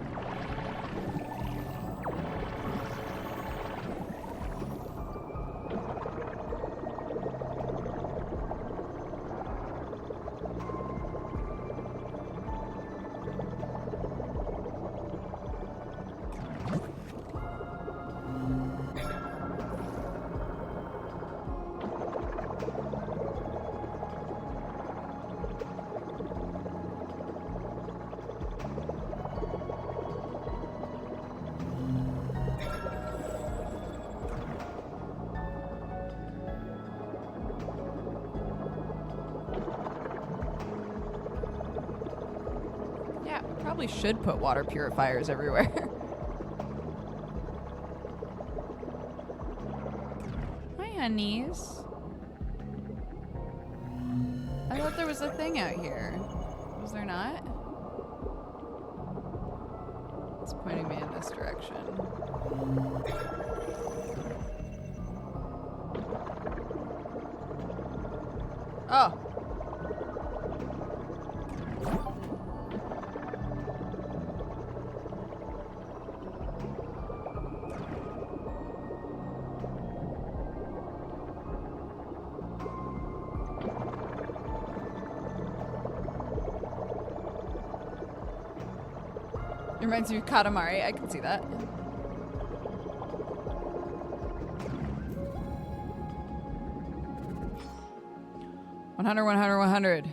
Probably should put water purifiers everywhere. Hi, honeys. I thought there was a thing out here. Was there not? It's pointing me in this direction. Oh. Reminds me of Katamari. I can see that. One hundred, 100, 100.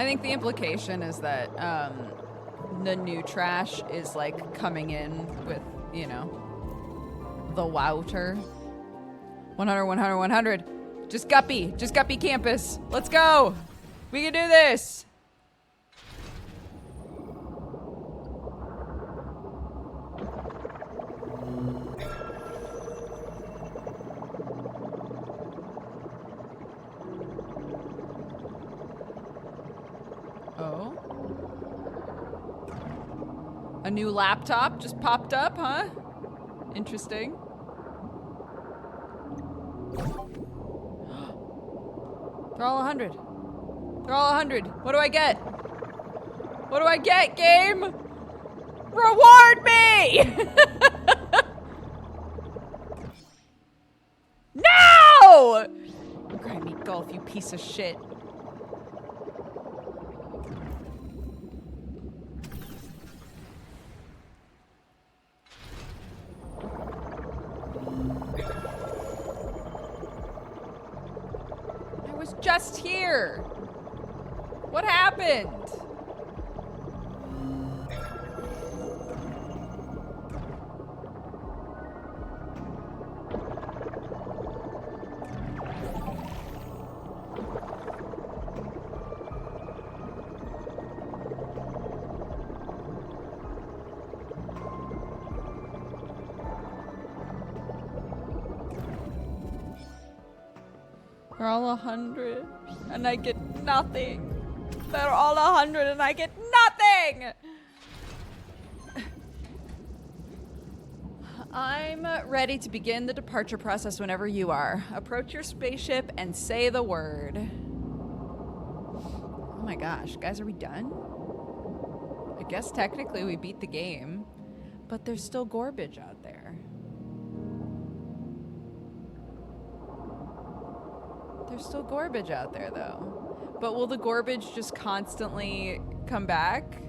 I think the implication is that the new trash is like coming in with, you know, the wouter. 100, 100, 100. Just Guppy campus. Let's go. We can do this. Oh. A new laptop just popped up, huh? Interesting. They're all 100. They're all 100. What do I get? What do I get, game? Reward me! No! Grimy golf, you piece of shit. I was just here. What happened? They're all 100 and I get nothing. They're all 100 and I get nothing! I'm ready to begin the departure process whenever you are. Approach your spaceship and say the word. Oh my gosh, guys, are we done? I guess technically we beat the game, but there's still garbage out there. There's still garbage out there, though. But will the garbage just constantly come back?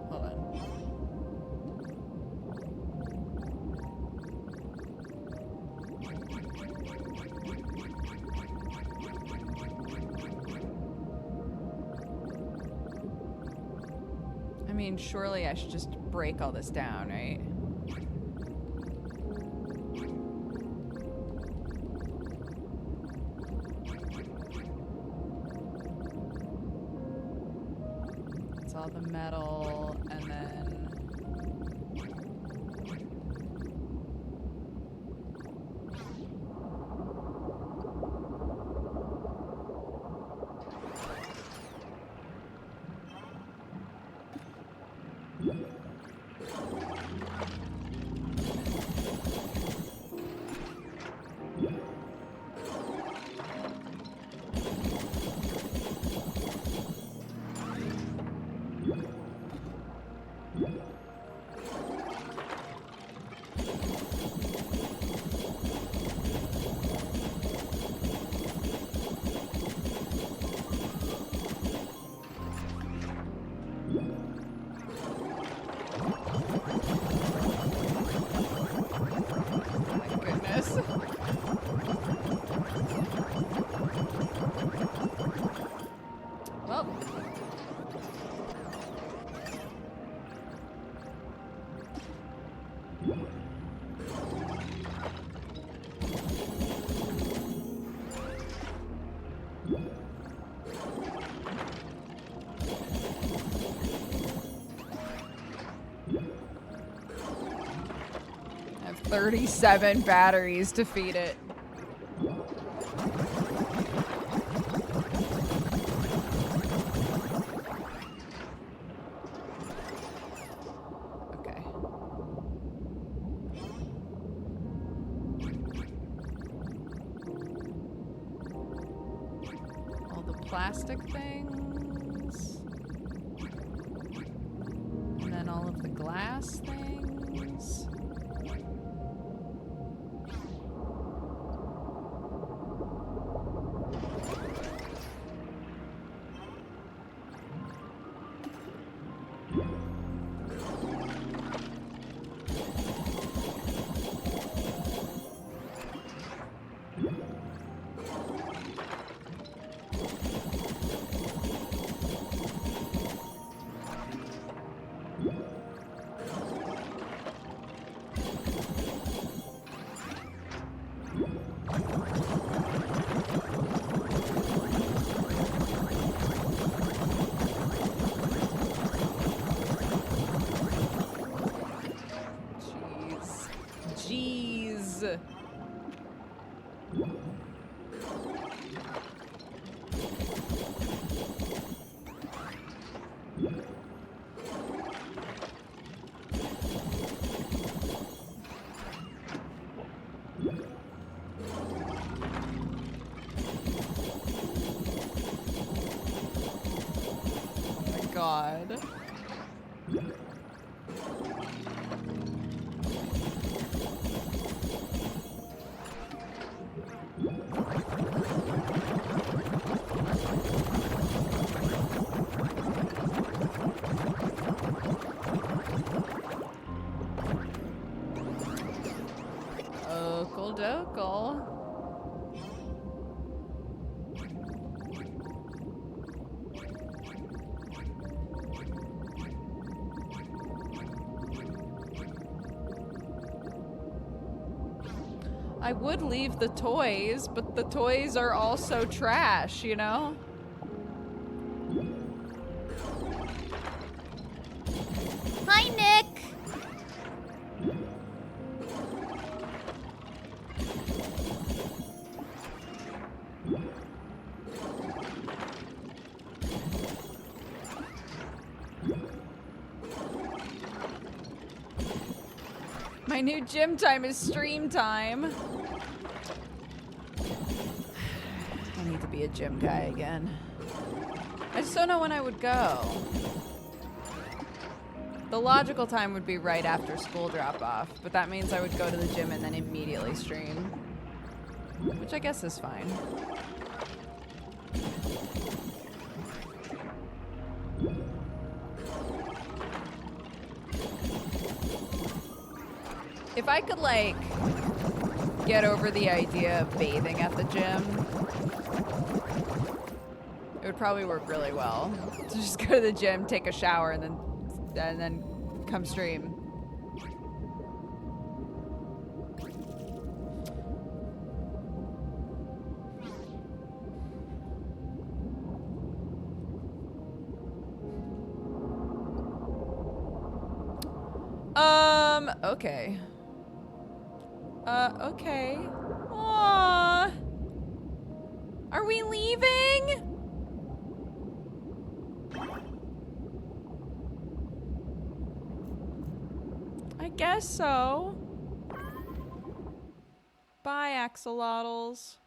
Hold on. I mean, surely I should just break all this down, right? It's all the metal, and then... Well. I have 37 batteries to feed it. Plastic things. And then all of the glass things. is. God. Okle dokle. I would leave the toys, but the toys are also trash, you know? Hi, Nick. My new gym time is stream time. I need to be a gym guy again. I just don't know when I would go. The logical time would be right after school drop off, but that means I would go to the gym and then immediately stream. Which I guess is fine. If I could, like, get over the idea of bathing at the gym, it would probably work really well. To just go to the gym, take a shower, and then come stream. Okay. Okay. Aww. Are we leaving? I guess so. Bye, axolotls.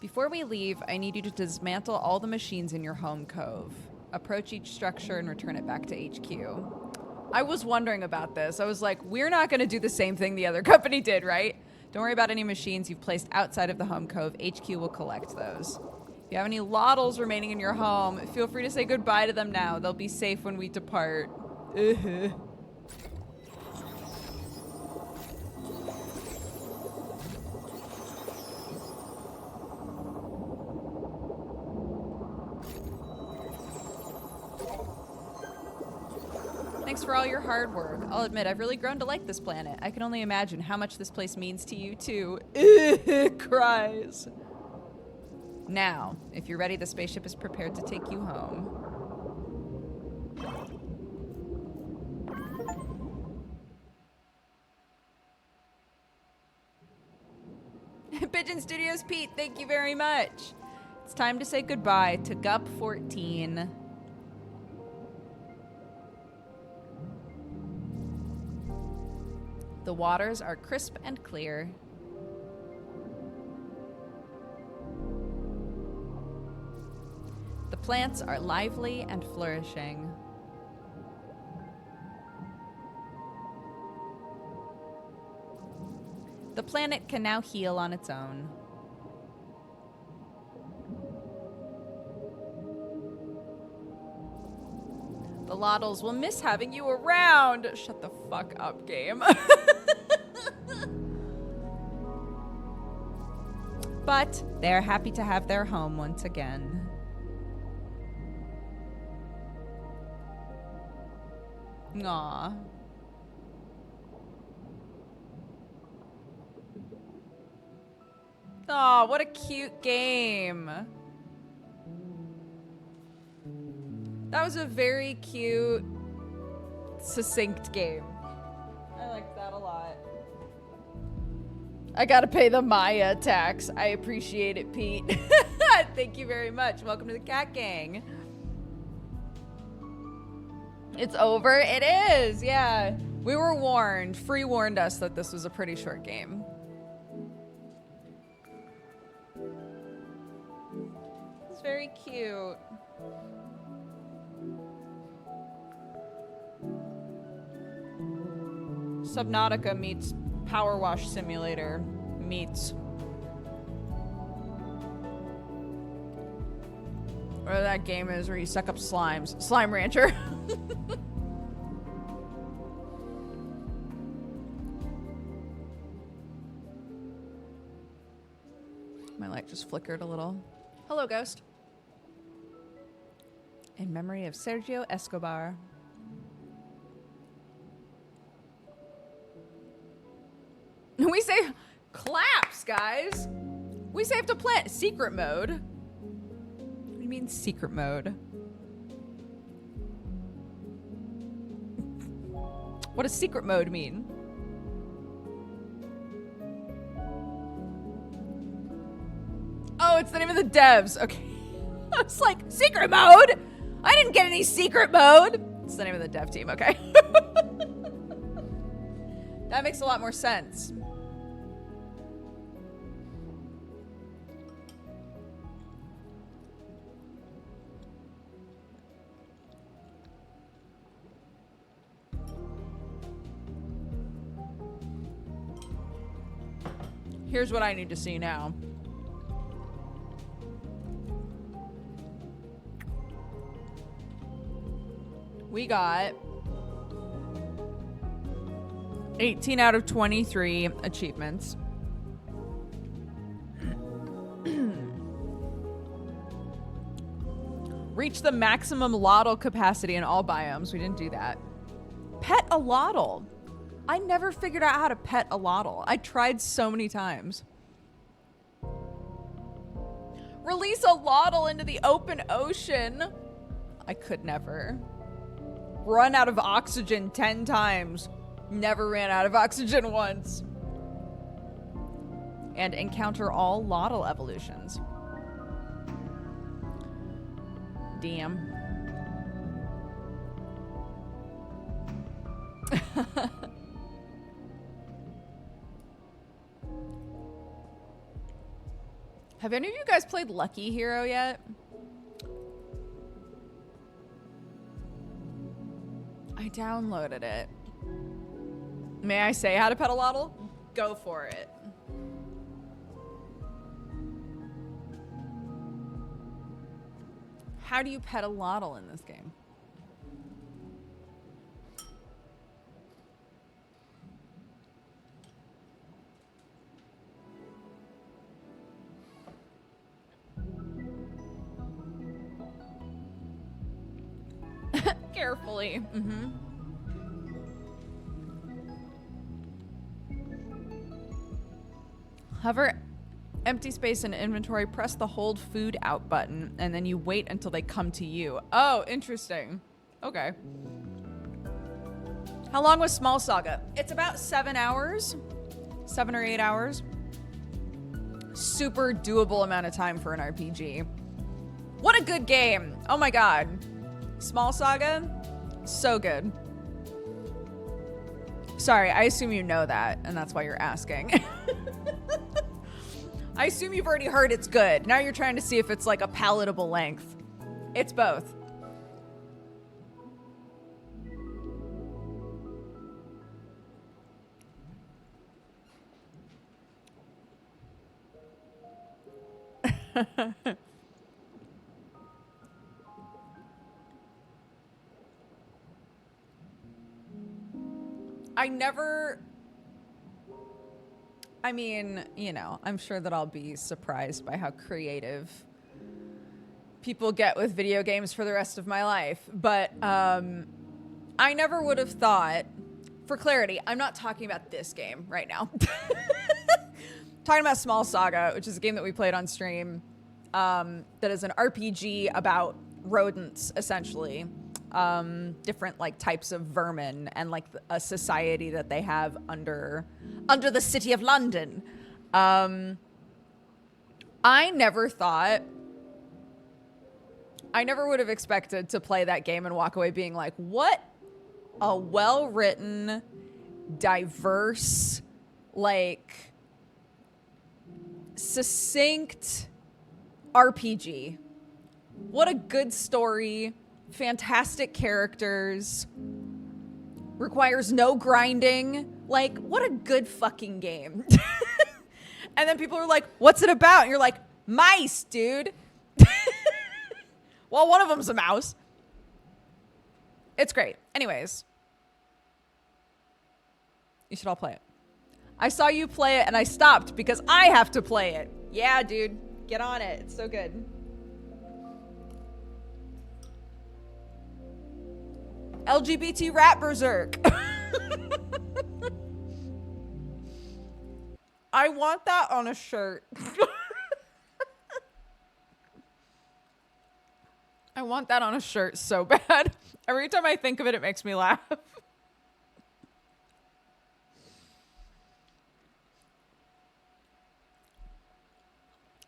Before we leave, I need you to dismantle all the machines in your home cove. Approach each structure and return it back to HQ. I was wondering about this. I was like, we're not going to do the same thing the other company did, right? Don't worry about any machines you've placed outside of the home cove. HQ will collect those. If you have any Loddles remaining in your home, feel free to say goodbye to them now. They'll be safe when we depart. Thanks for all your hard work. I'll admit, I've really grown to like this planet. I can only imagine how much this place means to you, too. Cries. Now, if you're ready, the spaceship is prepared to take you home. Pigeon Studios Pete, thank you very much. It's time to say goodbye to Gup 14. The waters are crisp and clear. The plants are lively and flourishing. The planet can now heal on its own. The Loddles will miss having you around. Shut the fuck up, game. But they're happy to have their home once again. Aw. Aw, what a cute game. That was a very cute succinct game. I like that a lot. I gotta pay the Maya tax. I appreciate it, Pete. Thank you very much. Welcome to the Cat Gang. It's over? It is, yeah. We were warned. Free warned us that this was a pretty short game. It's very cute. Subnautica meets Power Wash Simulator meets. Or that game is where you suck up slimes. Slime Rancher. My light just flickered a little. Hello, Ghost. In memory of Sergio Escobar. We say claps, guys. We saved to plant secret mode. What do you mean secret mode? What does secret mode mean? Oh, it's the name of the devs. Okay. I was like, secret mode? I didn't get any secret mode. It's the name of the dev team, okay. That makes a lot more sense. Here's what I need to see now. We got 18 out of 23 achievements. Reach the maximum Loddle capacity in all biomes. We didn't do that. Pet a Loddle. I never figured out how to pet a Loddle. I tried so many times. Release a Loddle into the open ocean. I could never. Run out of oxygen 10 times. Never ran out of oxygen once. And encounter all Loddle evolutions. Damn. Have any of you guys played Lucky Hero yet? I downloaded it. May I say how to pet a Loddle? Go for it. How do you pet a Loddle in this game? Carefully. Mm-hmm. Hover empty space in inventory, press the hold food out button, and then you wait until they come to you. Oh, interesting. Okay. How long was Small Saga? It's about 7 hours. 7 or 8 hours. Super doable amount of time for an RPG. What a good game. Oh my god. Small Saga, so good. Sorry, I assume you know that, and that's why you're asking. I assume you've already heard it's good. Now you're trying to see if it's like a palatable length. It's both. I mean, you know, I'm sure that I'll be surprised by how creative people get with video games for the rest of my life. But I never would have thought, for clarity, I'm not talking about this game right now. Talking about Small Saga, which is a game that we played on stream that is an RPG about rodents, essentially. different like types of vermin and like a society that they have under the city of London. I never would have expected to play that game and walk away being like, what a well-written, diverse, like succinct RPG. What a good story. Fantastic characters. Requires no grinding. Like, what a good fucking game. And then people are like, what's it about? And you're like, mice, dude. Well, one of them's a mouse. It's great. Anyways. You should all play it. I saw you play it and I stopped because I have to play it. Yeah, dude. Get on it. It's so good. LGBT rat berserk. I want that on a shirt. I want that on a shirt so bad. Every time I think of it, it makes me laugh.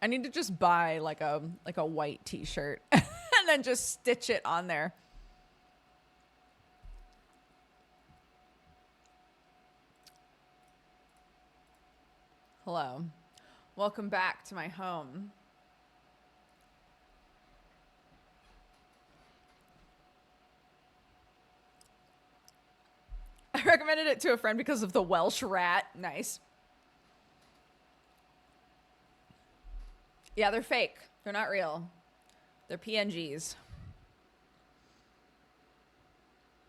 I need to just buy like a white t-shirt and then just stitch it on there. Hello. Welcome back to my home. I recommended it to a friend because of the Welsh rat. Nice. Yeah, they're fake. They're not real. They're PNGs.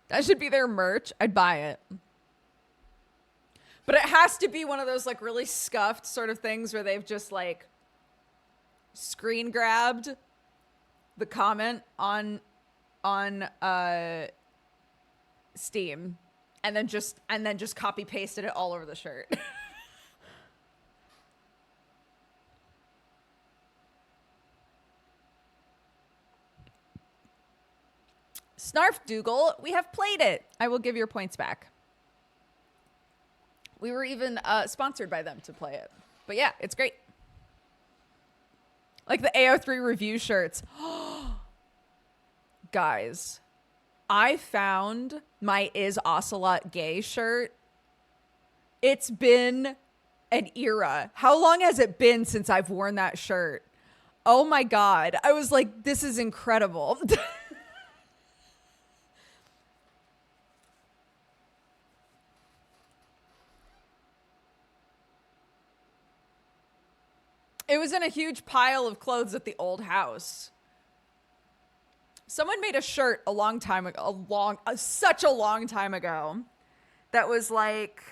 That should be their merch. I'd buy it. But it has to be one of those like really scuffed sort of things where they've just like screen grabbed the comment on Steam and then just copy pasted it all over the shirt. Snarf Dougal, we have played it. I will give your points back. We were even sponsored by them to play it. But yeah, it's great. Like the AO3 review shirts. Guys, I found my Is Ocelot Gay shirt. It's been an era. How long has it been since I've worn that shirt? Oh my God. I was like, this is incredible. It was in a huge pile of clothes at the old house. Someone made a shirt a long time ago, such a long time ago, that was like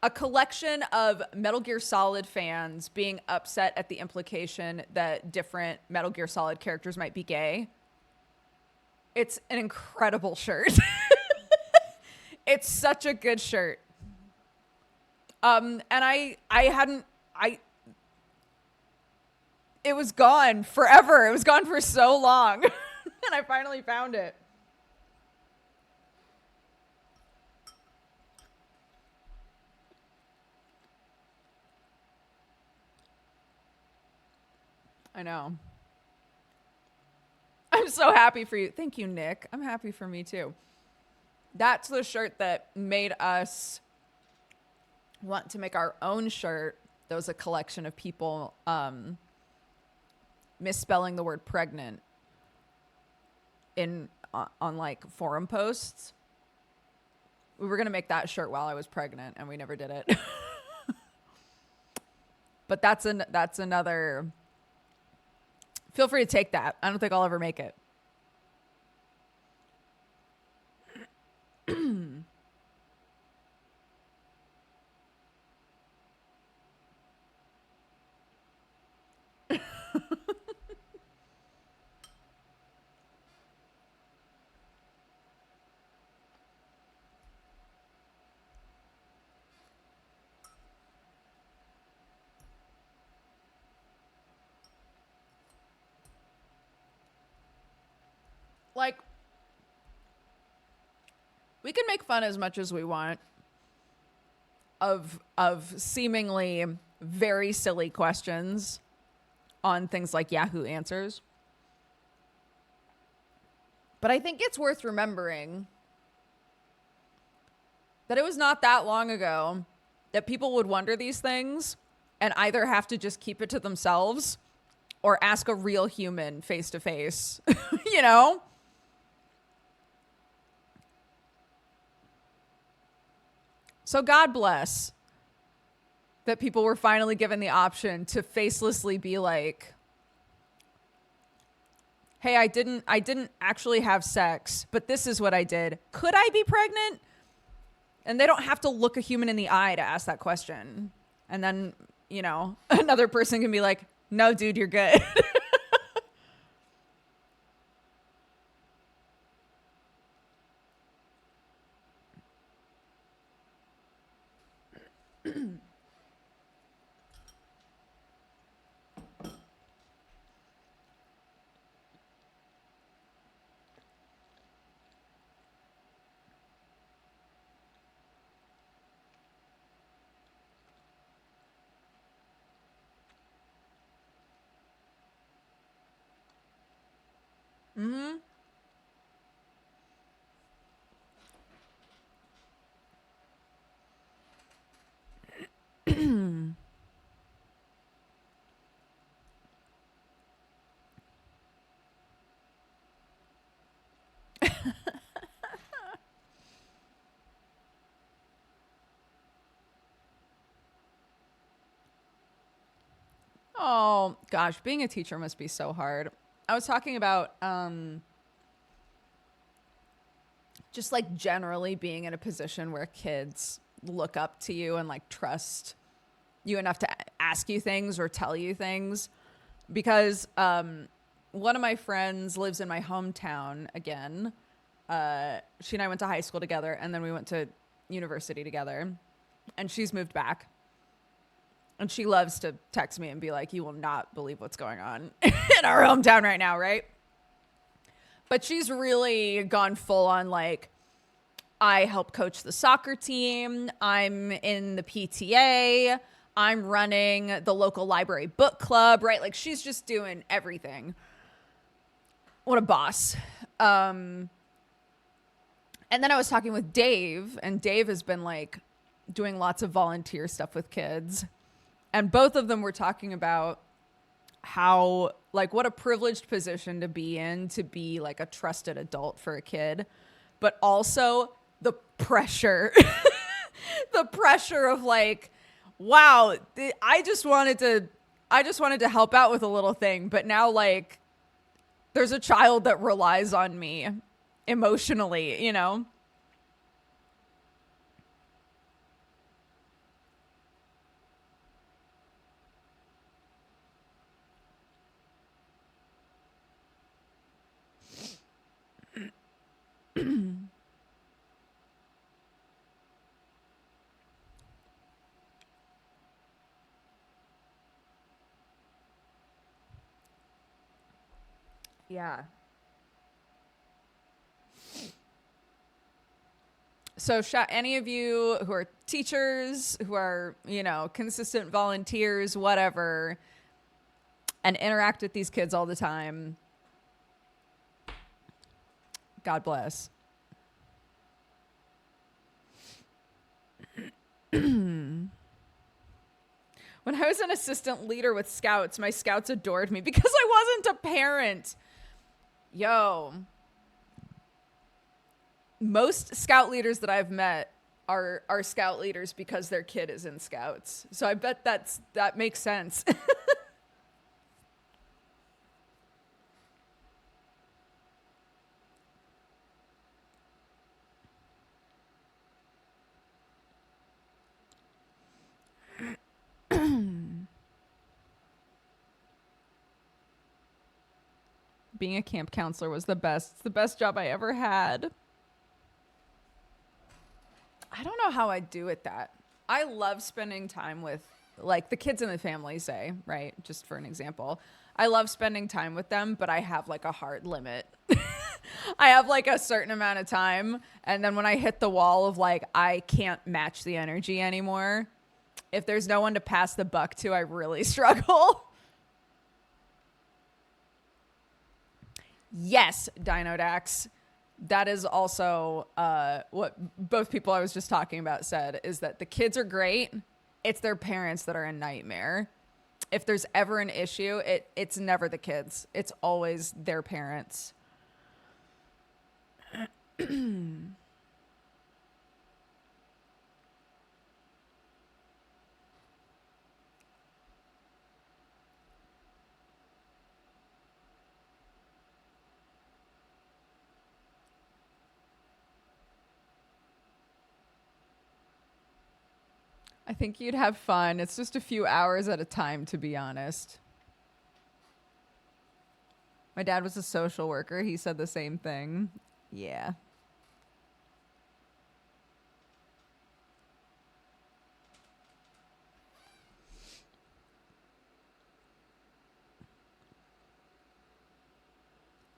a collection of Metal Gear Solid fans being upset at the implication that different Metal Gear Solid characters might be gay. It's an incredible shirt. It's such a good shirt. And it was gone forever. It was gone for so long. And I finally found it. I know. I'm so happy for you. Thank you, Nick. I'm happy for me too. That's the shirt that made us want to make our own shirt. That was a collection of people misspelling the word pregnant on like forum posts. We were going to make that shirt while I was pregnant and we never did it. But that's another. Feel free to take that. I don't think I'll ever make it. Like, We can make fun as much as we want of seemingly very silly questions on things like Yahoo Answers. But I think it's worth remembering that it was not that long ago that people would wonder these things and either have to just keep it to themselves or ask a real human face to face, you know? So God bless that people were finally given the option to facelessly be like, hey, I didn't actually have sex, but this is what I did. Could I be pregnant? And they don't have to look a human in the eye to ask that question. And then, you know, another person can be like, no, dude, you're good. Mm-hmm. Oh, gosh, being a teacher must be so hard. I was talking about just like generally being in a position where kids look up to you and like trust you enough to ask you things or tell you things. Because one of my friends lives in my hometown again. She and I went to high school together, and then we went to university together. And she's moved back. And she loves to text me and be like, you will not believe what's going on in our hometown right now, right? But she's really gone full on like, I help coach the soccer team. I'm in the PTA. I'm running the local library book club, right? Like she's just doing everything. What a boss. And then I was talking with Dave, and Dave has been like doing lots of volunteer stuff with kids. And both of them were talking about how, like, what a privileged position to be like a trusted adult for a kid, but also the pressure, the pressure of like, wow, I just wanted to help out with a little thing, but now like there's a child that relies on me emotionally, you know? Yeah. So any of you who are teachers, who are, you know, consistent volunteers, whatever, and interact with these kids all the time, God bless. When I was an assistant leader with scouts, my scouts adored me because I wasn't a parent. Yo. Most scout leaders that I've met are scout leaders because their kid is in scouts. So I bet that makes sense. Being a camp counselor was the best. It's the best job I ever had. I don't know how I'd do with that. I love spending time with, like, the kids in the family, say, right? Just for an example. I love spending time with them, but I have, like, a hard limit. I have like a certain amount of time. And then when I hit the wall of like, I can't match the energy anymore. If there's no one to pass the buck to, I really struggle. Yes, Dinodax. That is also what both people I was just talking about said, is that the kids are great. It's their parents that are a nightmare. If there's ever an issue, it's never the kids. It's always their parents. I think you'd have fun. It's just a few hours at a time, to be honest. My dad was a social worker. He said the same thing. Yeah.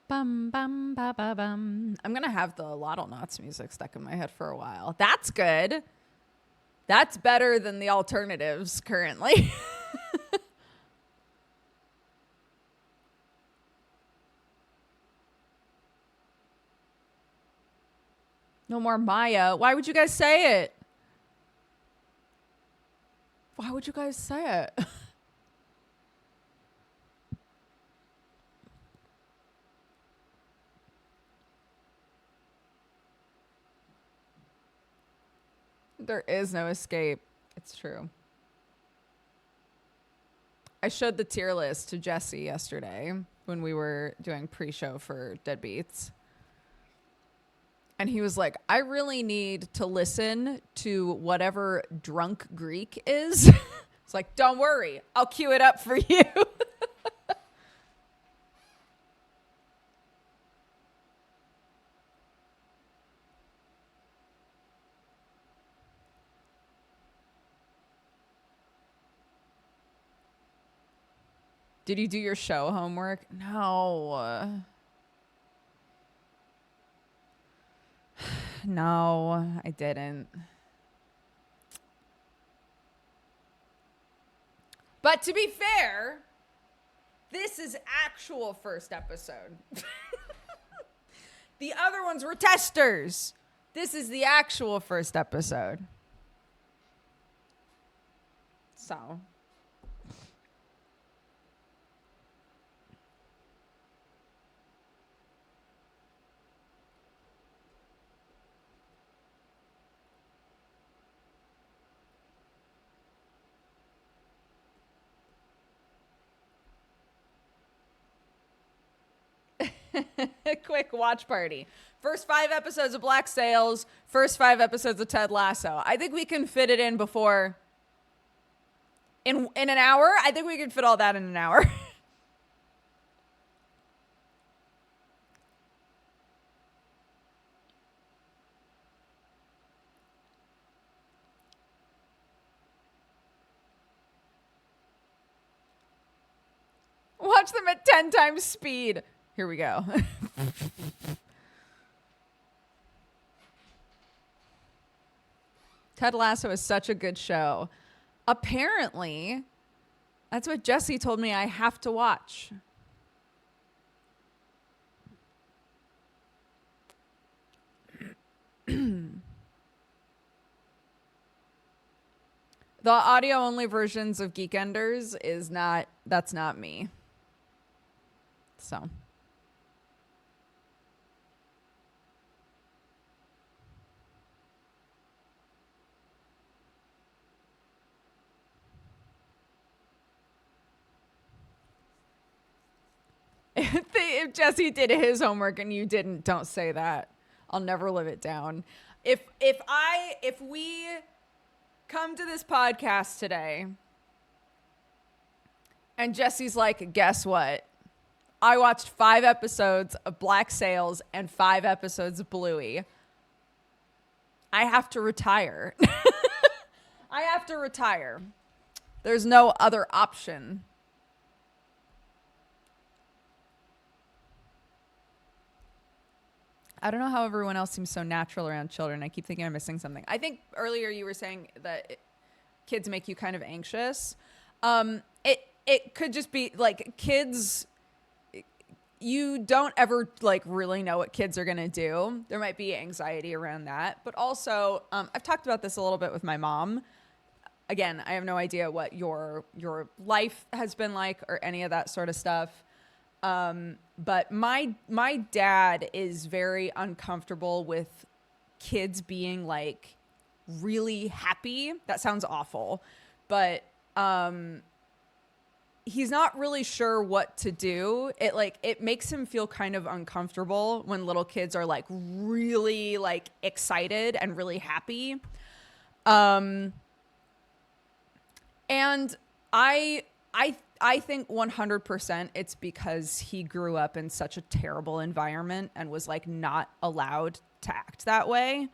Bum, bum, ba, ba, bum. I'm going to have the Loddlenauts music stuck in my head for a while. That's good. That's better than the alternatives currently. No more Maya. Why would you guys say it? Why would you guys say it? There is no escape. It's true. I showed the tier list to Jesse yesterday when we were doing pre-show for Deadbeats. And he was like, I really need to listen to whatever drunk Greek is. It's like, don't worry. I'll cue it up for you. Did you do your show homework? No. No, I didn't. But to be fair, this is actual first episode. The other ones were testers. This is the actual first episode. So. Quick watch party. First 5 episodes of Black Sails. First 5 episodes of Ted Lasso. I think we can fit it in before. In an hour? I think we can fit all that in an hour. Watch them at 10 times speed. Here we go. Ted Lasso is such a good show. Apparently, that's what Jesse told me I have to watch. The audio only versions of Geekenders that's not me. So. If Jesse did his homework and you didn't, don't say that. I'll never live it down. If we come to this podcast today and Jesse's like, guess what? I watched 5 episodes of Black Sails and 5 episodes of Bluey. I have to retire. I have to retire. There's no other option. I don't know how everyone else seems so natural around children. I keep thinking I'm missing something. I think earlier you were saying that kids make you kind of anxious. It could just be like kids. You don't ever like really know what kids are going to do. There might be anxiety around that, but also I've talked about this a little bit with my mom. Again, I have no idea what your life has been like or any of that sort of stuff. But my dad is very uncomfortable with kids being like really happy. That sounds awful, but he's not really sure what to do. It makes him feel kind of uncomfortable when little kids are like really like excited and really happy. And I think 100% it's because he grew up in such a terrible environment and was like not allowed to act that way.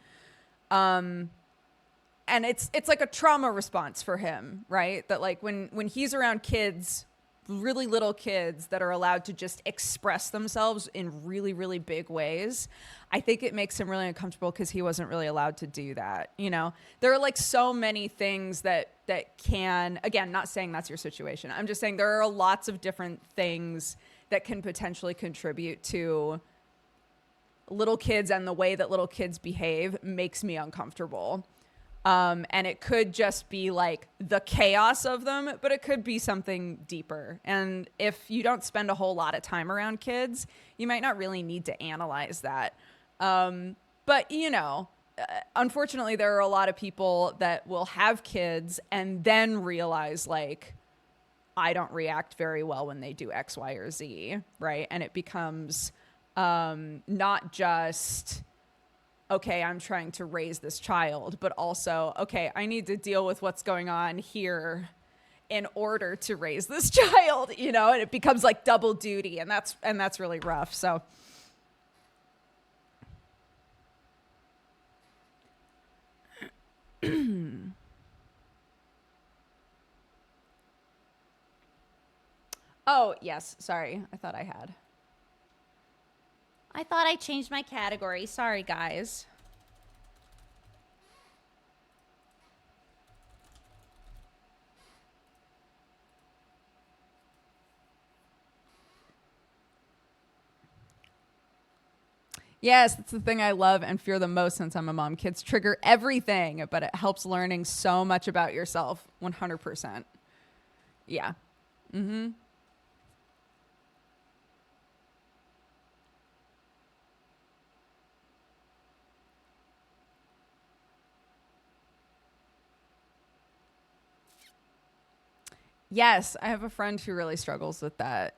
And it's like a trauma response for him, right? That like when he's around kids, really little kids that are allowed to just express themselves in really, really big ways, I think it makes him really uncomfortable because he wasn't really allowed to do that. You know, there are like so many things that can, again, not saying that's your situation. I'm just saying there are lots of different things that can potentially contribute to little kids, and the way that little kids behave makes me uncomfortable. And it could just be like the chaos of them, but it could be something deeper. And if you don't spend a whole lot of time around kids, you might not really need to analyze that. But, you know, unfortunately, there are a lot of people that will have kids and then realize, like, I don't react very well when they do X, Y, or Z, right? And it becomes not just, okay, I'm trying to raise this child, but also, okay, I need to deal with what's going on here in order to raise this child, you know, and it becomes like double duty, and that's really rough. So oh, yes, sorry. I thought I had. I thought I changed my category. Sorry, guys. Yes, that's the thing I love and fear the most since I'm a mom. Kids trigger everything, but it helps learning so much about yourself. 100%. Yeah. Mm-hmm. Yes, I have a friend who really struggles with that.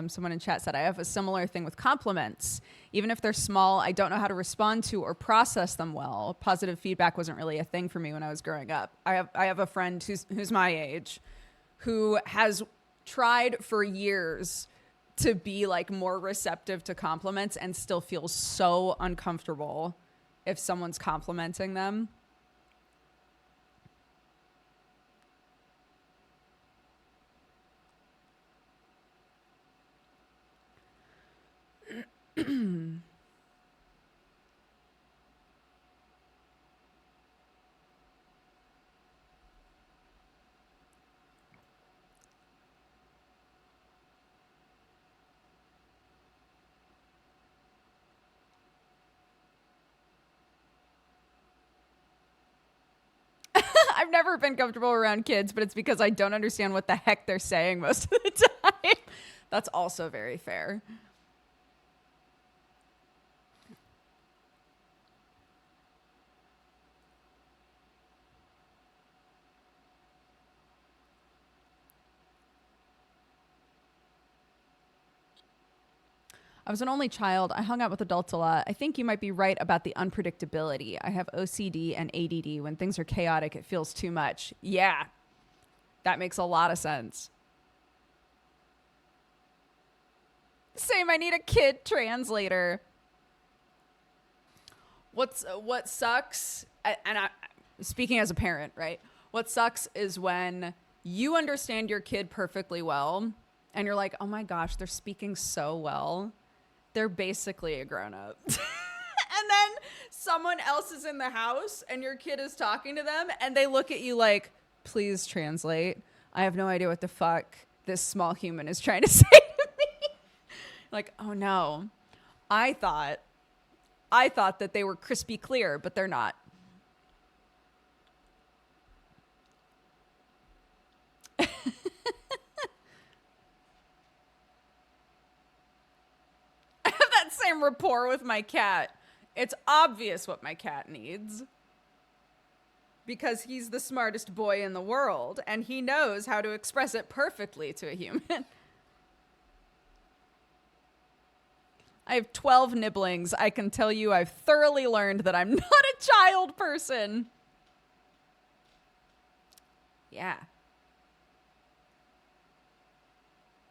Someone in chat said, I have a similar thing with compliments. Even if they're small, I don't know how to respond to or process them well. Positive feedback wasn't really a thing for me when I was growing up. I have a friend who's my age who has tried for years to be like more receptive to compliments and still feels so uncomfortable if someone's complimenting them. I've never been comfortable around kids, but it's because I don't understand what the heck they're saying most of the time. That's also very fair. I was an only child. I hung out with adults a lot. I think you might be right about the unpredictability. I have OCD and ADD. When things are chaotic, it feels too much. Yeah, that makes a lot of sense. Same, I need a kid translator. What sucks, and speaking as a parent, right? What sucks is when you understand your kid perfectly well, and you're like, oh my gosh, they're speaking so well. They're basically a grown-up. And then someone else is in the house and your kid is talking to them and they look at you like, please translate. I have no idea what the fuck this small human is trying to say to me. Like, oh no. I thought that they were crispy clear, but they're not. I have that same rapport with my cat. It's obvious what my cat needs. Because he's the smartest boy in the world, and he knows how to express it perfectly to a human. I have 12 nibblings. I can tell you I've thoroughly learned that I'm not a child person. Yeah.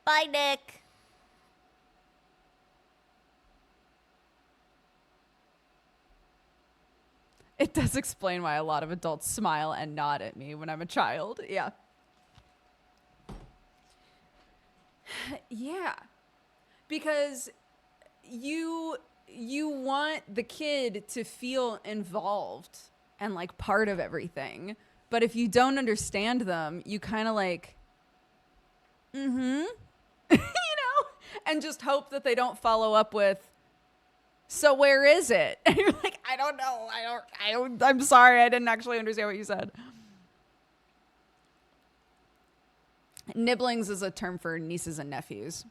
Bye, Nick. It does explain why a lot of adults smile and nod at me when I'm a child. Yeah. Yeah. Because you want the kid to feel involved and like part of everything. But if you don't understand them, you kind of like, you know, and just hope that they don't follow up with, so where is it? And you're like, I don't know. I'm sorry. I didn't actually understand what you said. Nibblings is a term for nieces and nephews.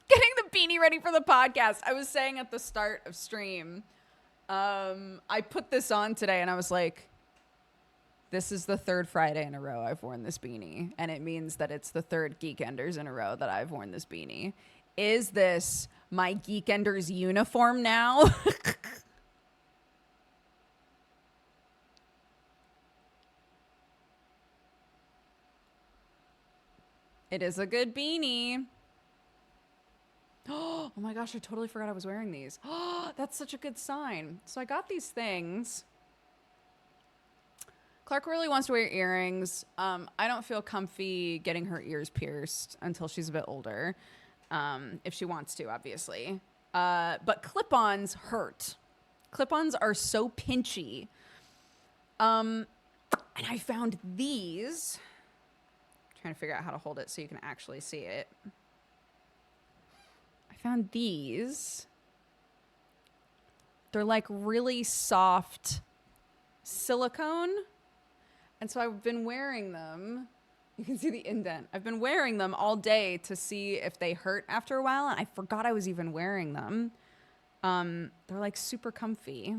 Getting the beanie ready for the podcast. I was saying at the start of stream, I put this on today and I was like, this is the third Friday in a row I've worn this beanie. And it means that it's the third Geekenders in a row that I've worn this beanie. Is this my Geekenders uniform now? It is a good beanie. Oh my gosh, I totally forgot I was wearing these. Oh, that's such a good sign. So I got these things. Clark really wants to wear earrings. I don't feel comfy getting her ears pierced until she's a bit older. If she wants to, obviously. But clip-ons hurt. Clip-ons are so pinchy. And I found these. I'm trying to figure out how to hold it so you can actually see it. I found these. They're like really soft silicone. And so I've been wearing them. You can see the indent. I've been wearing them all day to see if they hurt after a while. And I forgot I was even wearing them. They're like super comfy.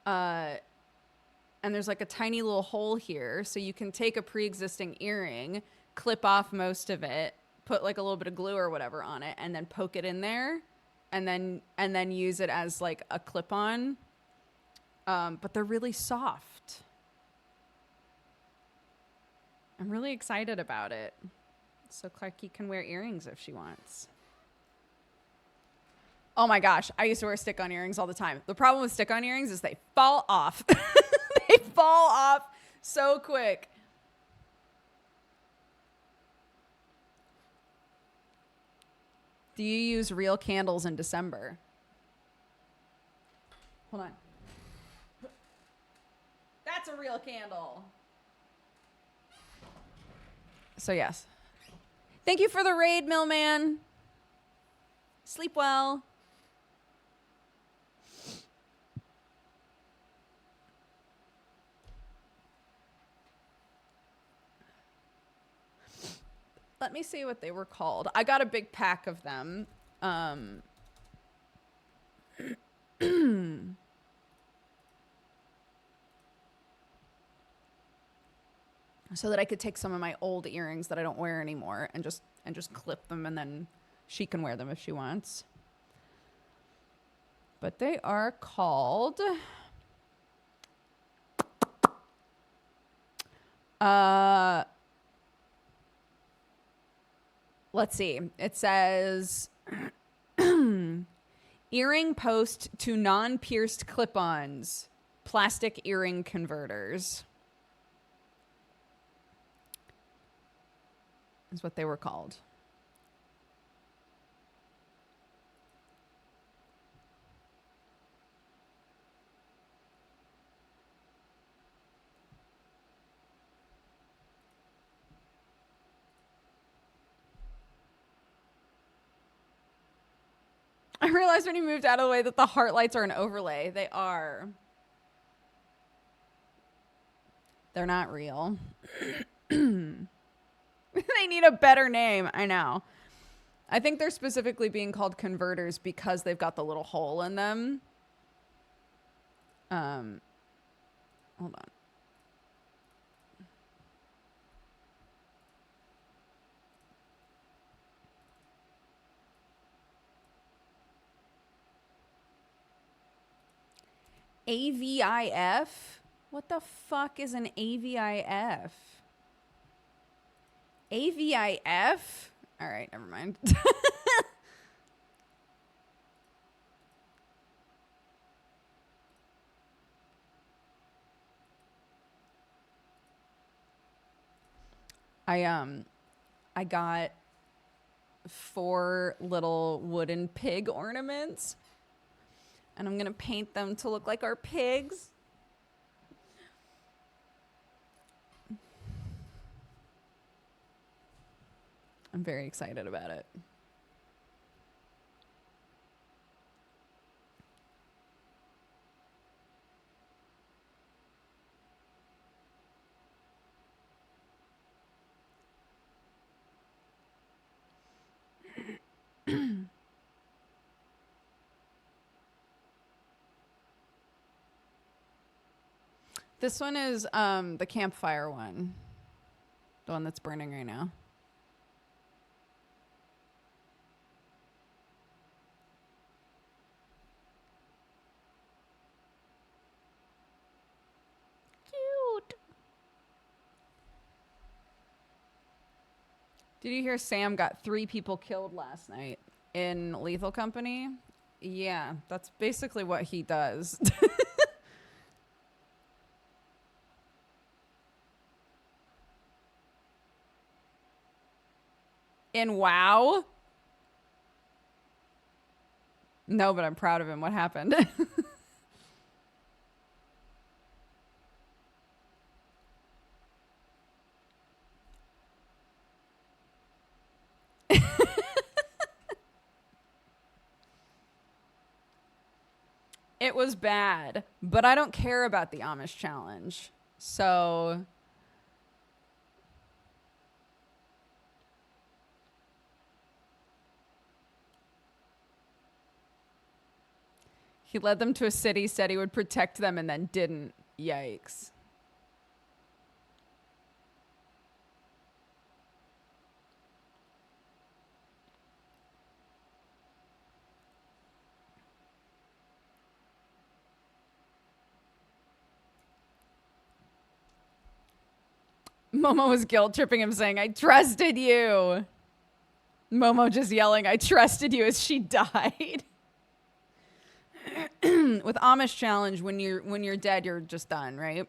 And there's like a tiny little hole here. So you can take a pre-existing earring, clip off most of it, put like a little bit of glue or whatever on it, and then poke it in there. And then use it as like a clip-on. But they're really soft. I'm really excited about it. So Clarky can wear earrings if she wants. Oh my gosh, I used to wear stick-on earrings all the time. The problem with stick-on earrings is they fall off. They fall off so quick. Do you use real candles in December? Hold on. That's a real candle. So yes. Thank you for the raid, Millman. Sleep well. Let me see what they were called. I got a big pack of them. So that I could take some of my old earrings that I don't wear anymore and just clip them, and then she can wear them if she wants. But they are called let's see. It says earring post to non-pierced clip-ons, plastic earring converters. Is what they were called. I realized when you moved out of the way that the heart lights are an overlay. They are. They're not real. They need a better name. I know. I think they're specifically being called converters because they've got the little hole in them. Hold on. AVIF? What the fuck is an AVIF? AVIF? All right, never mind. I got 4 little wooden pig ornaments, and I'm gonna paint them to look like our pigs. I'm very excited about it. This one is the campfire one. The one that's burning right now. Cute. Did you hear Sam got 3 people killed last night in Lethal Company? Yeah, that's basically what he does. In WoW? No, but I'm proud of him. What happened? It was bad, but I don't care about the Amish challenge. So he led them to a city, said he would protect them, and then didn't. Yikes. Momo was guilt tripping him, saying, I trusted you. Momo just yelling, I trusted you, as she died. With Amish challenge, when you're dead, you're just done, right?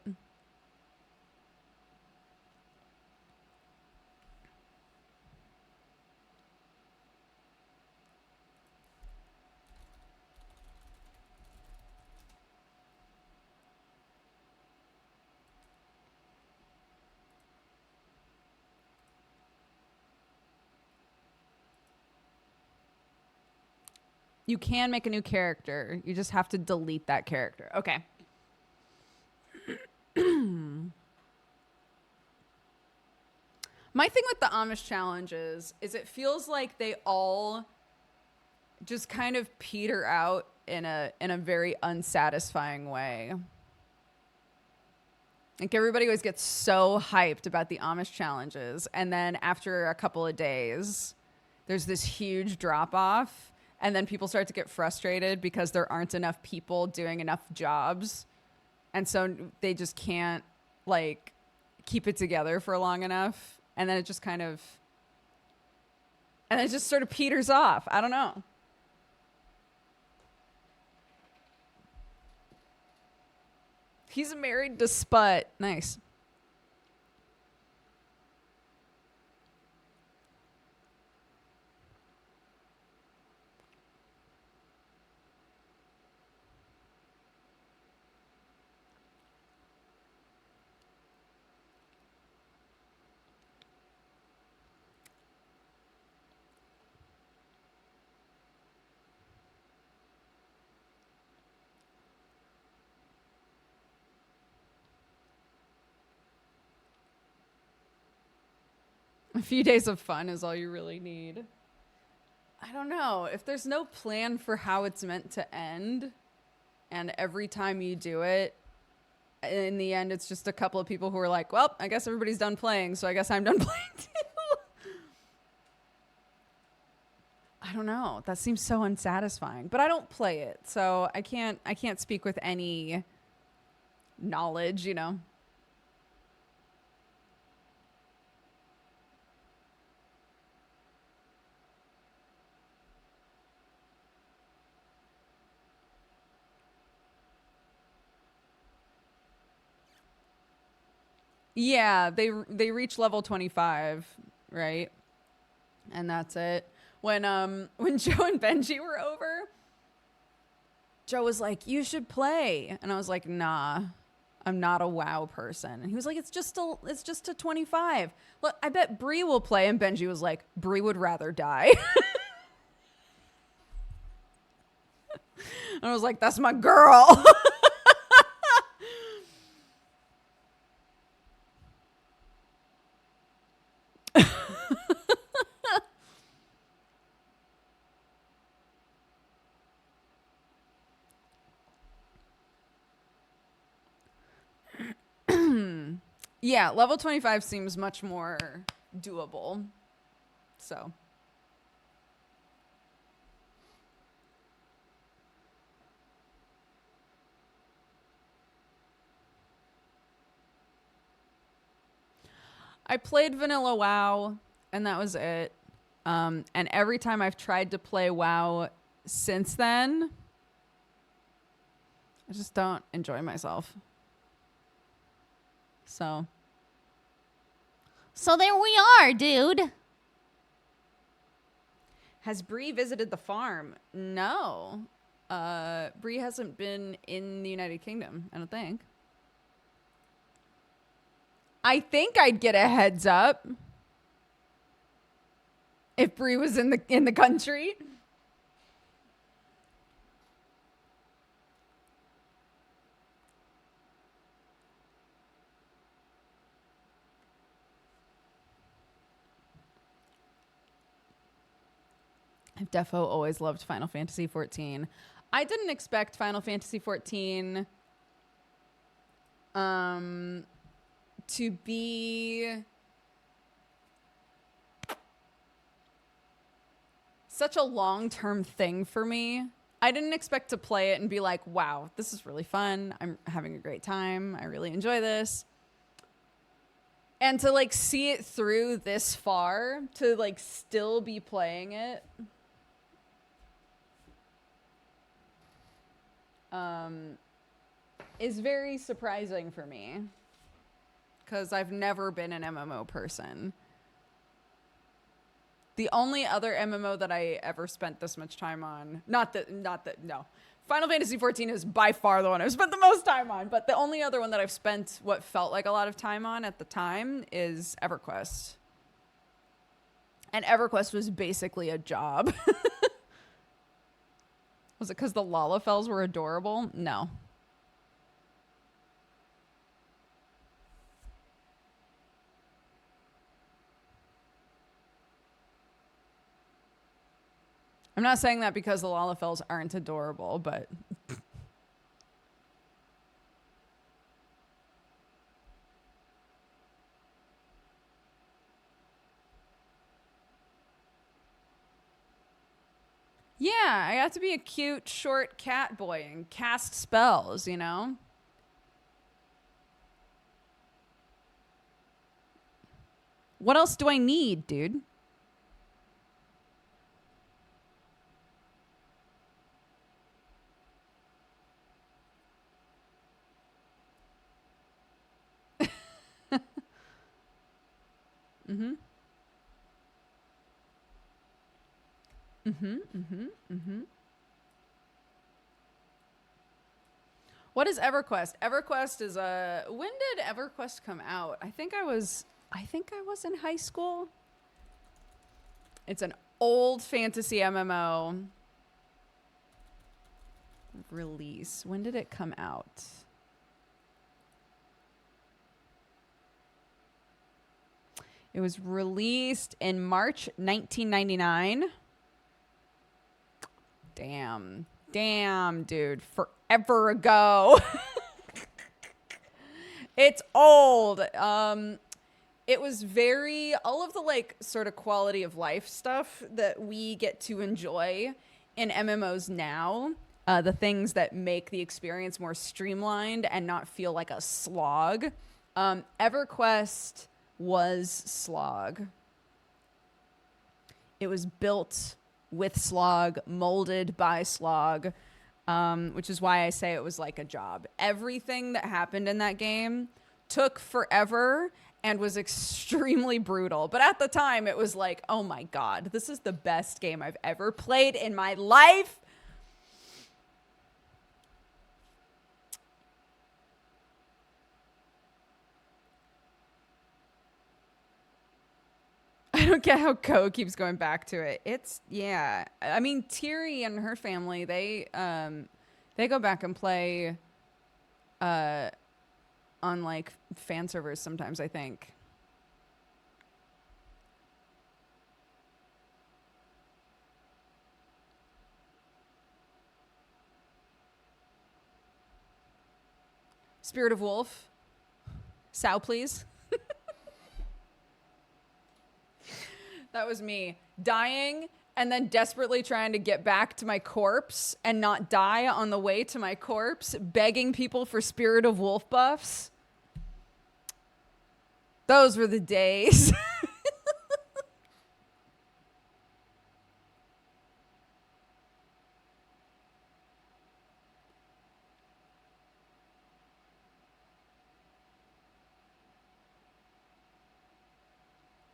You can make a new character. You just have to delete that character. Okay. My thing with the Amish challenges is it feels like they all just kind of peter out in a very unsatisfying way. Like everybody always gets so hyped about the Amish challenges, and then after a couple of days, there's this huge drop off, and then people start to get frustrated because there aren't enough people doing enough jobs, and so they just can't like keep it together for long enough, and then it just kind of, and it just sort of peters off. I don't know. He's married to Sput. Nice. A few days of fun is all you really need. I don't know. If there's no plan for how it's meant to end, and every time you do it, in the end, it's just a couple of people who are like, well, I guess everybody's done playing, so I guess I'm done playing too. I don't know. That seems so unsatisfying. But I don't play it, so I can't speak with any knowledge, you know. Yeah, they reach level 25, right? And that's it. When Joe and Benji were over, Joe was like, "You should play." And I was like, "Nah. I'm not a WoW person." And he was like, it's just a 25. Look, I bet Bree will play. And Benji was like, Bree would rather die. And I was like, that's my girl. Yeah, level 25 seems much more doable. So. I played Vanilla WoW, and that was it. And every time I've tried to play WoW since then, I just don't enjoy myself. So there we are, dude. Has Bree visited the farm? No. Bree hasn't been in the United Kingdom, I don't think. I think I'd get a heads up if Bree was in the country. I've defo always loved Final Fantasy 14. I didn't expect Final Fantasy 14 to be such a long-term thing for me. I didn't expect to play it and be like, wow, this is really fun. I'm having a great time. I really enjoy this. And to like see it through this far, to like still be playing it. Is very surprising for me because I've never been an MMO person. The only other MMO that I ever spent this much time on, no. Final Fantasy 14 is by far the one I've spent the most time on, but the only other one that I've spent what felt like a lot of time on at the time is EverQuest. And EverQuest was basically a job. Was it because the Lalafels were adorable? No. I'm not saying that because the Lalafels aren't adorable, but... Yeah, I got to be a cute, short cat boy and cast spells, you know? What else do I need, dude? What is EverQuest? EverQuest is a... When did EverQuest come out? I think I was in high school. It's an old fantasy MMO release. When did it come out? It was released in March 1999. Damn, dude. Forever ago. It's old. It was all of the like sort of quality of life stuff that we get to enjoy in MMOs now. The things that make the experience more streamlined and not feel like a slog. EverQuest was slog. It was built with slog, molded by slog, which is why I say it was like a job. Everything that happened in that game took forever and was extremely brutal. But at the time, it was like, oh my God, this is the best game I've ever played in my life. I don't get how Ko keeps going back to it. Yeah. I mean, Tiri and her family, they go back and play on like fan servers sometimes, I think. Spirit of Wolf. Sow, please. That was me dying and then desperately trying to get back to my corpse and not die on the way to my corpse, begging people for Spirit of Wolf buffs. Those were the days.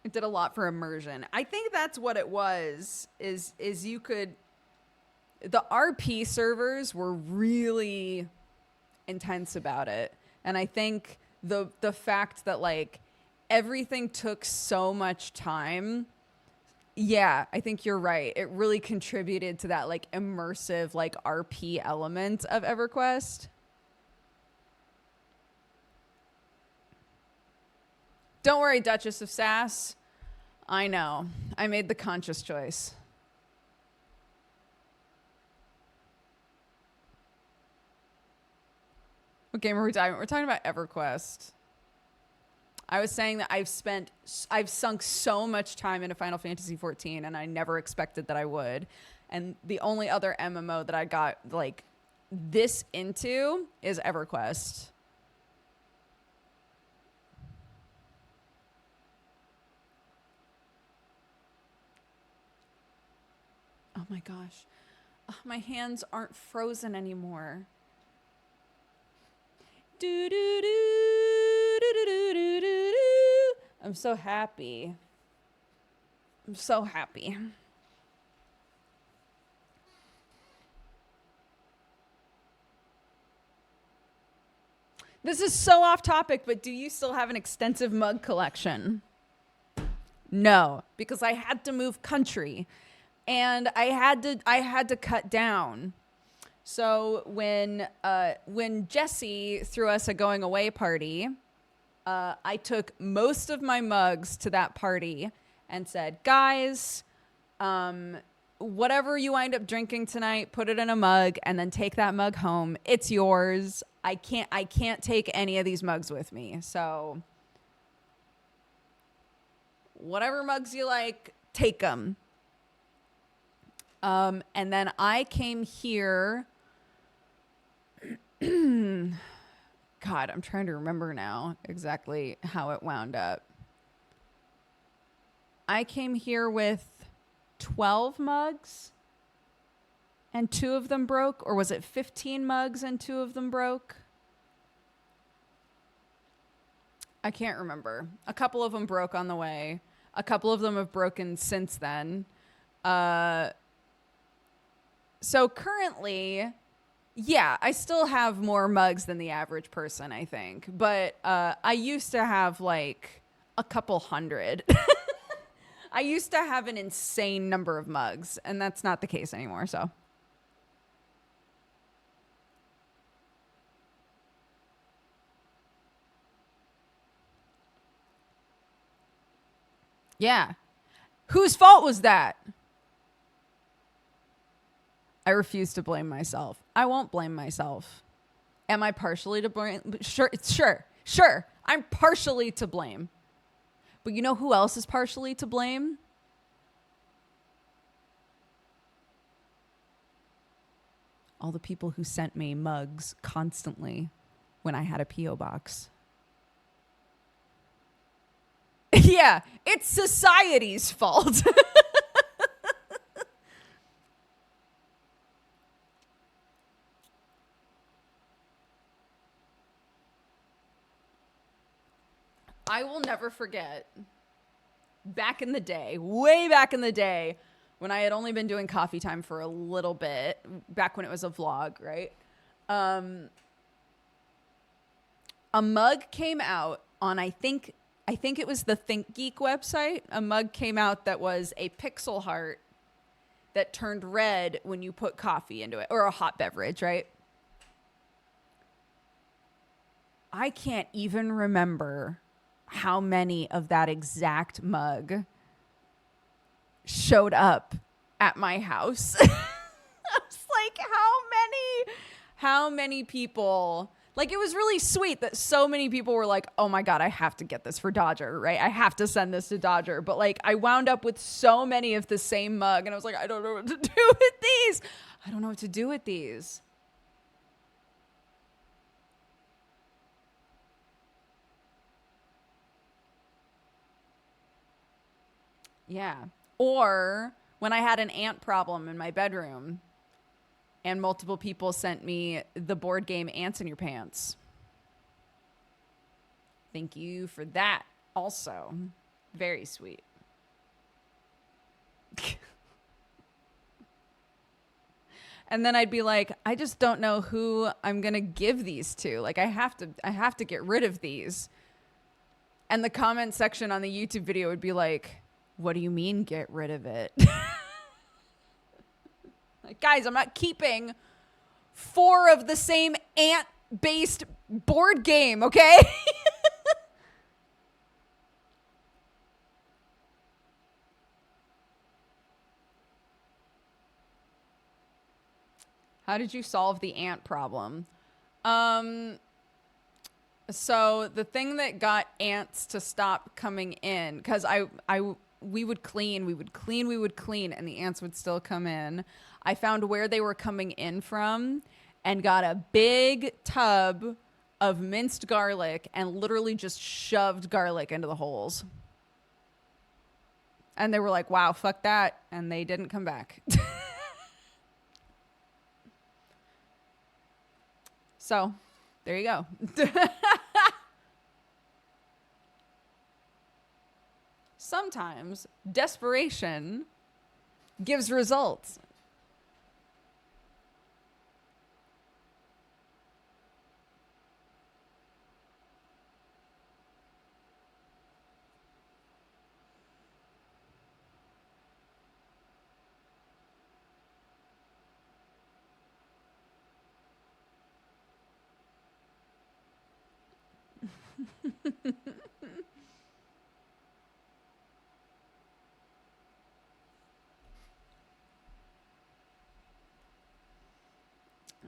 It did a lot for immersion. I think that's what it was, is you could... The RP servers were really intense about it. And I think the fact that, like, everything took so much time... Yeah, I think you're right. It really contributed to that, like, immersive, like, RP element of EverQuest. Don't worry, Duchess of Sass. I know. I made the conscious choice. What game are we talking about? We're talking about EverQuest. I was saying that I've sunk so much time into Final Fantasy XIV, and I never expected that I would. And the only other MMO that I got, like, this into is EverQuest. Oh my gosh. Oh, my hands aren't frozen anymore. Do, do, do, do, do, do, do, do, do. I'm so happy. I'm so happy. This is so off topic, but do you still have an extensive mug collection? No, because I had to move country. And I had to cut down. So when Jesse threw us a going away party, I took most of my mugs to that party and said, guys, whatever you wind up drinking tonight, put it in a mug and then take that mug home. It's yours. I can't take any of these mugs with me. So whatever mugs you like, take them. And then I came here. God, I'm trying to remember now exactly how it wound up. I came here with 12 mugs and 2 of them broke, or was it 15 mugs and 2 of them broke? I can't remember. A couple of them broke on the way. A couple of them have broken since then. So currently, yeah, I still have more mugs than the average person, I think. But I used to have like a couple hundred. I used to have an insane number of mugs, and that's not the case anymore, so. Yeah. Whose fault was that? I refuse to blame myself. I won't blame myself. Am I partially to blame? Sure. I'm partially to blame. But you know who else is partially to blame? All the people who sent me mugs constantly when I had a P.O. box. Yeah, it's society's fault. I will never forget back in the day, way back in the day, when I had only been doing coffee time for a little bit, back when it was a vlog, right? A mug came out on, I think it was the Think Geek website. A mug came out that was a pixel heart that turned red when you put coffee into it, or a hot beverage, right? I can't even remember how many of that exact mug showed up at my house. I was like, how many people, like, it was really sweet that so many people were like, oh my God, I have to get this for Dodger, right? I have to send this to Dodger. But like, I wound up with so many of the same mug and I was like, I don't know what to do with these. I don't know what to do with these. Yeah. Or when I had an ant problem in my bedroom and multiple people sent me the board game Ants in Your Pants. Thank you for that also. Very sweet. And then I'd be like, I just don't know who I'm going to give these to. Like, I have to get rid of these. And the comment section on the YouTube video would be like, what do you mean get rid of it? Like, guys, I'm not keeping 4 of the same ant-based board game, okay? How did you solve the ant problem? So the thing that got ants to stop coming in, because we would clean, and the ants would still come in. I found where they were coming in from and got a big tub of minced garlic and literally just shoved garlic into the holes. And they were like, wow, fuck that. And they didn't come back. So there you go. Sometimes desperation gives results.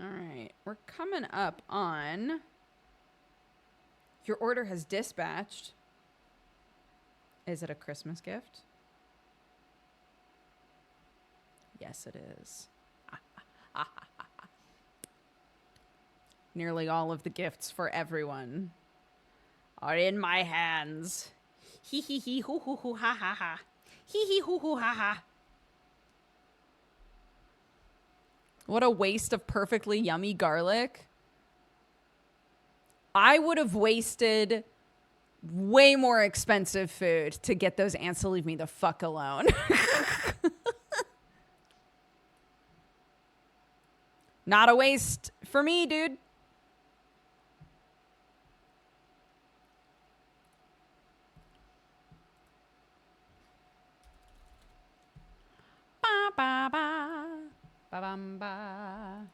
All right, we're coming up on your order has dispatched. Is it a Christmas gift? Yes, it is. Nearly all of the gifts for everyone are in my hands. Hee hee hee hoo hoo hoo ha ha ha. Hee hee hoo hoo ha ha. What a waste of perfectly yummy garlic. I would have wasted way more expensive food to get those ants to leave me the fuck alone. Not a waste for me, dude. Ba ba ba. Ba bum ba.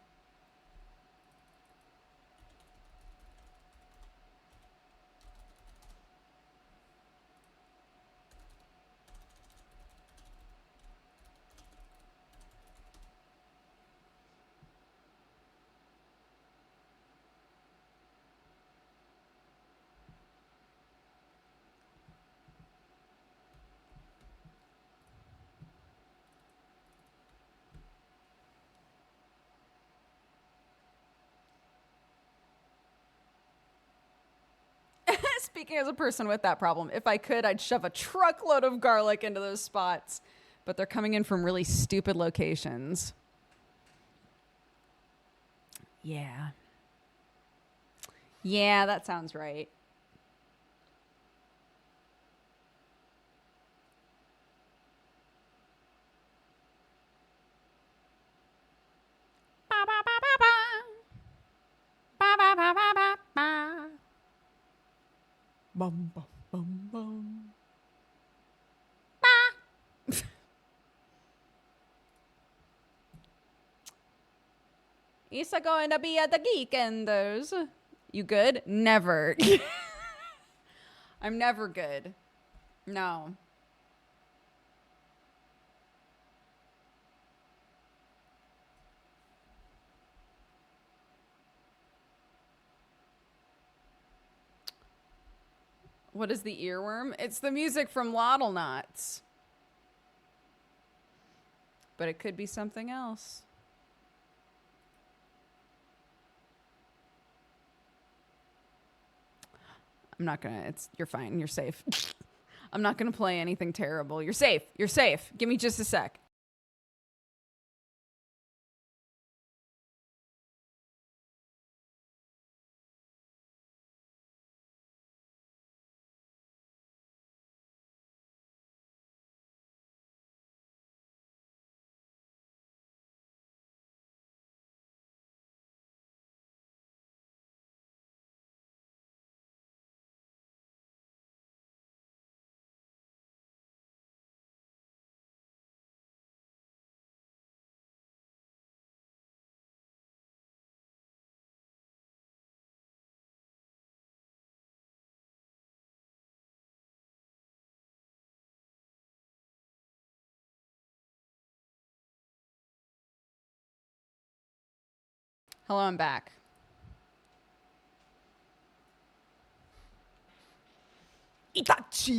speaking as a person with that problem. If I could, I'd shove a truckload of garlic into those spots. But they're coming in from really stupid locations. Yeah. Yeah, that sounds right. Ba ba ba ba ba. Ba ba ba ba ba ba. Bum, bum, bum, bum. Isa going to be at the Geekenders. You good? Never. I'm never good. No. What is the earworm? It's the music from Loddlenaut. But it could be something else. I'm not gonna, you're fine, you're safe. I'm not gonna play anything terrible. You're safe, you're safe. Give me just a sec. Hello, I'm back. Itachi!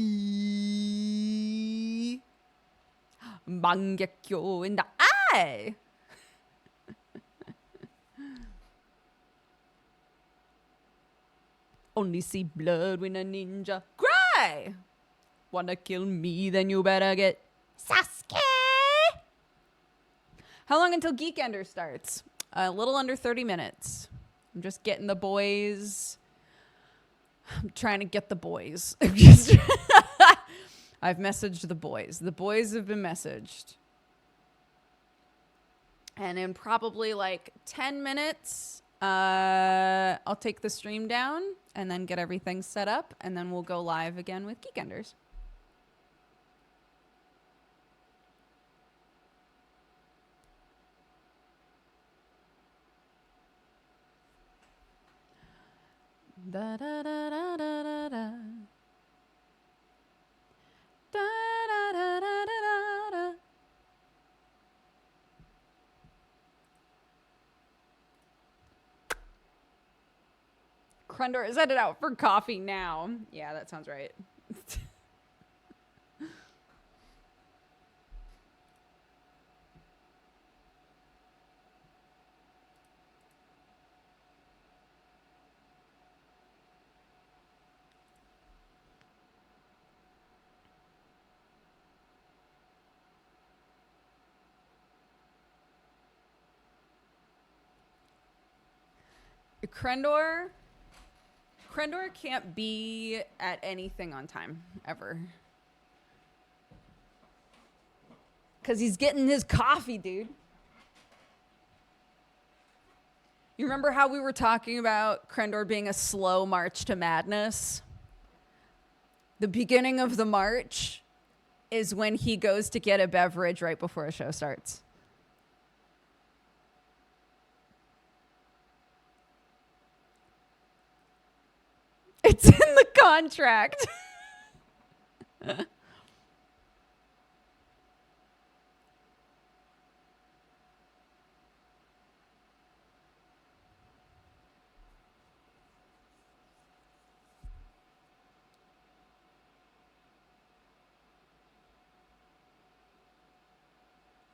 Mangekyo in the eye! Only see blood when a ninja cry! Wanna kill me, then you better get Sasuke. How long until Geekender starts? A little under 30 minutes. I'm just getting the boys. I'm trying to get the boys. I've messaged the boys. The boys have been messaged. And in probably like 10 minutes, I'll take the stream down and then get everything set up. And then we'll go live again with Geekenders. Da da da da da da da. Da da da da da da. Krendor is headed out for coffee now. Yeah, that sounds right. Krendor can't be at anything on time, ever. Because he's getting his coffee, dude. You remember how we were talking about Krendor being a slow march to madness? The beginning of the march is when he goes to get a beverage right before a show starts. It's in the contract. Ba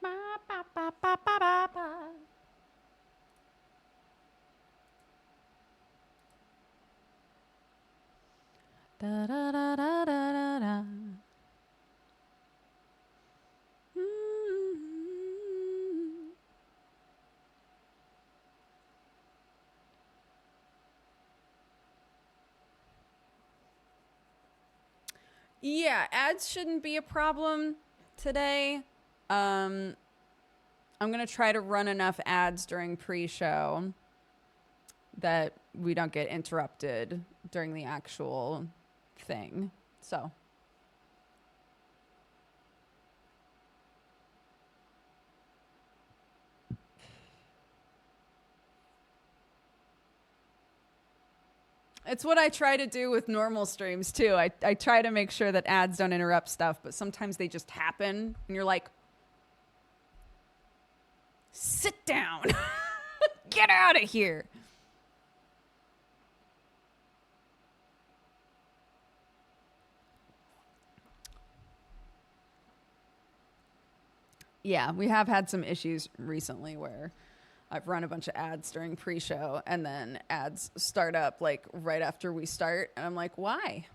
ba ba ba ba ba ba. Da da da da da da da. Yeah, ads shouldn't be a problem today. I'm going to try to run enough ads during pre-show that we don't get interrupted during the actual thing. So. It's what I try to do with normal streams too. I try to make sure that ads don't interrupt stuff, but sometimes they just happen and you're like, sit down, get out of here. Yeah, we have had some issues recently where I've run a bunch of ads during pre-show and then ads start up like right after we start. And I'm like, why?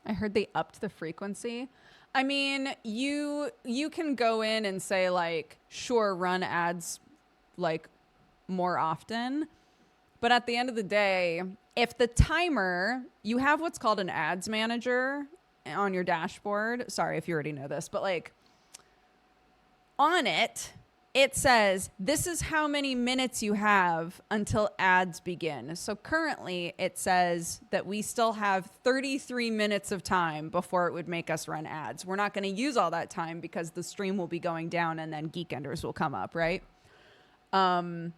I heard they upped the frequency. I mean, you can go in and say like, sure, run ads like more often. But at the end of the day, if the timer, you have what's called an ads manager on your dashboard. Sorry if you already know this, but like on it, it says this is how many minutes you have until ads begin. So currently it says that we still have 33 minutes of time before it would make us run ads. We're not going to use all that time because the stream will be going down and then Geekenders will come up, right? But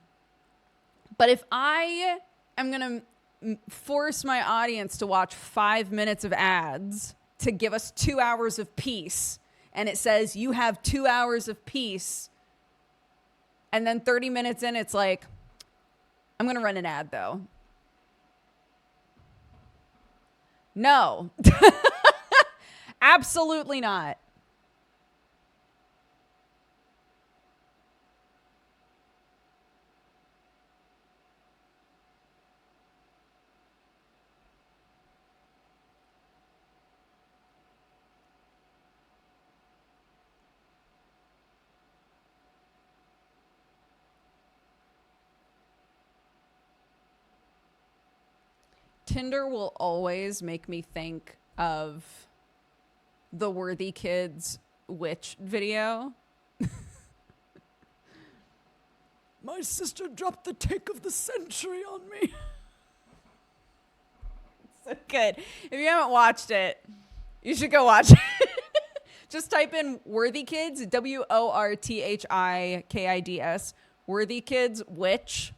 if I am going to force my audience to watch 5 minutes of ads to give us 2 hours of peace, and it says you have 2 hours of peace, and then 30 minutes in, it's like, I'm going to run an ad, though. No. Absolutely not. Tinder will always make me think of the Worthy Kids witch video. My sister dropped the take of the century on me. So good. If you haven't watched it, you should go watch it. Just type in Worthy Kids, WORTHIKIDS, Worthy Kids witch.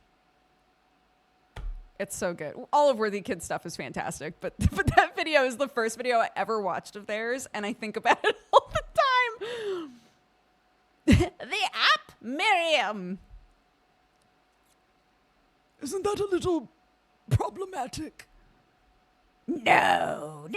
It's so good. All of Worthy Kids stuff is fantastic, but that video is the first video I ever watched of theirs, and I think about it all the time. The app, Miriam. Isn't that a little problematic? No.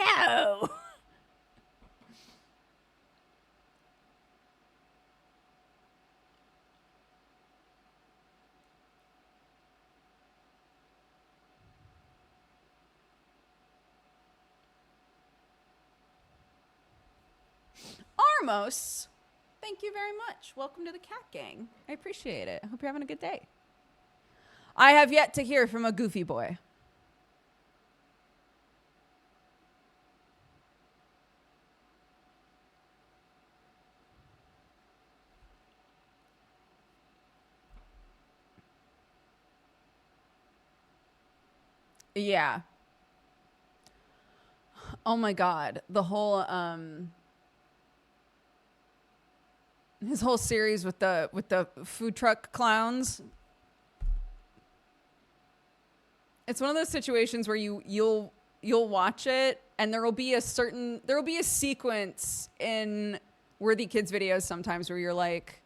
Armos, thank you very much. Welcome to the Cat Gang. I appreciate it. I hope you're having a good day. I have yet to hear from a goofy boy. Yeah. Oh my God. The whole, his whole series with the food truck clowns. It's one of those situations where you'll watch it and there will be a sequence in Worthy Kids videos sometimes where you're like,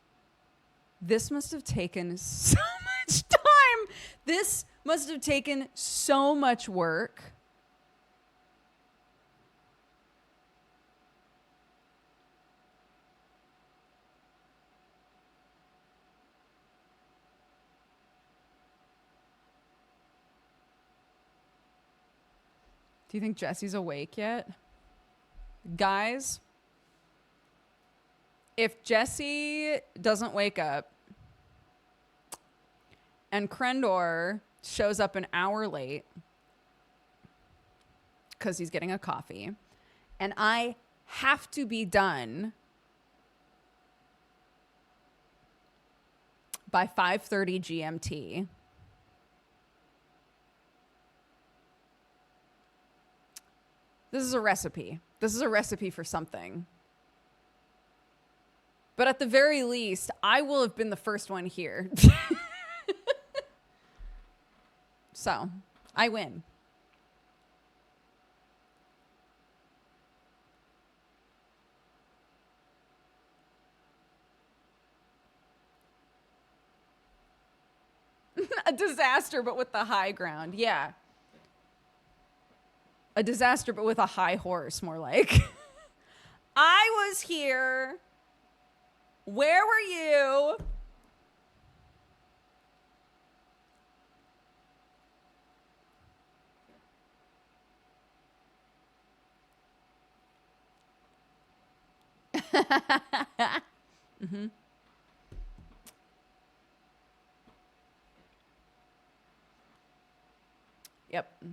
this must have taken so much time This must have taken so much work. Do you think Jesse's awake yet? Guys, if Jesse doesn't wake up and Krendor shows up an hour late because he's getting a coffee, and I have to be done by 5:30 GMT, this is a recipe. This is a recipe for something. But at the very least, I will have been the first one here. So, I win. A disaster, but with the high ground. Yeah. A disaster, but with a high horse, more like. I was here. Where were you? Mm-hmm. Yep.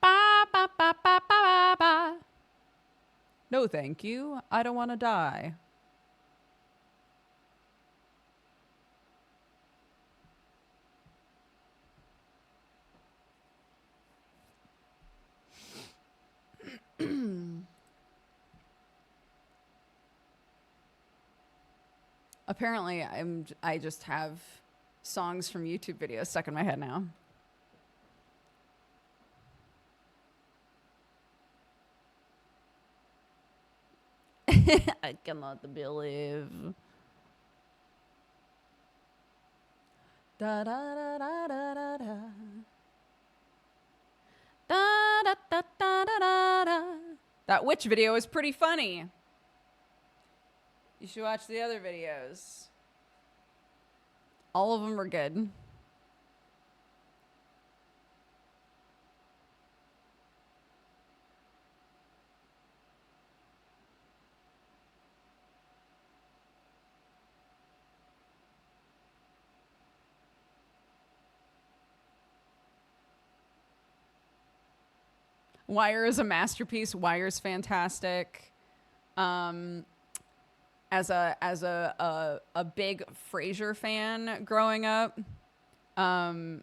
Ba, ba, ba, ba, ba, ba. No, thank you. I don't want to die. Apparently, I just have songs from YouTube videos stuck in my head now. I cannot believe. Da da da da da da da. Da da da da da da. That witch video is pretty funny. You should watch the other videos. All of them are good. Wire is a masterpiece. Wire's fantastic. As a big Frasier fan growing up, Frasier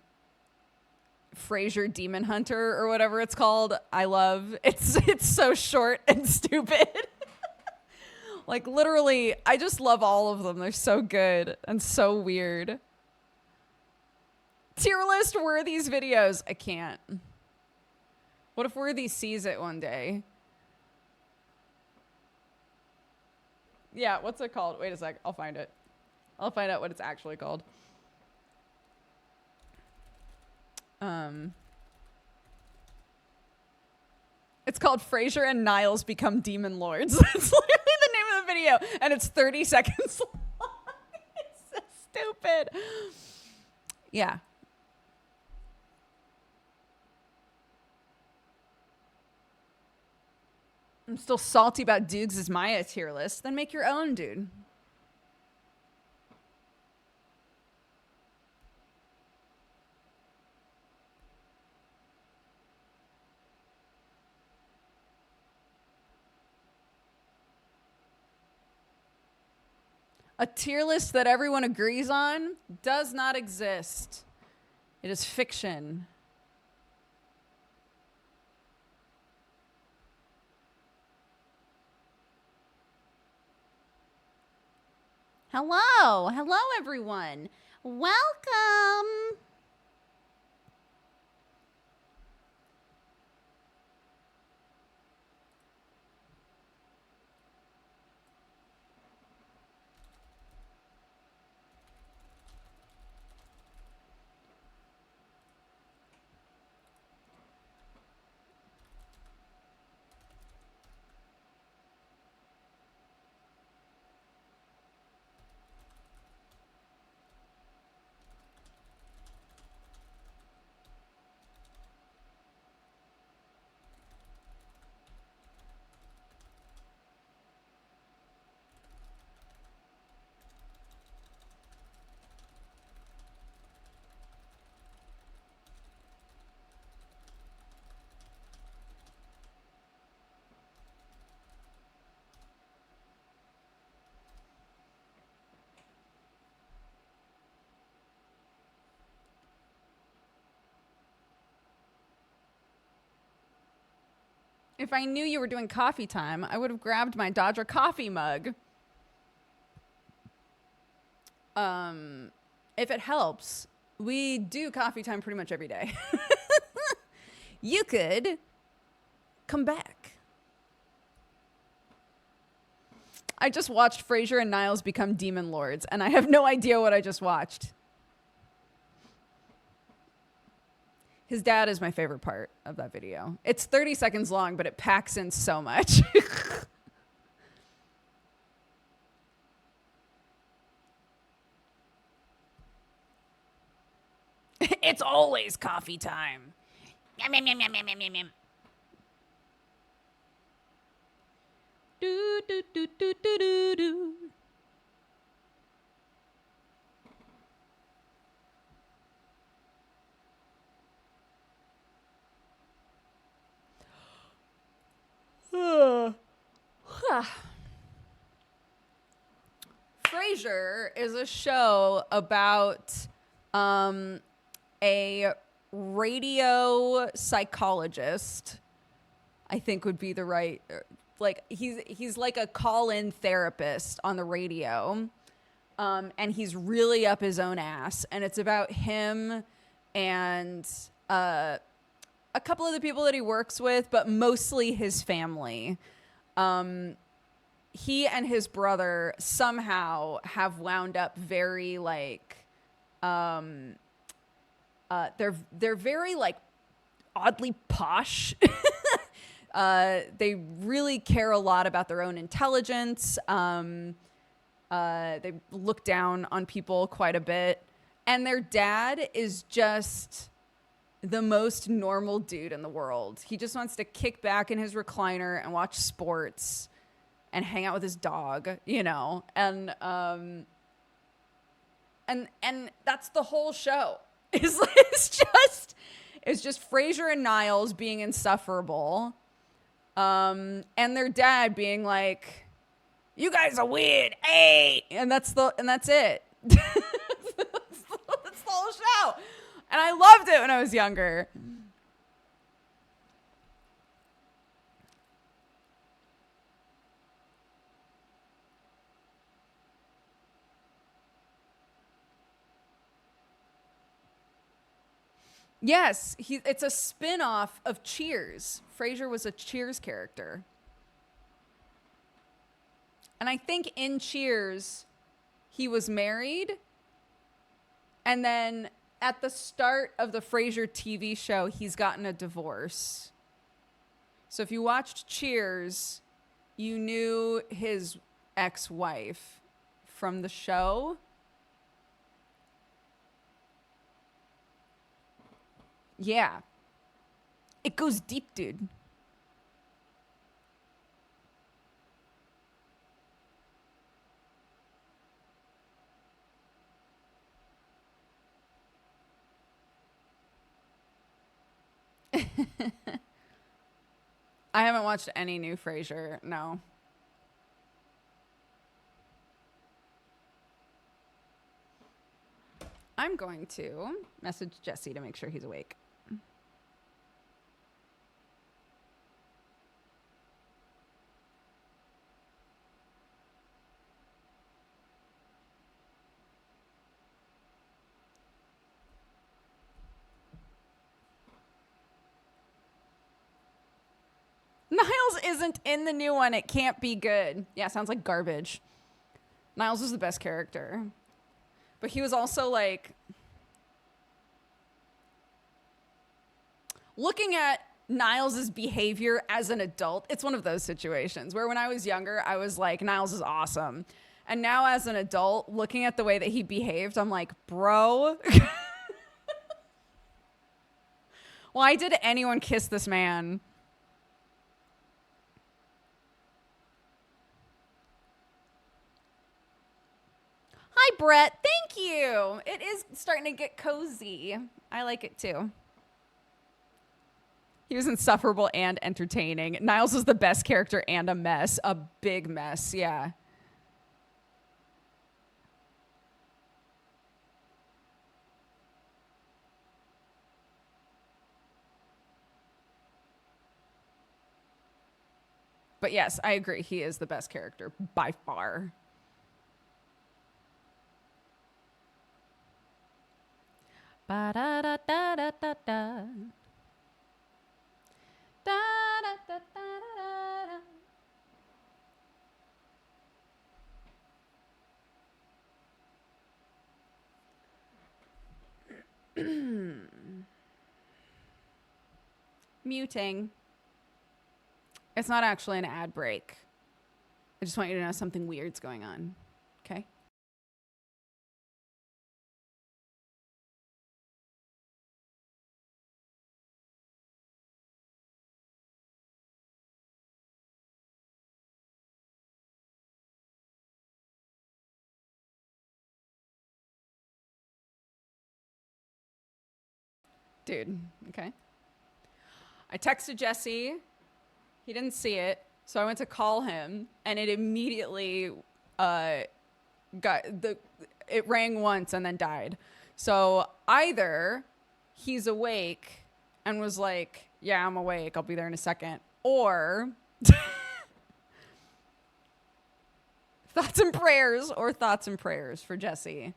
Demon Hunter or whatever it's called, I love. It's so short and stupid. Like literally, I just love all of them. They're so good and so weird. Tier list Worthy's videos. I can't. What if Worthy sees it one day? Yeah, what's it called? Wait a sec. I'll find it. I'll find out what it's actually called. It's called Frasier and Niles Become Demon Lords. It's literally the name of the video, and it's 30 seconds long. It's so stupid. Yeah. I'm still salty about Dukes' Maya tier list. Then make your own, dude. A tier list that everyone agrees on does not exist. It is fiction. Hello. Hello, everyone. Welcome. If I knew you were doing coffee time, I would have grabbed my Dodger coffee mug. If it helps, we do coffee time pretty much every day. You could come back. I just watched Frasier and Niles become demon lords, and I have no idea what I just watched. His dad is my favorite part of that video. It's 30 seconds long, but it packs in so much. It's always coffee time. Yum, yum, yum, yum, yum, yum, yum, yum. Do, do, do, do, do, do, do. Frasier is a show about a radio psychologist, I think would be the right, like he's like a call-in therapist on the radio, and he's really up his own ass, and it's about him and a couple of the people that he works with, but mostly his family. He and his brother somehow have wound up very like they're very like oddly posh. They really care a lot about their own intelligence. They look down on people quite a bit, and their dad is just the most normal dude in the world. He just wants to kick back in his recliner and watch sports and hang out with his dog, you know, and that's the whole show. It's just Frasier and Niles being insufferable, and their dad being like, "You guys are weird, hey," and that's it. That's the whole show, and I loved it when I was younger. Yes, it's a spin-off of Cheers. Frasier was a Cheers character. And I think in Cheers, he was married. And then at the start of the Frasier TV show, he's gotten a divorce. So if you watched Cheers, you knew his ex-wife from the show. Yeah. It goes deep, dude. I haven't watched any new Frasier, no. I'm going to message Jesse to make sure he's awake. Niles isn't in the new one. It can't be good. Yeah, sounds like garbage. Niles was the best character. But he was also like... Looking at Niles' behavior as an adult, it's one of those situations where when I was younger, I was like, Niles is awesome. And now as an adult, looking at the way that he behaved, I'm like, bro... Why did anyone kiss this man? Hi, Brett. Thank you. It is starting to get cozy. I like it too. He was insufferable and entertaining. Niles was the best character and a mess. A big mess, yeah. But yes, I agree. He is the best character by far. Ba-da-da-da-da-da-da. Da-da-da-da-da-da. Muting. It's not actually an ad break. I just want you to know something weird's going on. Okay? Dude, okay. I texted Jesse. He didn't see it. So I went to call him and it immediately it rang once and then died. So either he's awake and was like, yeah, I'm awake. I'll be there in a second. Or thoughts and prayers for Jesse.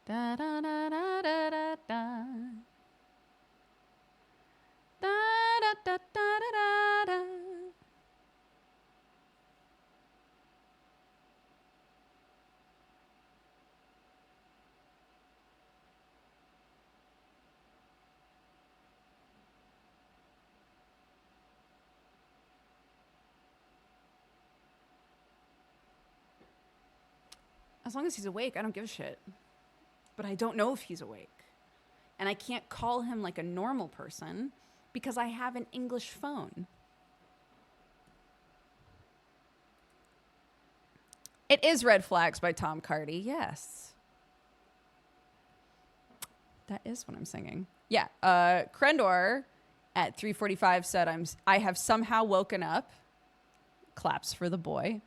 Da-da-da-da-da-da-da. Da-da-da-da-da-da. As long as he's awake, I don't give a shit. But I don't know if he's awake. And I can't call him like a normal person because I have an English phone. It is Red Flags by Tom Cardy, yes. That is what I'm singing. Yeah, Krendor at 3:45 said, I have somehow woken up. Claps for the boy.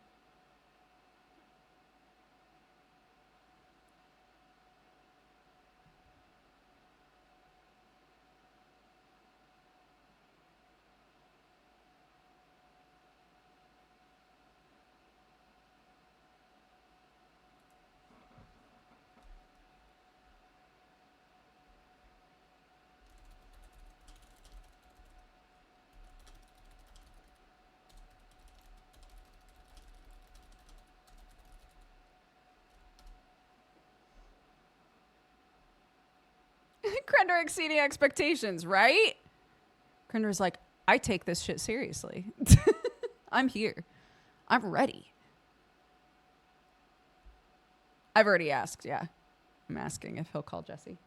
Krendor exceeding expectations, right? Krendor's like, I take this shit seriously. I'm here. I'm ready. I've already asked, yeah. I'm asking if he'll call Jesse.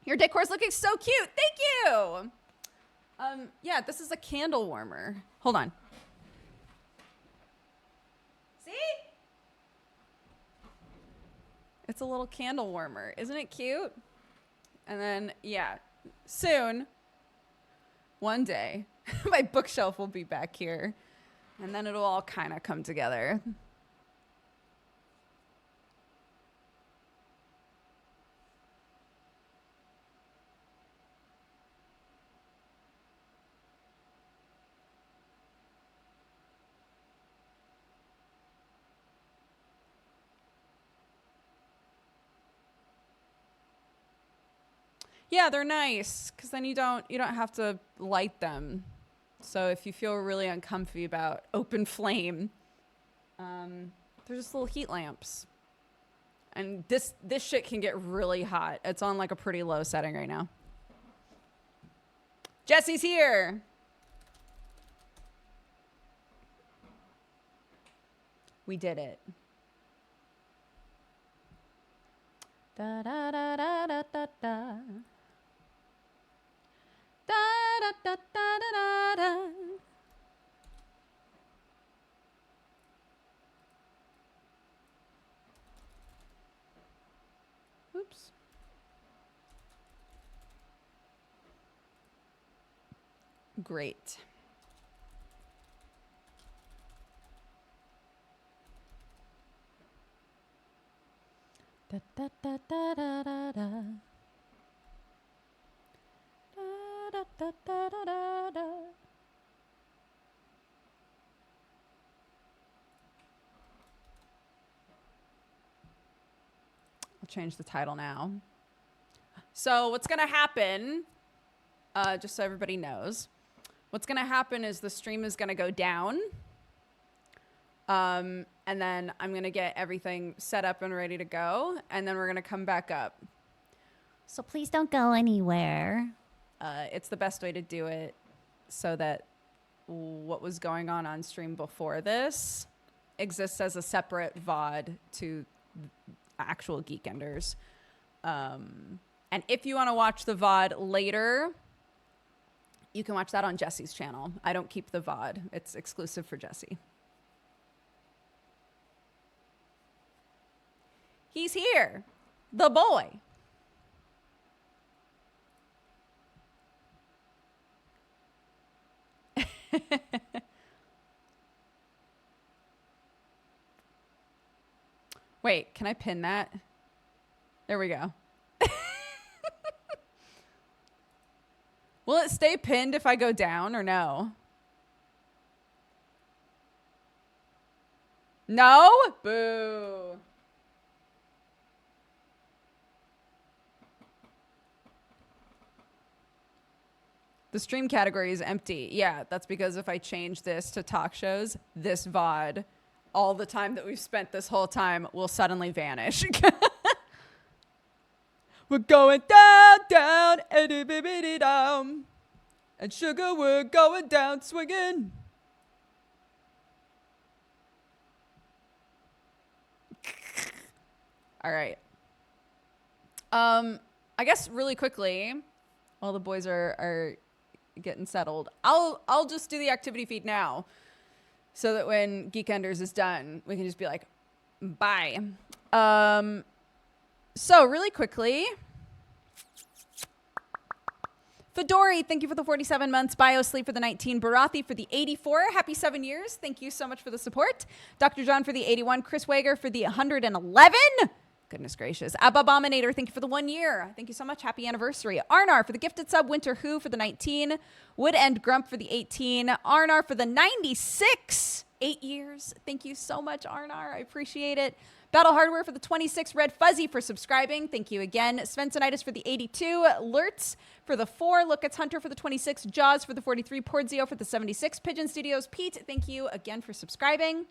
Your decor's looking so cute. Thank you. Yeah, this is a candle warmer. Hold on. See? It's a little candle warmer. Isn't it cute? And then, yeah, soon, one day, my bookshelf will be back here. And then it'll all kind of come together. Yeah, they're nice because then you don't have to light them. So if you feel really uncomfy about open flame, they're just little heat lamps. And this shit can get really hot. It's on like a pretty low setting right now. Jesse's here. We did it. Da da da da da da da. Da da, da, da, da. Oops. Great. Da, da, da, da, da, da, da. Da, da, da, da, da, da. I'll change the title now. So what's going to happen, just so everybody knows, what's going to happen is the stream is going to go down. And then I'm going to get everything set up and ready to go. And then we're going to come back up. So please don't go anywhere. It's the best way to do it so that what was going on stream before this exists as a separate VOD to actual Geekenders. And if you want to watch the VOD later, you can watch that on Jesse's channel. I don't keep the VOD. It's exclusive for Jesse. He's here. The boy. Wait, can I pin that? There we go. Will it stay pinned if I go down or no? No? Boo. The stream category is empty. Yeah, that's because if I change this to talk shows, this VOD, all the time that we've spent this whole time will suddenly vanish. We're going down, down, itty down. And sugar, we're going down swinging. All right. I guess really quickly, while the boys are getting settled, I'll just do the activity feed now, so that when Geekenders is done, we can just be like, bye. So really quickly, Fedori, thank you for the 47 months. BioSleep for the 19. Barathi for the 84. Happy 7 years. Thank you so much for the support. Dr. John for the 81. Chris Wager for the 111. Goodness gracious. Abominator, thank you for the 1 year. Thank you so much. Happy anniversary. Arnar for the gifted sub. Winter Who for the 19. Wood and Grump for the 18. Arnar for the 96. 8 years. Thank you so much, Arnar. I appreciate it. Battle Hardware for the 26. Red Fuzzy for subscribing. Thank you again. Svensonitis for the 82. Lurtz for the 4. Look, it's Hunter for the 26. Jaws for the 43. Portzio for the 76. Pigeon Studios. Pete, thank you again for subscribing.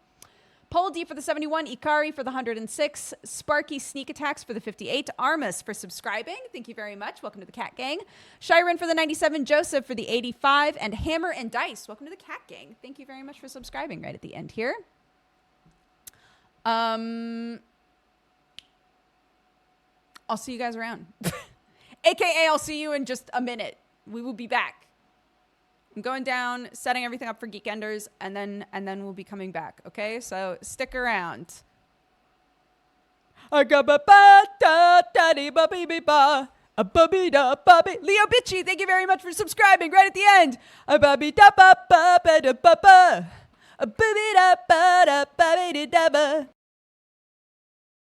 Paul D for the 71. Ikari for the 106. Sparky Sneak Attacks for the 58. Armus for subscribing. Thank you very much. Welcome to the Cat Gang. Shiren for the 97. Joseph for the 85. And Hammer and Dice. Welcome to the Cat Gang. Thank you very much for subscribing right at the end here. I'll see you guys around. AKA, I'll see you in just a minute. We will be back. I'm going down, setting everything up for Geekenders, and then we'll be coming back. Okay, so stick around. Leo Bitchy, thank you very much for subscribing right at the end.